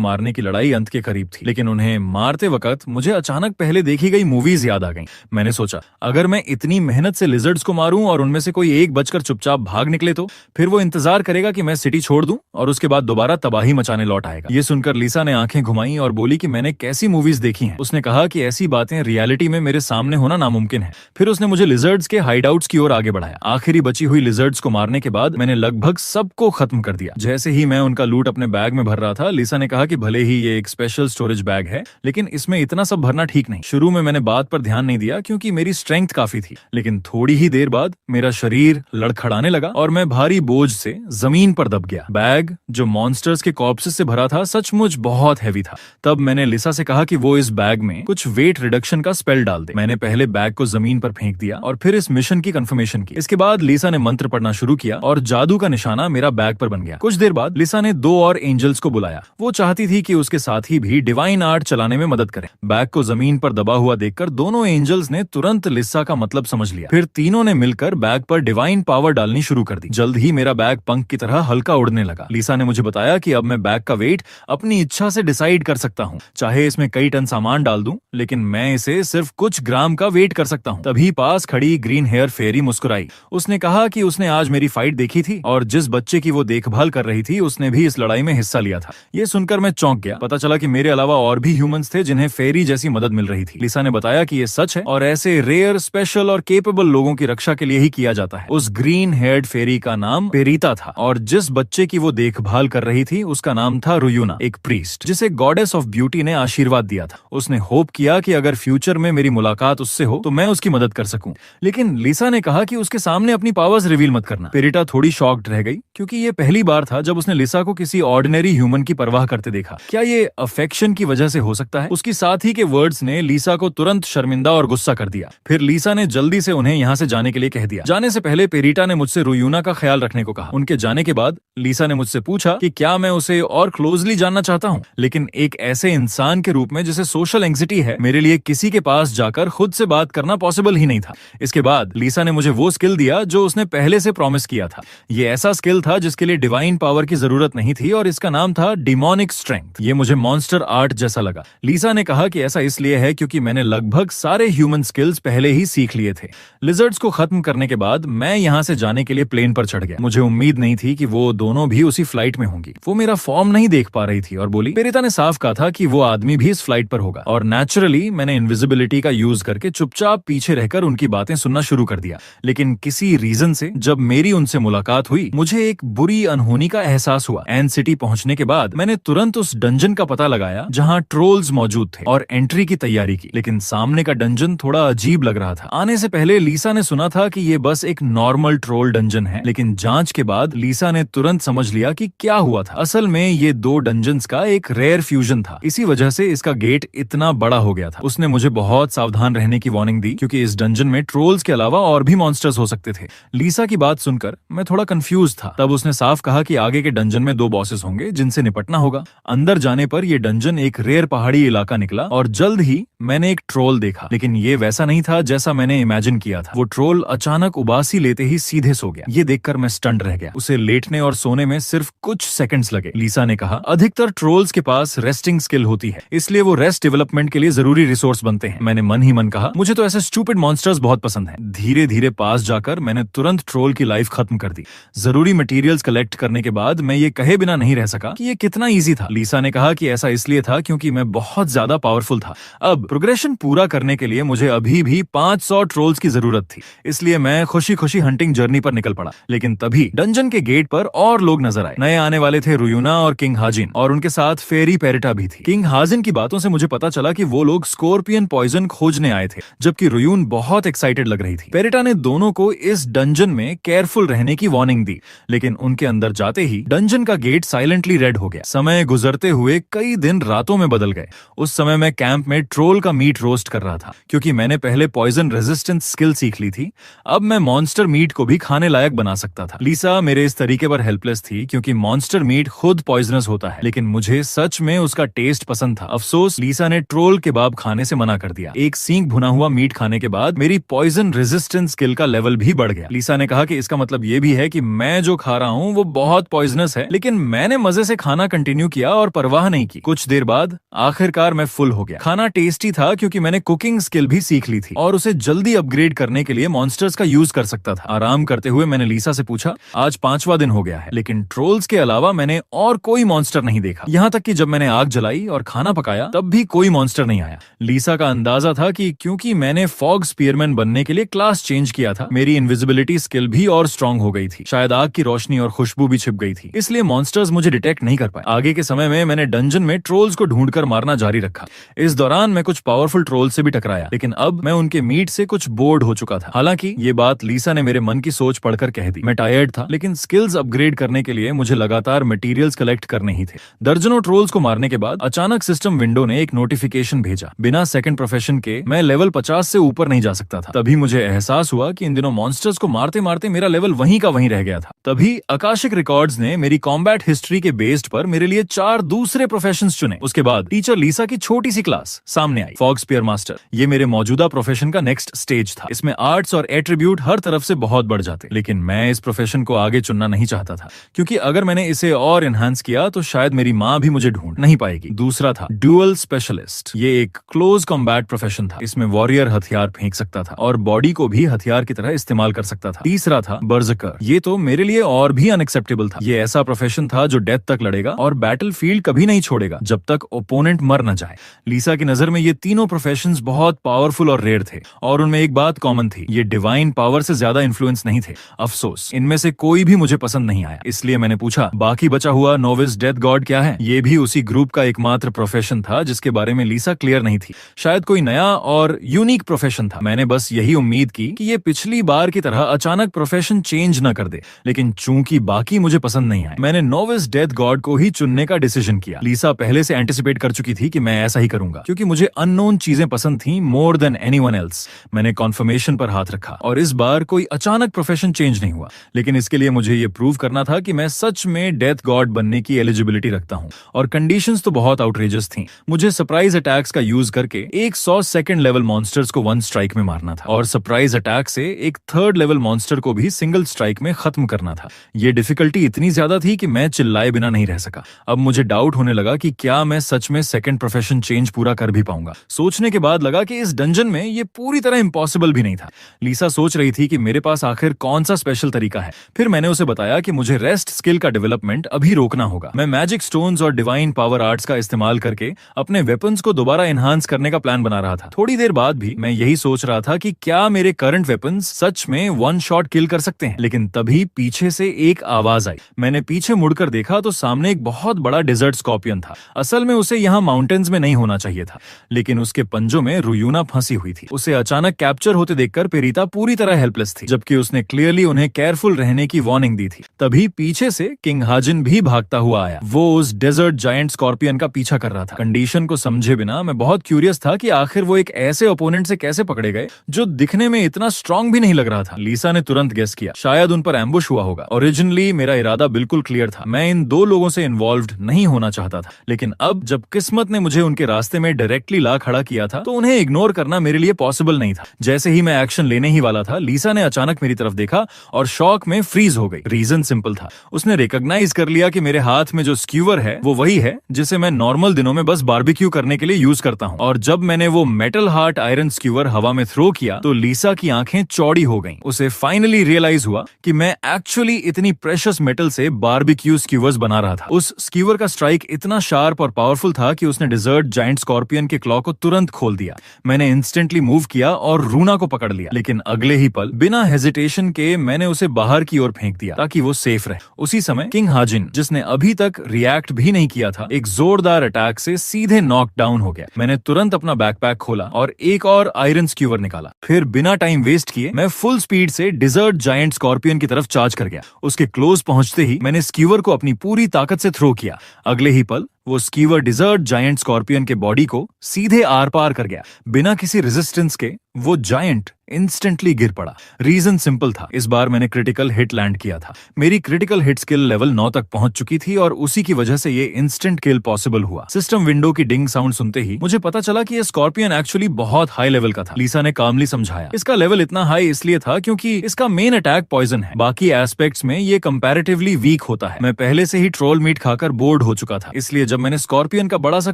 मारने की लड़ाई अंत के करीब थी, लेकिन उन्हें मारते वक्त मुझे अचानक पहले देखी गई मूवीज याद आ गईं। मैंने सोचा, अगर मैं इतनी मेहनत से लिजर्ड्स को मारूं और उनमें से कोई एक बचकर चुपचाप भाग निकले तो फिर वो इंतजार करेगा कि मैं सिटी छोड़ दूं और उसके बाद दोबारा तबाही मचाने लौट आएगा। ये सुनकर लिसा ने आंखें घुमाई और बोली कि मैंने कैसी मूवीज देखी हैं। उसने कहा कि ऐसी बातें रियलिटी में मेरे सामने होना नामुमकिन है। फिर उसने मुझे लिजर्ड्स के हाइडआउट्स की ओर आगे बढ़ाया। आखिरी बची हुई लिजर्ड्स को मारने के बाद मैंने लगभग सबको खत्म कर दिया। जैसे ही मैं उनका लूट अपने बैग में भर रहा था, लिसा ने कहा कि भले ही ये एक स्पेशल स्टोरेज बैग है, लेकिन इसमें इतना सब भरना ठीक नहीं। शुरू में मैंने बात पर ध्यान नहीं दिया क्योंकि मेरी स्ट्रेंथ काफी थी, लेकिन थोड़ी ही देर बाद मेरा शरीर लड़खड़ाने लगा और मैं भारी बोझ से जमीन पर दब गया। बैग जो मॉन्स्टर्स के कॉर्प्सेस से भरा था सचमुच बहुत हैवी था। तब मैंने लिसा से कहा कि वो इस बैग में कुछ वेट रिडक्शन का स्पेल डाल दे। मैंने पहले बैग को जमीन पर फेंक दिया और फिर इस मिशन की कंफर्मेशन की। इसके बाद लिसा ने मंत्र पढ़ना शुरू किया और जादू का निशाना मेरा बैग पर बन गया। कुछ देर बाद लिसा ने दो और एंजल्स को बुलाया। वो चाहती थी कि उसके साथी भी डिवाइन आर्ट चलाने में मदद करें। बैग को जमीन पर दबा हुआ देखकर दोनों एंजल्स ने तुरंत लिसा का मतलब समझ लिया। फिर तीनों ने मिलकर बैग पर डिवाइन पावर डालनी शुरू कर दी। जल्द ही मेरा बैग पंख की तरह हल्का उड़ने लगा। लिसा ने मुझे बताया कि अब मैं बैग का वेट अपनी इच्छा से डिसाइड कर सकता हूँ। चाहे इसमें कई टन सामान डाल दूं, लेकिन मैं इसे सिर्फ कुछ ग्राम का वेट कर सकता हूँ। तभी पास खड़ी ग्रीन हेयर फेरी मुस्कुराई। उसने कहा कि उसने आज मेरी फाइट देखी थी और जिस बच्चे की वो देखभाल कर रही थी उसने भी इस लड़ाई में हिस्सा लिया था। ये सुनकर मैं चौंक गया। पता चला कि मेरे अलावा और भी ह्यूमंस थे जिन्हें फेरी जैसी मदद मिल रही थी। लिसा ने बताया कि ये सच है और ऐसे रेयर, स्पेशल और केपेबल लोगों की रक्षा के लिए ही किया जाता है। उस ग्रीन हेयर्ड फेरी का नाम पेरीता था और जिस बच्चे की वो देखभाल कर रही थी उसका नाम था रुयूना, एक प्रीस्ट जिसे गॉडेस ऑफ ब्यूटी ने आशीर्वाद दिया था। उसने होप किया कि अगर फ्यूचर में मेरी मुलाकात उससे हो तो मैं उसकी मदद कर सकूं। लेकिन लिसा ने कहा कि उसके सामने अपनी पावर्स रिवील मत करना। पेरीटा थोड़ी शॉक्ड रह गई क्योंकि ये पहली बार था जब उसने लिसा को किसी ऑर्डिनरी ह्यूमन की परवाह करते देखा। क्या ये अफेक्शन की वजह से हो सकता है? उसकी साथी के वर्ड्स ने लिसा को तुरंत शर्मिंदा और गुस्सा कर दिया। फिर लिसा ने जल्दी से उन्हें यहाँ से जाने के लिए कह दिया। जाने से पहले पेरीटा ने मुझसे रुयूना का ख्याल रखने को कहा। उनके जाने के बाद लिसा ने मुझसे पूछा कि क्या मैं उसे और क्लोजली जानना चाहता हूँ, लेकिन एक ऐसे इंसान के रूप में जिसे सोशल एंग्जाइटी है, मेरे लिए किसी के पास जाकर खुद से बात करना पॉसिबल ही नहीं था। इसके बाद लिसा ने मुझे वो स्किल दिया जो उसने पहले से प्रॉमिस किया था। ये ऐसा स्किल था जिसके लिए डिवाइन पावर की जरूरत नहीं थी और इसका नाम था डिमोनिक स्ट्रेंथ। ये मुझे मॉन्स्टर आर्ट जैसा लगा। लिसा ने कहा कि ऐसा इसलिए है क्योंकि मैंने लगभग सारे ह्यूमन स्किल्स पहले ही सीख लिए थे। लिजर्ड्स को खत्म करने के बाद मैं यहाँ से जाने के लिए प्लेन पर चढ़ गया। मुझे उम्मीद नहीं थी कि वो दोनों भी उसी फ्लाइट में होंगी। वो मेरा फॉर्म नहीं देख पा रही थी और बोली, पेरीता ने साफ कहा था कि वो आदमी भी इस फ्लाइट पर होगा और नेचुरली मैंने इनविजिबिलिटी का यूज करके चुपचाप पीछे रहकर उनकी बातें सुनना शुरू कर दिया। लेकिन किसी रीजन से जब मेरी उनसे मुलाकात हुई, मुझे एक बुरी अनहोनी का एहसास हुआ। एंड सिटी पहुंचने के बाद मैंने तुरंत उस डंजन का पता लगाया जहां ट्रोल्स मौजूद थे और एंट्री की तैयारी की। लेकिन सामने का डंजन थोड़ा अजीब लग रहा था। आने से पहले लीसा ने सुना था कि ये बस एक नॉर्मल ट्रोल डंजन है, लेकिन जांच के बाद लीसा ने तुरंत समझ लिया कि क्या हुआ था। असल में ये दो डंजन्स का एक रेयर फ्यूजन था, इसी वजह से इसका गेट इतना बड़ा हो गया था। उसने मुझे बहुत सावधान रहने की वार्निंग दी क्योंकि इस डंजन में ट्रोल्स के अलावा और भी मॉन्स्टर्स हो सकते थे। लीसा की बात सुनकर मैं थोड़ा कंफ्यूज था। तब उसने साफ कहा कि आगे के डंजन में 2 बॉसेस होंगे जिनसे निपटना होगा। अंदर जाने पर यह डंजन एक रेयर पहाड़ी इलाका निकला और जल्द ही मैंने एक ट्रोल देखा, लेकिन ये वैसा नहीं था जैसा मैंने इमेजिन किया था। वो ट्रोल अचानक उबासी लेते ही सीधे सो गया। ये देखकर मैं स्टंड रह गया। उसे लेटने और सोने में सिर्फ कुछ सेकंड्स लगे। लीसा ने कहा, अधिकतर ट्रोल्स के पास रेस्टिंग स्किल होती है, इसलिए वो रेस्ट डेवलपमेंट के लिए जरूरी रिसोर्स बनते हैं। मैंने मन ही मन कहा, मुझे तो ऐसे स्टूपिड मॉन्स्टर्स बहुत पसंद हैं। धीरे धीरे पास जाकर मैंने तुरंत ट्रोल की लाइफ खत्म कर दी। जरूरी मटेरियल्स कलेक्ट करने के बाद मैं ये कहे बिना नहीं रह सका कि ये कितना इजी था। लीसा ने कहा कि ऐसा इसलिए था क्योंकि मैं बहुत ज्यादा पावरफुल था। अब प्रोग्रेशन पूरा करने के लिए मुझे अभी भी 500 ट्रोल्स की जरूरत थी, इसलिए मैं खुशी खुशी हंटिंग जर्नी पर निकल पड़ा। लेकिन तभी डंजन के गेट पर और लोग नजर आए। नए आने वाले थे रुयूना और किंग हाजिन, और उनके साथ फेरी पेरिटा भी थी। किंग हाजिन की बातों से मुझे पता चला कि वो लोग स्कॉर्पियन पॉइजन खोजने आए थे, जबकि रुयून बहुत एक्साइटेड लग रही थी। पेरिटा ने दोनों को इस डंजन में केयरफुल रहने की वार्निंग दी, लेकिन उनके अंदर जाते ही डंजन का गेट साइलेंटली रेड हो गया। समय गुजरते हुए कई दिन रातों में बदल गए। उस समय मैं कैंप में ट्रोल का मीट रोस्ट कर रहा था, क्योंकि मैंने पहले पॉइजन रेजिस्टेंस स्किल सीख ली थी। अब मैं मॉन्स्टर मीट को भी खाने लायक बना सकता था। लीसा मेरे इस तरीके पर हेल्पलेस थी, क्योंकि मॉन्स्टर मीट खुद पॉइजनस होता है, लेकिन मुझे सच में उसका टेस्ट पसंद था। अफसोस लीसा ने ट्रोल केबाब खाने से मना कर दिया। एक सींग भुना हुआ मीट खाने के बाद मेरी पॉइजन रेजिस्टेंस स्किल का लेवल भी बढ़ गया। लीसा ने कहा कि इसका मतलब ये भी है कि मैं जो खा रहा हूँ वो बहुत पॉइजनस है, लेकिन मैंने मजे से खाना कंटिन्यू किया और परवाह नहीं की। कुछ देर बाद आखिरकार मैं फुल हो गया। खाना टेस्टी था क्योंकि मैंने कुकिंग स्किल भी सीख ली थी और उसे जल्दी अपग्रेड करने के लिए मॉन्स्टर्स का यूज कर सकता था। आराम करते हुए मैंने लीसा से पूछा, आज 5वां दिन हो गया है, लेकिन ट्रोल्स के अलावा मैंने और कोई मॉन्स्टर नहीं देखा। यहाँ तक कि जब मैंने आग जलाई और खाना पकाया तब भी कोई मॉन्स्टर नहीं आया। लीसा का अंदाजा था कि क्योंकि मैंने फॉग स्पीयरमैन बनने के लिए क्लास चेंज किया था, मेरी इनविजिबिलिटी स्किल भी और स्ट्रांग हो गई थी। शायद आग की रोशनी और खुशबू भी छिप गई थी, इसलिए मॉन्स्टर्स मुझे डिटेक्ट नहीं कर पाए। आगे के समय में मैंने डंजन में ट्रोल्स को ढूंढकर मारना जारी रखा। इस दौरान मैं कुछ पावरफुल ट्रोल्स से भी टकराया, लेकिन अब मैं उनके मीट से कुछ बोर्ड हो चुका था। हालांकि ये बात लीसा ने मेरे मन की सोच पढ़कर कह दी। मैं टायर्ड था, लेकिन स्किल्स अपग्रेड करने के लिए मुझे लगातार मटेरियल्स कलेक्ट करने ही थे। दर्जनों ट्रोल्स को मारने के बाद अचानक सिस्टम विंडो ने एक नोटिफिकेशन भेजा। बिना सेकंड प्रोफेशन के मैं लेवल 50 से ऊपर नहीं जा सकता था। तभी मुझे एहसास हुआ कि इन दिनों मॉन्स्टर्स को मारते मारते मेरा लेवल वहीं का वहीं रह गया था। तभी आकाशिक रिकॉर्ड्स ने मेरी कॉम्बैट हिस्ट्री के बेस्ड पर मेरे लिए 4 दूसरे प्रोफेशंस चुने। उसके बाद टीचर लीसा की छोटी सी क्लास सामने आई, फॉग स्पीयर मास्टर। ये मेरे मौजूदा प्रोफेशन का नेक्स्ट स्टेज था। इसमें आर्ट्स और एट्रीब्यूट हर तरफ से बहुत बढ़ जाते, लेकिन मैं इस प्रोफेशन को आगे चुनना नहीं चाहता था, क्योंकि अगर मैंने इसे और एनहांस किया तो शायद मेरी माँ भी मुझे ढूंढ नहीं पाएगी। दूसरा था ड्यूअल स्पेशलिस्ट। ये एक क्लोज कॉम्बैट प्रोफेशन था। इसमें वॉरियर हथियार फेंक सकता था और बॉडी को भी हथियार की तरह इस्तेमाल कर सकता था। तीसरा था बर्जकर। ये तो मेरे लिए और भी अनएक्सेप्टेबल था। ये ऐसा प्रोफेशन था जो डेथ तक लड़ेगा और बैटल फील्ड कभी नहीं छोड़ेगा जब तक ओपोनेंट मर न जाए। लीसा की नजर में ये तीनों प्रोफेशंस बहुत पावरफुल और रेयर थे, और उनमें एक बात कॉमन थी, ये डिवाइन पावर से ज्यादा इन्फ्लुएंस नहीं थे। अफसोस इनमें से कोई भी मुझे पसंद नहीं आया। इसलिए मैंने पूछा, बाकी बचा हुआ नोविस डेथ गॉड क्या है? ये भी उसी ग्रुप का एकमात्र प्रोफेशन था जिसके बारे में लीसा क्लियर नहीं थी। शायद कोई नया और यूनिक प्रोफेशन था। मैंने बस यही उम्मीद की कि ये पिछली बार की तरह अचानक प्रोफेशन चेंज न कर दे, लेकिन चूंकि बाकी मुझे पसंद नहीं आए, मैंने नोविस डेथ गॉड को ही चुनने का डिसीजन किया। लीसा पहले से एंटिसिपेट कर चुकी थी कि मैं ऐसा ही करूंगा, क्योंकि मुझे अननोन चीजें पसंद थी मोर देन एनीवन एल्स। मैंने कॉन्फर्मेशन पर हाथ रखा और इस बार कोई अचानक प्रोफेशन चेंज नहीं हुआ, लेकिन इसके लिए मुझे ये प्रूव करना था कि मैं सच में डेथ गॉड बनने की एलिजिबिलिटी रखता हूँ। और कंडीशंस तो बहुत आउटरेजस थी। मुझे सरप्राइज अटैक्स का यूज करके 100 सेकंड लेवल मॉन्स्टर्स को 1 स्ट्राइक में मारना था, और सरप्राइज अटैक से एक 3rd लेवल मॉन्स्टर को भी सिंगल स्ट्राइक में खत्म करना था। ये डिफिकल्टी इतनी ज्यादा थी कि मैं चिल्लाए बिना नहीं रह सका। अब मुझे डाउट होने लगा कि क्या मैं सच में सेकंड प्रोफेशन चेंज पूरा कर भी पाऊंगा। सोचने के बाद लगा कि इस डंजन में ये पूरी तरह इम्पॉसिबल भी नहीं था। लीसा सोच रही थी कि मेरे पास आखिर कौन सा स्पेशल तरीका है। फिर मैंने उसे बताया कि मुझे रेस्ट स्किल का डेवलपमेंट अभी रोकना होगा। मैं मैजिक स्टोन्स और डिवाइन पावर आर्ट्स का इस्तेमाल करके अपने वेपन्स को दोबारा एनहांस करने का प्लान बना रहा था। थोड़ी देर बाद भी मैं यही सोच रहा था कि क्या मेरे करंट वेपन्स सच में वन शॉट किल कर सकते हैं। लेकिन तभी पीछे से एक आवाज आई। मैंने पीछे मुड़कर देखा तो सामने एक बहुत बड़ा डेजर्ट स्कॉर्पियन था। असल में उसे यहाँ माउंटेन्स में नहीं होना चाहिए था, लेकिन उसके पंजों में रुयूना फंसी हुई थी। उसे अचानक कैप्चर होते देखकर पेरिता पूरी तरह हेल्पलेस थी, जबकि उसने क्लियरली उन्हें केयरफुल रहने की वार्निंग दी थी। तभी पीछे से किंग हाजिन भी भागता हुआ आया। वो उस डेजर्ट जायंट स्कॉर्पियन का पीछा कर रहा था। कंडीशन को समझे बिना मैं बहुत क्यूरियस था कि आखिर वो एक ऐसे ओपोनेंट से कैसे पकड़े गए जो दिखने में इतना स्ट्रांग भी नहीं लग रहा था। लीसा ने तुरंत गेस किया, शायद उन पर एम्बुश हुआ होगा। ओरिजिनली मेरा इरादा बिल्कुल क्लियर था, मैं इन दो लोगों से इन्वॉल्व्ड नहीं होना चाहता था, लेकिन अब जब किस्मत ने मुझे उनके रास्ते में डायरेक्टली ला खड़ा किया था तो उन्हें इग्नोर करना मेरे लिए पॉसिबल नहीं था। जैसे ही मैं एक्शन लेने ही वाला था, लीसा ने अचानक मेरी तरफ देखा और शॉक में फ्रीज हो गई। रीजन सिंपल था, उसने रिकॉग्नाइज कर लिया कि मेरे हाथ में जो स्क्यूवर है वो वही है जिसे मैं नॉर्मल दिनों में बस बारबेक्यू करने के लिए यूज करता हूँ। और जब मैंने वो मेटल हार्ट आयरन स्क्यूवर हवा में थ्रो किया तो लीसा की आंखें चौड़ी हो गईं। उसे फाइनली रियलाइज हुआ कि मैं एक्चुअली इतनी प्रेशियस मेटल से बारबेक्यू स्क्यूवर्स बना रहा था। उस स्क्यूवर का स्ट्राइक इतना शार्प और पावरफुल था कि उसने डेजर्ट जायंट स्कॉर्पियन के क्लॉ को तुरंत खोल दिया। मैंने इंस्टेंटली मूव किया और रूना को पकड़ लिया, लेकिन अगले ही पल बिना हेजिटेशन के मैंने उसे बाहर की ओर फेंक दिया ताकि वो सेफ रहे। उसी समय किंग हाजिन, जिसने अभी तक रिएक्ट भी नहीं किया था, एक जोरदार अटैक से सीधे नॉक डाउन हो गया। मैंने तुरंत अपना बैकपैक खोला और एक और आयरन स्क्यूवर निकाला। फिर बिना टाइम वेस्ट किए मैं फुल स्पीड से डेजर्ट जायंट स्कॉर्पियन की तरफ चार्ज कर गया। उसके क्लोज पहुंचते ही मैंने स्क्यूवर को अपनी पूरी ताकत से थ्रो किया। अगले ही पल वो स्क्यूवर डेजर्ट जायंट स्कॉर्पियन के बॉडी को सीधे आर पार कर गया। बिना किसी रेजिस्टेंस के वो जायंट इंस्टेंटली गिर पड़ा। रीजन सिंपल था, इस बार मैंने क्रिटिकल हिट लैंड किया था। मेरी क्रिटिकल हिट स्किल लेवल 9 तक पहुंच चुकी थी और उसी की वजह से ये इंस्टेंट किल पॉसिबल हुआ। सिस्टम विंडो की डिंग साउंड सुनते ही मुझे पता चला कि ये स्कॉर्पियन एक्चुअली बहुत हाई लेवल का था। लीसा ने कामली समझाया, इसका लेवल इतना हाई इसलिए था क्योंकि इसका मेन अटैक पॉइजन है, बाकी एस्पेक्ट्स में ये कंपैरेटिवली वीक होता है। मैं पहले से ही ट्रोल मीट खाकर बोर्ड हो चुका था, इसलिए जब मैंने स्कॉर्पियन का बड़ा सा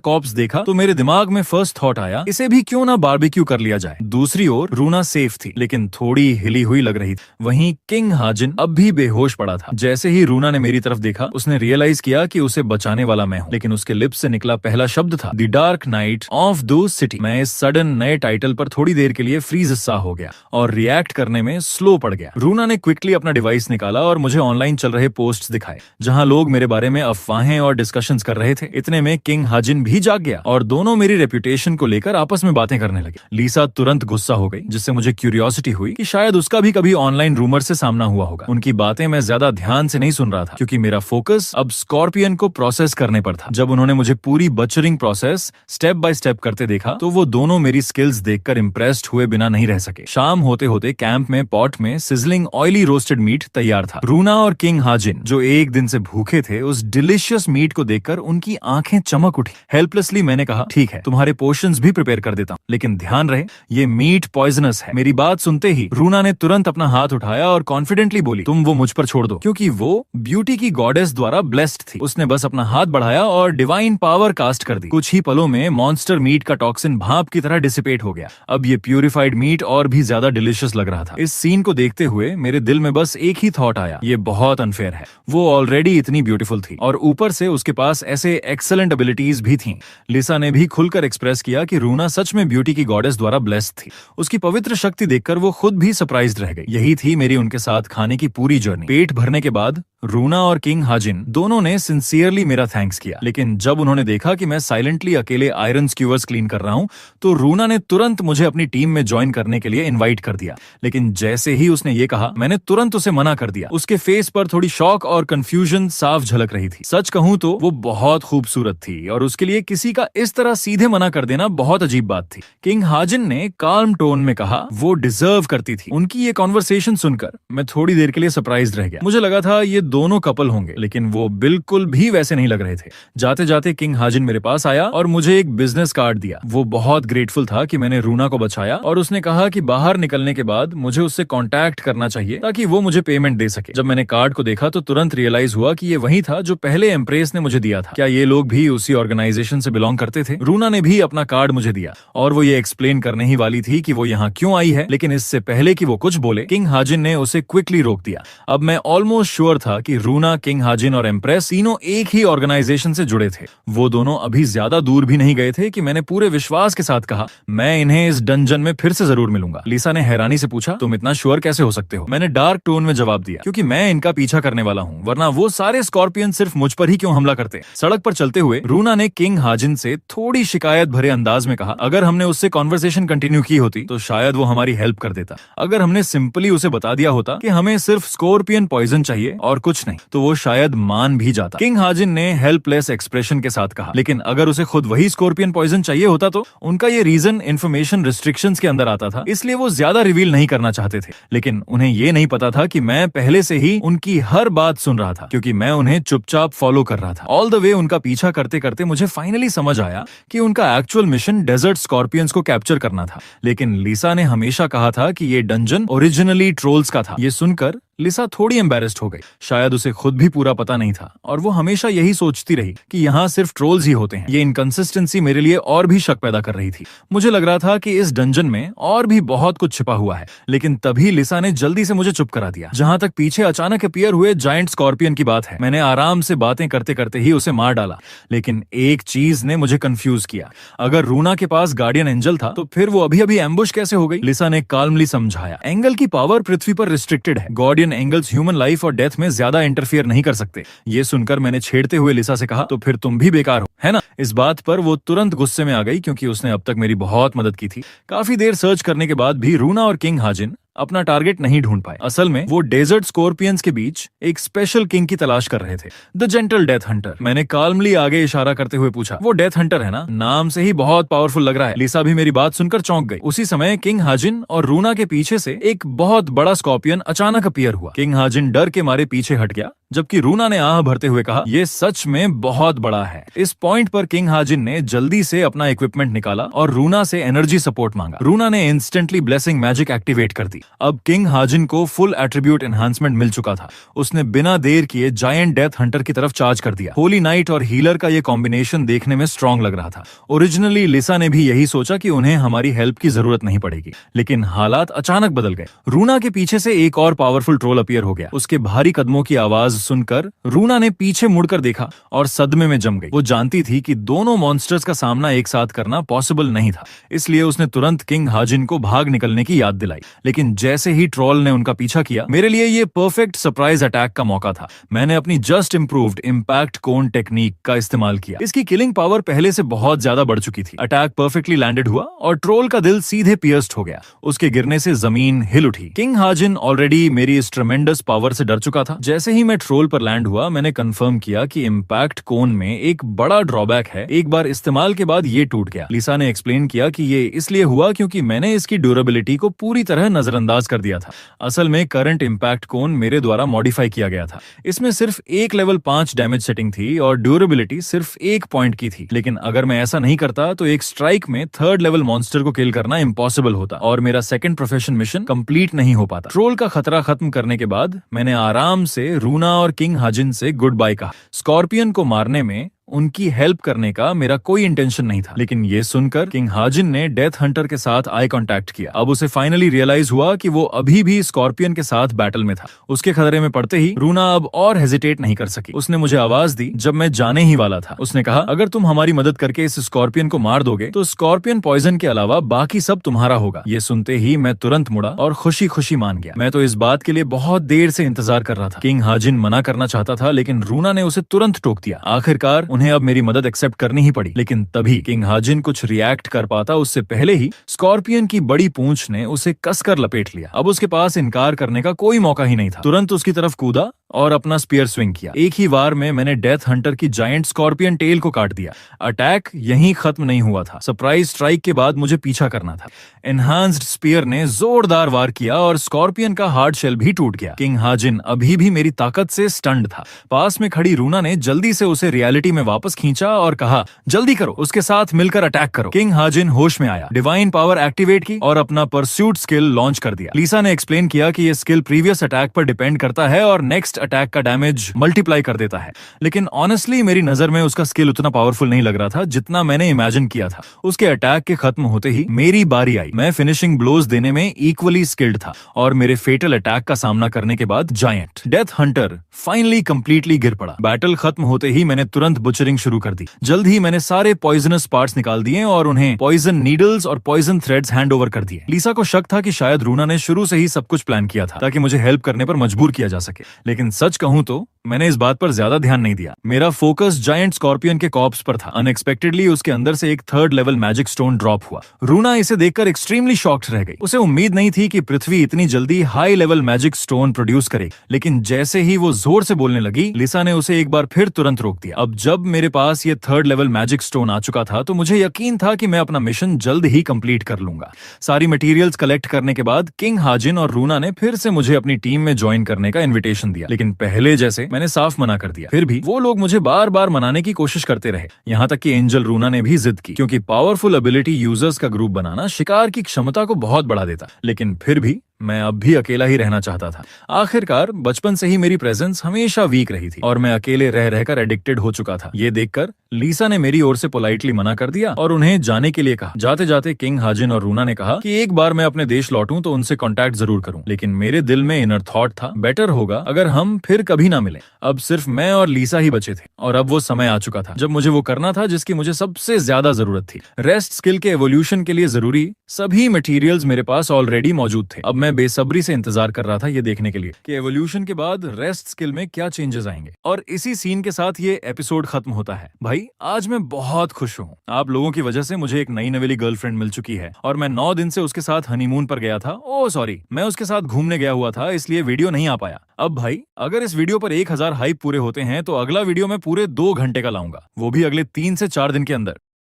कॉर्प्स देखा तो मेरे दिमाग में फर्स्ट थॉट आया, इसे भी क्यों ना बारबेक्यू कर लिया जाए। दूसरी ओर रूना सेफ थी, लेकिन थोड़ी हिली हुई लग रही थी। वहीं किंग हाजिन अब भी बेहोश पड़ा था। जैसे ही रूना ने मेरी तरफ देखा, उसने रियलाइज किया कि उसे बचाने वाला मैं हूँ, लेकिन उसके लिप्स से निकला पहला शब्द था the dark night of the city. मैं इस सडन नए टाइटल पर थोड़ी देर के लिए फ्रीज सा हो गया और रिएक्ट करने में स्लो पड़ गया। रूना ने क्विकली अपना डिवाइस निकाला और मुझे ऑनलाइन चल रहे पोस्ट्स दिखाए, जहां लोग मेरे बारे में अफवाहें और डिस्कशंस कर रहे थे। इतने में किंग हाजिन भी जाग गया और दोनों मेरी रेपुटेशन को लेकर आपस में बातें करने लगे। लीसा तुरंत गुस्सा हो गई, जिससे मुझे क्यूरियोसिटी हुई कि शायद उसका भी कभी ऑनलाइन रूमर से सामना हुआ होगा। उनकी बातें मैं ज्यादा ध्यान से नहीं सुन रहा था, क्योंकि मेरा फोकस अब स्कॉर्पियन को प्रोसेस करने पर था। जब उन्होंने मुझे पूरी बचरिंग प्रोसेस स्टेप बाय स्टेप करते देखा तो वो दोनों मेरी स्किल्स देखकर इम्प्रेस्ड हुए बिना नहीं रह सके। शाम होते होते कैंप में पॉट में सिजलिंग ऑयली रोस्टेड मीट तैयार था। रूना और किंग हाजिन, जो एक दिन से भूखे थे, उस डिलिशियस मीट को देखकर उनकी आंखें चमक उठी। हेल्पलेसली मैंने कहा, ठीक है, तुम्हारे पोर्शंस भी प्रिपेयर कर देता हूँ, लेकिन ध्यान रहे ये मीट पॉइजनस है। मेरी बात सुनते ही रूना ने तुरंत अपना हाथ उठाया और कॉन्फिडेंटली बोली, तुम वो मुझ पर छोड़ दो, क्योंकि वो ब्यूटी की गॉडेस द्वारा ब्लेस्ड थी। उसने बस अपना हाथ बढ़ाया और डिवाइन पावर कास्ट कर दी। कुछ ही पलों में मॉन्स्टर मीट का टॉक्सिन भाप की तरह डिसिपेट हो गया। अब ये प्यूरिफाइड मीट और भी ज्यादा डिलिशियस लग रहा था। इस सीन को देखते हुए मेरे दिल में बस एक ही थॉट आया, ये बहुत अनफेयर है। वो ऑलरेडी इतनी ब्यूटीफुल थी और ऊपर से उसके पास ऐसे एक्सेलेंट एबिलिटीज भी थी। लिसा ने भी खुलकर एक्सप्रेस किया कि रूना सच में ब्यूटी की गॉडेस द्वारा ब्लेस्ड थी। उसकी पवित्र शक्ति देखकर वो खुद भी सरप्राइज्ड रह गई। यही थी मेरी उनके साथ खाने की पूरी जर्नी। पेट भरने के बाद रूना और किंग हाजिन दोनों ने सिंसियरली मेरा थैंक्स किया, लेकिन जब उन्होंने देखा कि मैं साइलेंटली अकेले आयरन स्क्यूवर्स क्लीन कर रहा हूं, तो रूना ने तुरंत मुझे अपनी टीम में ज्वाइन करने के लिए इनवाइट कर दिया। लेकिन जैसे ही उसने ये कहा, मैंने तुरंत उसे मना कर दिया। उसके फेस पर थोड़ी शॉक और कंफ्यूजन साफ झलक रही थी। सच कहूं तो वो बहुत खूबसूरत थी और उसके लिए किसी का इस तरह सीधे मना कर देना बहुत अजीब बात थी। किंग हाजिन ने काल्म टोन में कहा वो डिजर्व करती थी। उनकी ये कॉन्वर्सेशन सुनकर मैं थोड़ी देर के लिए सरप्राइज्ड रह गया। मुझे लगा था ये दोनों कपल होंगे, लेकिन वो बिल्कुल भी वैसे नहीं लग रहे थे। जाते जाते किंग हाजिन मेरे पास आया और मुझे एक बिजनेस कार्ड दिया। वो बहुत ग्रेटफुल था कि मैंने रूना को बचाया और उसने कहा कि बाहर निकलने के बाद मुझे उससे कांटेक्ट करना चाहिए ताकि वो मुझे पेमेंट दे सके। जब मैंने कार्ड को देखा तो तुरंत रियलाइज हुआ कि ये वही था जो पहले एम्प्रेस ने मुझे दिया था। क्या ये लोग भी उसी ऑर्गेनाइजेशन से बिलोंग करते थे? रूना ने भी अपना कार्ड मुझे दिया और वो ये एक्सप्लेन करने ही वाली थी कि वो यहाँ क्यों आई है, लेकिन इससे पहले कि वो कुछ बोले, किंग हाजिन ने उसे क्विकली रोक दिया। अब मैं ऑलमोस्ट श्योर था था कि रूना, किंग हाजिन और एम्प्रेस तीनों एक ही ऑर्गेनाइजेशन से जुड़े थे। वो दोनों अभी ज्यादा दूर भी नहीं गए थे कि मैंने पूरे विश्वास के साथ कहा, मैं इन्हें इस डंजन में फिर से जरूर मिलूंगा। लिसा ने हैरानी से पूछा, तुम इतना श्योर कैसे हो सकते हो? मैंने डार्क टोन में जवाब दिया, क्योंकि मैं इनका पीछा करने वाला हूँ, वरना वो सारे स्कॉर्पियन सिर्फ मुझ पर ही क्यों हमला करते। सड़क पर चलते हुए रूना ने किंग हाजिन से थोड़ी शिकायत भरे अंदाज में कहा, अगर हमने उससे कॉन्वर्सेशन कंटिन्यू की होती तो शायद वो हमारी हेल्प कर देता। अगर हमने सिंपली उसे बता दिया होता कि हमें सिर्फ स्कॉर्पियन पॉइजन चाहिए और कुछ नहीं, तो वो शायद मान भी जाता। किंग हाजिन ने हेल्पलेस एक्सप्रेशन के साथ कहा, लेकिन अगर उसे खुद वही स्कॉर्पियन पॉइजन चाहिए होता तो? उनका ये रीजन इंफॉर्मेशन रिस्ट्रिक्शंस के अंदर आता था, इसलिए वो ज्यादा रिवील नहीं करना चाहते थे। लेकिन उन्हें ये नहीं पता था कि मैं पहले से ही उनकी हर बात सुन रहा था, क्योंकि मैं उन्हें चुपचाप फॉलो कर रहा था। ऑल द वे उनका पीछा करते करते मुझे फाइनली समझ आया कि उनका एक्चुअल मिशन डेजर्ट स्कॉर्पियंस को कैप्चर करना था। लेकिन लिसा ने हमेशा कहा था कि ये डंजन ओरिजिनली ट्रोल्स का था। ये सुनकर लिसा थोड़ी एम्बेरेस्ड हो गई। शायद उसे खुद भी पूरा पता नहीं था और वो हमेशा यही सोचती रही कि यहाँ सिर्फ ट्रोल्स ही होते हैं। ये इनकंसिस्टेंसी मेरे लिए और भी शक पैदा कर रही थी। मुझे लग रहा था कि इस डंजन में और भी बहुत कुछ छिपा हुआ है। लेकिन तभी लिसा ने जल्दी से मुझे चुप करा दिया। जहां तक पीछे अचानक अपीयर हुए जायंट स्कॉर्पियन की बात है, मैंने आराम से बातें करते करते ही उसे मार डाला। लेकिन एक चीज ने मुझे कंफ्यूज किया, अगर रूना के पास गार्डियन एंजल था तो फिर वो अभी अभी एम्बुश कैसे हो गई? लिसा ने काल्मली समझाया, एंगल की पावर पृथ्वी पर रिस्ट्रिक्टेड है। गार्डियन एंगल्स ह्यूमन लाइफ और डेथ में ज्यादा इंटरफियर नहीं कर सकते। ये सुनकर मैंने छेड़ते हुए लिसा से कहा, तो फिर तुम भी बेकार हो, है ना? इस बात पर वो तुरंत गुस्से में आ गई, क्योंकि उसने अब तक मेरी बहुत मदद की थी। काफी देर सर्च करने के बाद भी रूना और किंग हाजिन अपना टारगेट नहीं ढूंढ पाए। असल में वो डेजर्ट स्कॉर्पियंस के बीच एक स्पेशल किंग की तलाश कर रहे थे, द जेंटल डेथ हंटर। मैंने काल्मली आगे इशारा करते हुए पूछा, वो डेथ हंटर है ना? नाम से ही बहुत पावरफुल लग रहा है। लिसा भी मेरी बात सुनकर चौंक गई। उसी समय किंग हाजिन और रूना के पीछे से एक बहुत बड़ा स्कॉर्पियन अचानक अपीयर हुआ। किंग हाजिन डर के मारे पीछे हट गया, जबकि रूना ने आह भरते हुए कहा, ये सच में बहुत बड़ा है। इस पॉइंट पर किंग हाजिन ने जल्दी से अपना इक्विपमेंट निकाला और रूना से एनर्जी सपोर्ट मांगा। रूना ने इंस्टेंटली ब्लेसिंग मैजिक एक्टिवेट कर दी। अब किंग हाजिन को फुल एट्रीब्यूट एनहांसमेंट मिल चुका था। उसने बिना देर किए जायंट डेथ हंटर की तरफ चार्ज कर दिया। होली नाइट और हीलर का ये कॉम्बिनेशन देखने में स्ट्रॉन्ग लग रहा था। ओरिजिनली लिसा ने भी यही सोचा कि उन्हें हमारी हेल्प की जरूरत नहीं पड़ेगी, लेकिन हालात अचानक बदल गए। रूना के पीछे से एक और पावरफुल ट्रोल अपीयर हो गया। उसके भारी कदमों की आवाज सुनकर रूना ने पीछे मुड़कर देखा और सदमे में जम गई। वो जानती थी कि दोनों मॉन्स्टर्स का सामना एक साथ करना पॉसिबल नहीं था, इसलिए उसने तुरंत किंग हाजिन को भाग निकलने की याद दिलाई। लेकिन जैसे ही ट्रोल ने उनका पीछा किया, मेरे लिए ये परफेक्ट सरप्राइज अटैक का मौका था। मैंने अपनी जस्ट इंप्रूव्ड इम्पैक्ट कोन टेक्निक का इस्तेमाल किया। इसकी किलिंग पावर पहले से बहुत ज्यादा बढ़ चुकी थी। अटैक परफेक्टली लैंडेड हुआ और ट्रोल का दिल सीधे पियर्स्ड हो गया। उसके गिरने से जमीन हिल उठी। किंग हाजिन ऑलरेडी मेरी इस ट्रेमेंडस पावर से डर चुका था। जैसे ही मैं ट्रोल पर लैंड हुआ, मैंने कंफर्म किया कि इम्पैक्ट कोन में एक बड़ा ड्रॉबैक है। एक बार इस्तेमाल के बाद ये टूट गया। लिसा ने एक्सप्लेन किया कि ये इसलिए हुआ क्योंकि मैंने इसकी ड्यूरेबिलिटी को पूरी तरह नजरअंदाज कर दिया था। असल में करंट इम्पैक्ट कोन मेरे द्वारा मॉडिफाई किया गया था। इसमें सिर्फ एक लेवल 5 डैमेज सेटिंग थी और ड्यूरेबिलिटी सिर्फ 1 पॉइंट की थी। लेकिन अगर मैं ऐसा नहीं करता तो एक स्ट्राइक में 3rd लेवल मॉन्स्टर को किल करना इम्पॉसिबल होता और मेरा सेकंड प्रोफेशन मिशन कंप्लीट नहीं हो पाता। ट्रोल का खतरा खत्म करने के बाद मैंने आराम से रूना और किंग हाजिन से गुड बाय कहा। स्कॉर्पियन को मारने में उनकी हेल्प करने का मेरा कोई इंटेंशन नहीं था। लेकिन ये सुनकर किंग हाजिन ने डेथ हंटर के साथ आई कांटेक्ट किया। अब उसे फाइनली रियलाइज हुआ कि वो अभी भी स्कॉर्पियन के साथ बैटल में था। उसके खतरे में पड़ते ही रूना अब और हेजिटेट नहीं कर सकी। उसने मुझे आवाज दी जब मैं जाने ही वाला था। उसने कहा, अगर तुम हमारी मदद करके इस स्कॉर्पियन को मार दोगे तो स्कॉर्पियन पॉइजन के अलावा बाकी सब तुम्हारा होगा। ये सुनते ही मैं तुरंत मुड़ा और खुशी खुशी मान गया। मैं तो इस बात के लिए बहुत देर से इंतजार कर रहा था। किंग हाजिन मना करना चाहता था, लेकिन रूना ने उसे तुरंत टोक दिया। आखिरकार उन्हें अब मेरी मदद एक्सेप्ट करनी ही पड़ी। लेकिन तभी किंग हाजिन कुछ रिएक्ट कर पाता उससे पहले ही स्कॉर्पियन की बड़ी पूंछ ने उसे कसकर लपेट लिया। अब उसके पास इनकार करने का कोई मौका ही नहीं था। तुरंत उसकी तरफ कूदा और अपना स्पीयर स्विंग किया। एक ही वार में मैंने डेथ हंटर की जायंट स्कॉर्पियन टेल को काट दिया। अटैक यहीं खत्म नहीं हुआ था। सरप्राइज स्ट्राइक के बाद मुझे पीछा करना था। एनहांस्ड स्पीयर ने जोरदार वार किया और स्कॉर्पियन का हार्ड शेल भी टूट गया। किंग हाजिन अभी भी मेरी ताकत से स्टन्ड था। पास में खड़ी रूना ने जल्दी से उसे रियलिटी में वापस खींचा और कहा, जल्दी करो, उसके साथ मिलकर अटैक करो। किंग हाजिन होश में आया, डिवाइन पावर एक्टिवेट की और अपना परस्यूट स्किल लॉन्च कर दिया। लिसा ने एक्सप्लेन किया कि ये स्किल प्रीवियस अटैक पर डिपेंड करता है और नेक्स्ट नेक्स्ट अटैक का डैमेज मल्टीप्लाई कर देता है। लेकिन ऑनेस्टली मेरी नजर में उसका स्किल उतना पावरफुल नहीं लग रहा था जितना मैंने इमेजिन किया था। उसके अटैक के खत्म होते ही मेरी बारी आई। मैं फिनिशिंग ब्लोज देने में इक्वली स्किल्ड था और मेरे फेटल अटैक का सामना करने के बाद giant death Hunter finally completely गिर पड़ा। बैटल खत्म होते ही मैंने तुरंत बुचरिंग शुरू कर दी। जल्द ही मैंने सारे पॉइजनस पार्ट्स निकाल दिए और उन्हें पॉइजन नीडल्स और पॉइजन थ्रेड्स हैंड ओवर कर दिए। लिसा को शक था कि शायद रूना ने शुरू से ही सब कुछ प्लान किया था ताकि मुझे हेल्प करने पर मजबूर किया जा सके। लेकिन सच कहूं तो मैंने इस बात पर ज्यादा ध्यान नहीं दिया। मेरा फोकस जायंट स्कॉर्पियन के कॉर्प्स पर था। अनएक्सपेक्टेडली उसके अंदर से एक 3rd level magic stone drop हुआ। रूना इसे देखकर एक्सट्रीमली शॉक्ड रह गई। उसे उम्मीद नहीं थी कि पृथ्वी इतनी जल्दी high level magic stone produce करे। लेकिन जैसे ही वो जोर से बोलने लगी, लिसा ने उसे एक बार फिर तुरंत रोक दिया। अब जब मेरे पास ये 3rd लेवल मैजिक स्टोन आ चुका था तो मुझे यकीन था कि मैं अपना मिशन जल्द ही कंप्लीट कर लूंगा। सारी मटेरियल्स कलेक्ट करने के बाद किंग हाजिन और रूना ने फिर से मुझे अपनी टीम में ज्वाइन करने का इन्विटेशन दिया। लेकिन पहले जैसे मैंने साफ मना कर दिया। फिर भी वो लोग मुझे बार बार मनाने की कोशिश करते रहे। यहाँ तक कि एंजल रूना ने भी जिद की, क्योंकि पावरफुल एबिलिटी यूजर्स का ग्रुप बनाना शिकार की क्षमता को बहुत बढ़ा देता। लेकिन फिर भी मैं अब भी अकेला ही रहना चाहता था। आखिरकार बचपन से ही मेरी प्रेजेंस हमेशा वीक रही थी और मैं अकेले रह रहकर एडिक्टेड हो चुका था। ये देखकर लिसा ने मेरी ओर से पोलाइटली मना कर दिया और उन्हें जाने के लिए कहा। जाते जाते किंग हाजिन और रूना ने कहा कि एक बार मैं अपने देश लौटूं तो उनसे कांटेक्ट जरूर करूं। लेकिन मेरे दिल में इनर थॉट था, बेटर होगा अगर हम फिर कभी ना मिले। अब सिर्फ मैं और लिसा ही बचे थे और अब वो समय आ चुका था जब मुझे वो करना था जिसकी मुझे सबसे ज्यादा जरूरत थी। रेस्ट स्किल के एवोल्यूशन के लिए जरूरी सभी मटेरियल्स मेरे पास ऑलरेडी मौजूद थे। अब मैं बेसब्री से इंतजार कर रहा था ये देखने के लिए कि एवोल्यूशन के बाद रेस्ट स्किल में क्या चेंजेस आएंगे। और इसी सीन के साथ ये एपिसोड खत्म होता है। भाई आज मैं बहुत खुश हूँ। आप लोगों की वजह से मुझे एक नई नवेली गर्लफ्रेंड मिल चुकी है और मैं 9 दिन से उसके साथ हनीमून पर गया था। ओह सॉरी, मैं उसके साथ घूमने गया हुआ था, इसलिए वीडियो नहीं आ पाया। अब भाई अगर इस वीडियो पर 1000 हाइप पूरे होते हैं तो अगला वीडियो मैं पूरे 2 घंटे का लाऊंगा, वो भी अगले 3 से 4 दिन के अंदर।